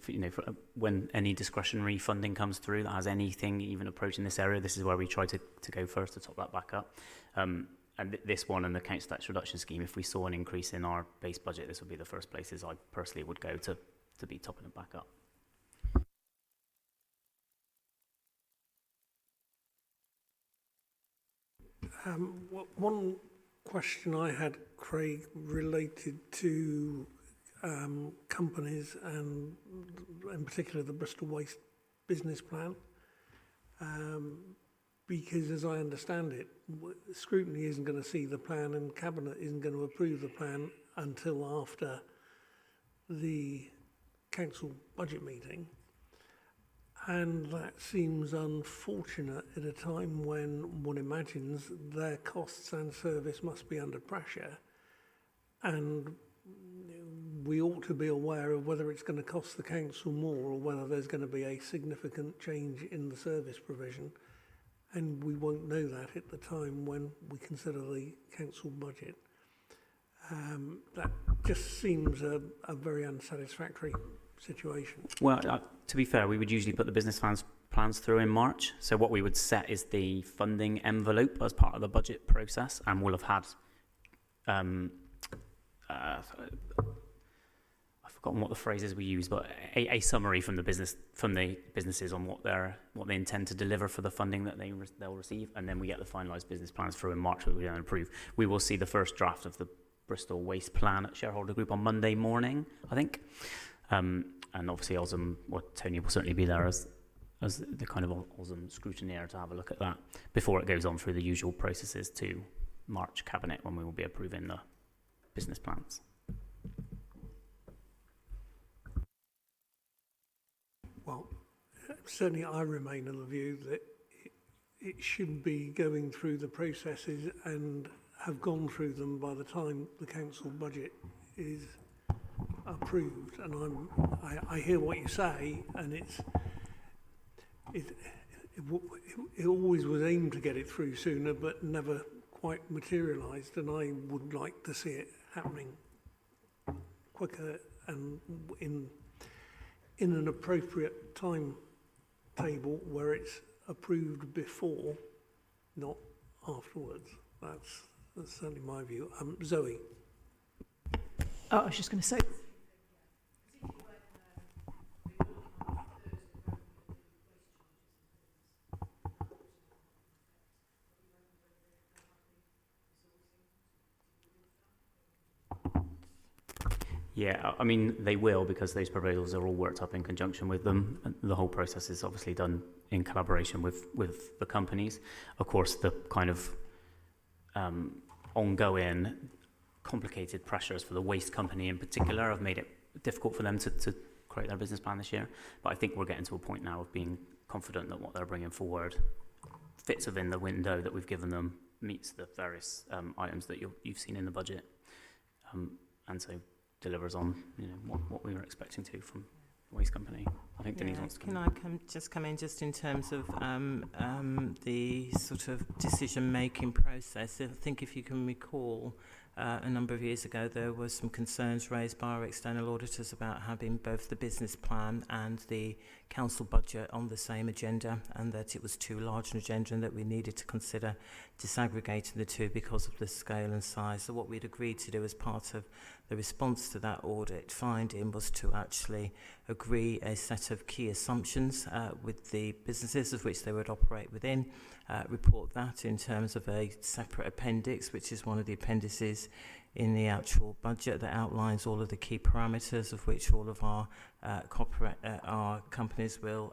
when any discretionary funding comes through that has anything even approaching this area, this is where we try to go first to top that back up. And this one and the council tax reduction scheme, if we saw an increase in our base budget, this would be the first places I personally would go to be topping it back up. One question I had, Craig, related to companies and in particular the Bristol Waste business plan, because as I understand it, Scrutiny isn't going to see the plan and Cabinet isn't going to approve the plan until after the council budget meeting. And that seems unfortunate at a time when one imagines their costs and service must be under pressure. And we ought to be aware of whether it's going to cost the council more or whether there's going to be a significant change in the service provision. And we won't know that at the time when we consider the council budget. That just seems a very unsatisfactory situation. Well, to be fair, we would usually put the business plans through in March. So what we would set is the funding envelope as part of the budget process, and we'll have had I've forgotten what the phrases we use, but a summary from the businesses on what they intend to deliver for the funding that they'll receive, and then we get the finalised business plans through in March that we then approve. We will see the first draft of the Bristol Waste Plan at shareholder group on Monday morning, I think, and obviously Tony will certainly be there as the kind of Osm scrutineer to have a look at that before it goes on through the usual processes to March Cabinet, when we will be approving the business plans. Well, certainly I remain of the view that it should be going through the processes and have gone through them by the time the council budget is approved. And I hear what you say, and it always was aimed to get it through sooner, but never quite materialised. And I would like to see it happening quicker and in an appropriate timetable where it's approved before, not afterwards. That's certainly my view. Zoe. Oh, I was just going to say. Yeah, I mean, they will, because those proposals are all worked up in conjunction with them. And the whole process is obviously done in collaboration with the companies. Of course, the kind of ongoing complicated pressures for the waste company in particular have made it difficult for them to create their business plan this year. But I think we're getting to a point now of being confident that what they're bringing forward fits within the window that we've given them, meets the various items that you've seen in the budget, and so delivers on what we were expecting to from the waste company. I think Denise wants to come in just in terms of the sort of decision-making process. I think if you can recall, a number of years ago there were some concerns raised by our external auditors about having both the business plan and the council budget on the same agenda, and that it was too large an agenda and that we needed to consider disaggregating the two because of the scale and size. So what we'd agreed to do as part of the response to that audit finding was to actually agree a set of key assumptions with the businesses of which they would operate within, report that in terms of a separate appendix, which is one of the appendices in the actual budget that outlines all of the key parameters of which all of our our companies will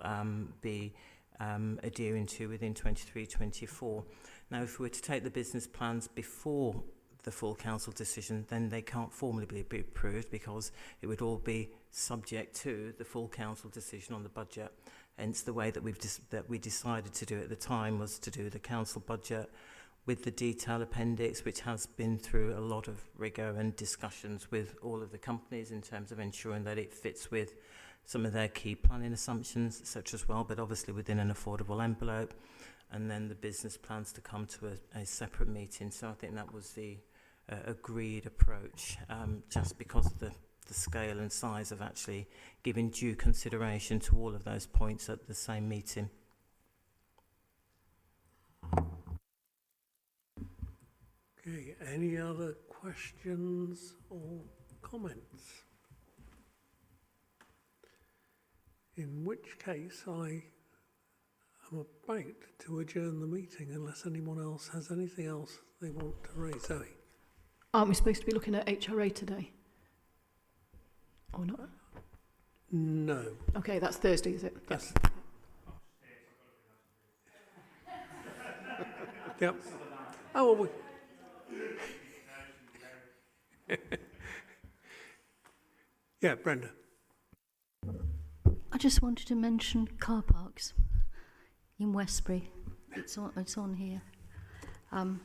be adhering to within 23-24. Now, if we were to take the business plans before the full council decision, then they can't formally be approved because it would all be subject to the full council decision on the budget. Hence, the way that we decided to do it at the time was to do the council budget with the detail appendix, which has been through a lot of rigour and discussions with all of the companies in terms of ensuring that it fits with some of their key planning assumptions, such as well, but obviously within an affordable envelope, and then the business plans to come to a separate meeting. So I think that was the agreed approach, just because of the scale and size of actually giving due consideration to all of those points at the same meeting. Okay, any other questions or comments? In which case I am about to adjourn the meeting unless anyone else has anything else they want to raise. Zoe? Aren't we supposed to be looking at HRA today? Or not? No. Okay, that's Thursday, is it? Yes. Yep. Oh, well, yeah, Brenda. I just wanted to mention car parks in Westbury. It's on here. I'm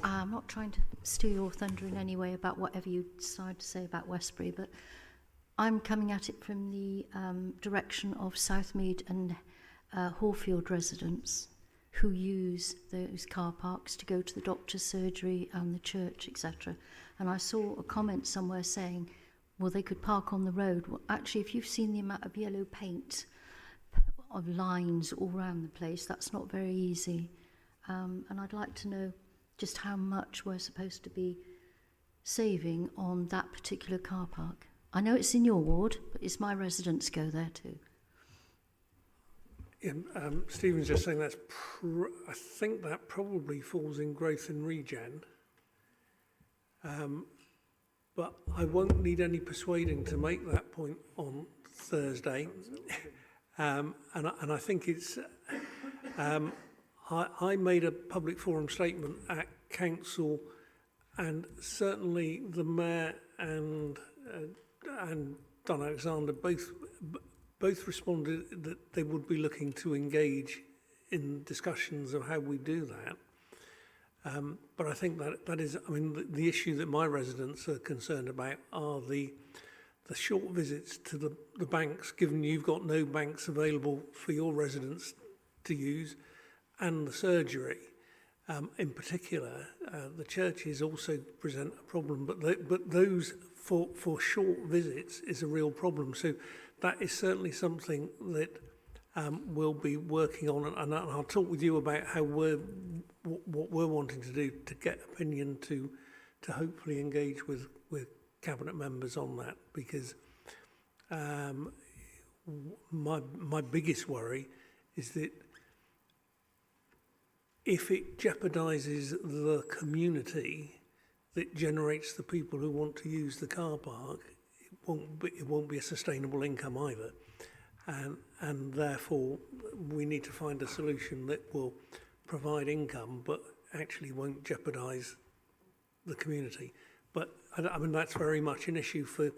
not trying to steal your thunder in any way about whatever you decide to say about Westbury, but I'm coming at it from the direction of Southmead and Hallfield residents who use those car parks to go to the doctor's surgery and the church, etc. And I saw a comment somewhere saying, well, they could park on the road. Well, actually, if you've seen the amount of yellow paint of lines all around the place, that's not very easy. And I'd like to know just how much we're supposed to be saving on that particular car park. I know it's in your ward, but it's my residents go there too. Yeah, Stephen's just saying that's. I think that probably falls in growth and regen. But I won't need any persuading to make that point on Thursday. And I think it's. I made a public forum statement at council, and certainly the mayor and Don Alexander both responded that they would be looking to engage in discussions of how we do that. But I think that is, I mean, the issue that my residents are concerned about are the short visits to the banks, given you've got no banks available for your residents to use, and the surgery. In particular, the churches also present a problem, but those for short visits is a real problem. So that is certainly something that we'll be working on, and I'll talk with you about how what we're wanting to do to get opinion to hopefully engage with cabinet members on that, because my biggest worry is that if it jeopardises the community that generates the people who want to use the car park, it won't be a sustainable income either. And therefore, we need to find a solution that will provide income, but actually won't jeopardise the community. But I mean, that's very much an issue for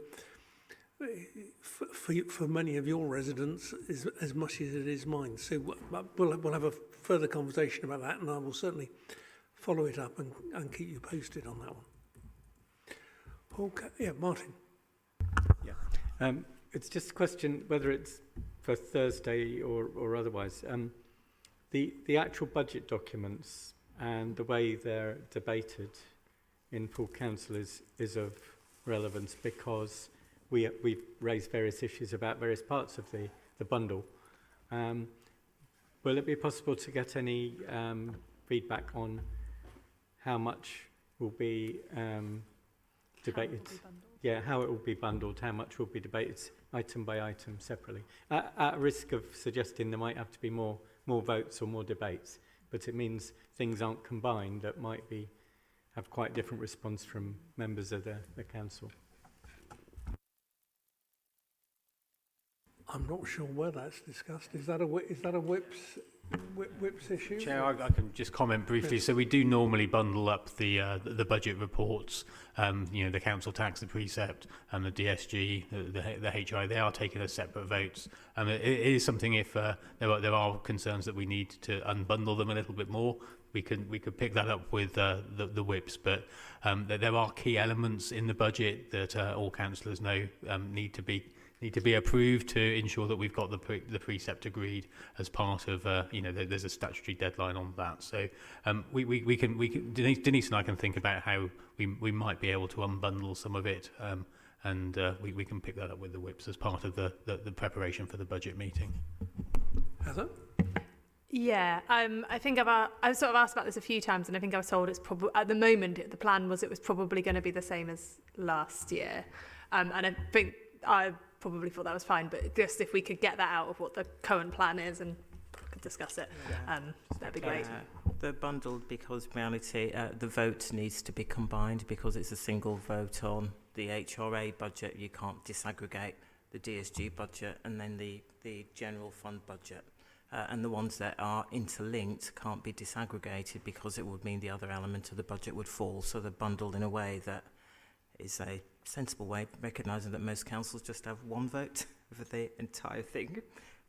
many of your residents as much as it is mine. So we'll have a further conversation about that, and I will certainly follow it up and keep you posted on that one. Okay, yeah, Martin. Yeah, it's just a question whether it's for Thursday or otherwise. The actual budget documents and the way they're debated in full council is of relevance, because we've raised various issues about various parts of the bundle. Will it be possible to get any feedback on how much will be debated? Yeah, how it will be bundled, how much will be debated item by item separately. At risk of suggesting there might have to be more votes or more debates, but it means things aren't combined that might have quite different response from members of the council. I'm not sure where that's discussed. Is that a whips issue? Chair, I can just comment briefly. Yes. So we do normally bundle up the budget reports. The council tax, the precept, and the DSG, the HI. They are taken as separate votes. It is something if there are concerns that we need to unbundle them a little bit more. We could pick that up with the whips, but there are key elements in the budget that all councillors know need to be approved to ensure that we've got the precept agreed as part of there's a statutory deadline on that. So we can Denise and I can think about how we might be able to unbundle some of it, and we can pick that up with the whips as part of the preparation for the budget meeting. Heather? Yeah, I think I've sort of asked about this a few times, and I think I was told it's probably at the moment the plan was it was probably going to be the same as last year, and I think I probably thought that was fine, but just if we could get that out of what the current plan is and could discuss it, that'd be great. They're bundled because in reality the vote needs to be combined because it's a single vote on the HRA budget. You can't disaggregate the DSG budget and then the general fund budget. and the ones that are interlinked can't be disaggregated because it would mean the other element of the budget would fall. So they're bundled in a way that is a sensible way, recognising that most councils just have one vote for the entire thing,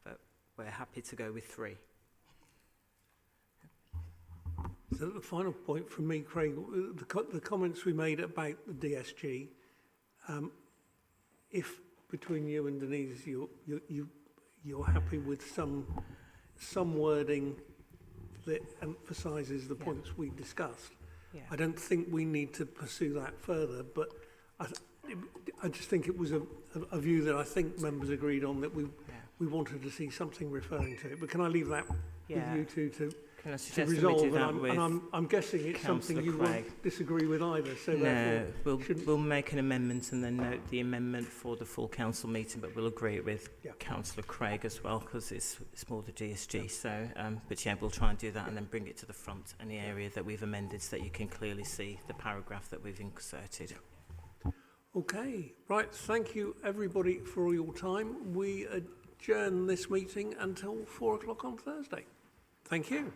but we're happy to go with 3. So the final point from me, Craig, the comments we made about the DSG, if between you and Denise you're happy with some wording that emphasises the points we discussed, I don't think we need to pursue that further, but I just think it was a view that I think members agreed on, that we wanted to see something referring to it. But can I leave that with you two to resolve? And I'm guessing it's something you won't disagree with either. So no, we'll make an amendment and then note the amendment for the full council meeting, but we'll agree it with Councillor Craig as well, because it's more the DSG. So, but yeah, we'll try and do that and then bring it to the front, any area that we've amended, so that you can clearly see the paragraph that we've inserted. Okay, right. Thank you everybody for all your time. We adjourn this meeting until 4 o'clock on Thursday. Thank you.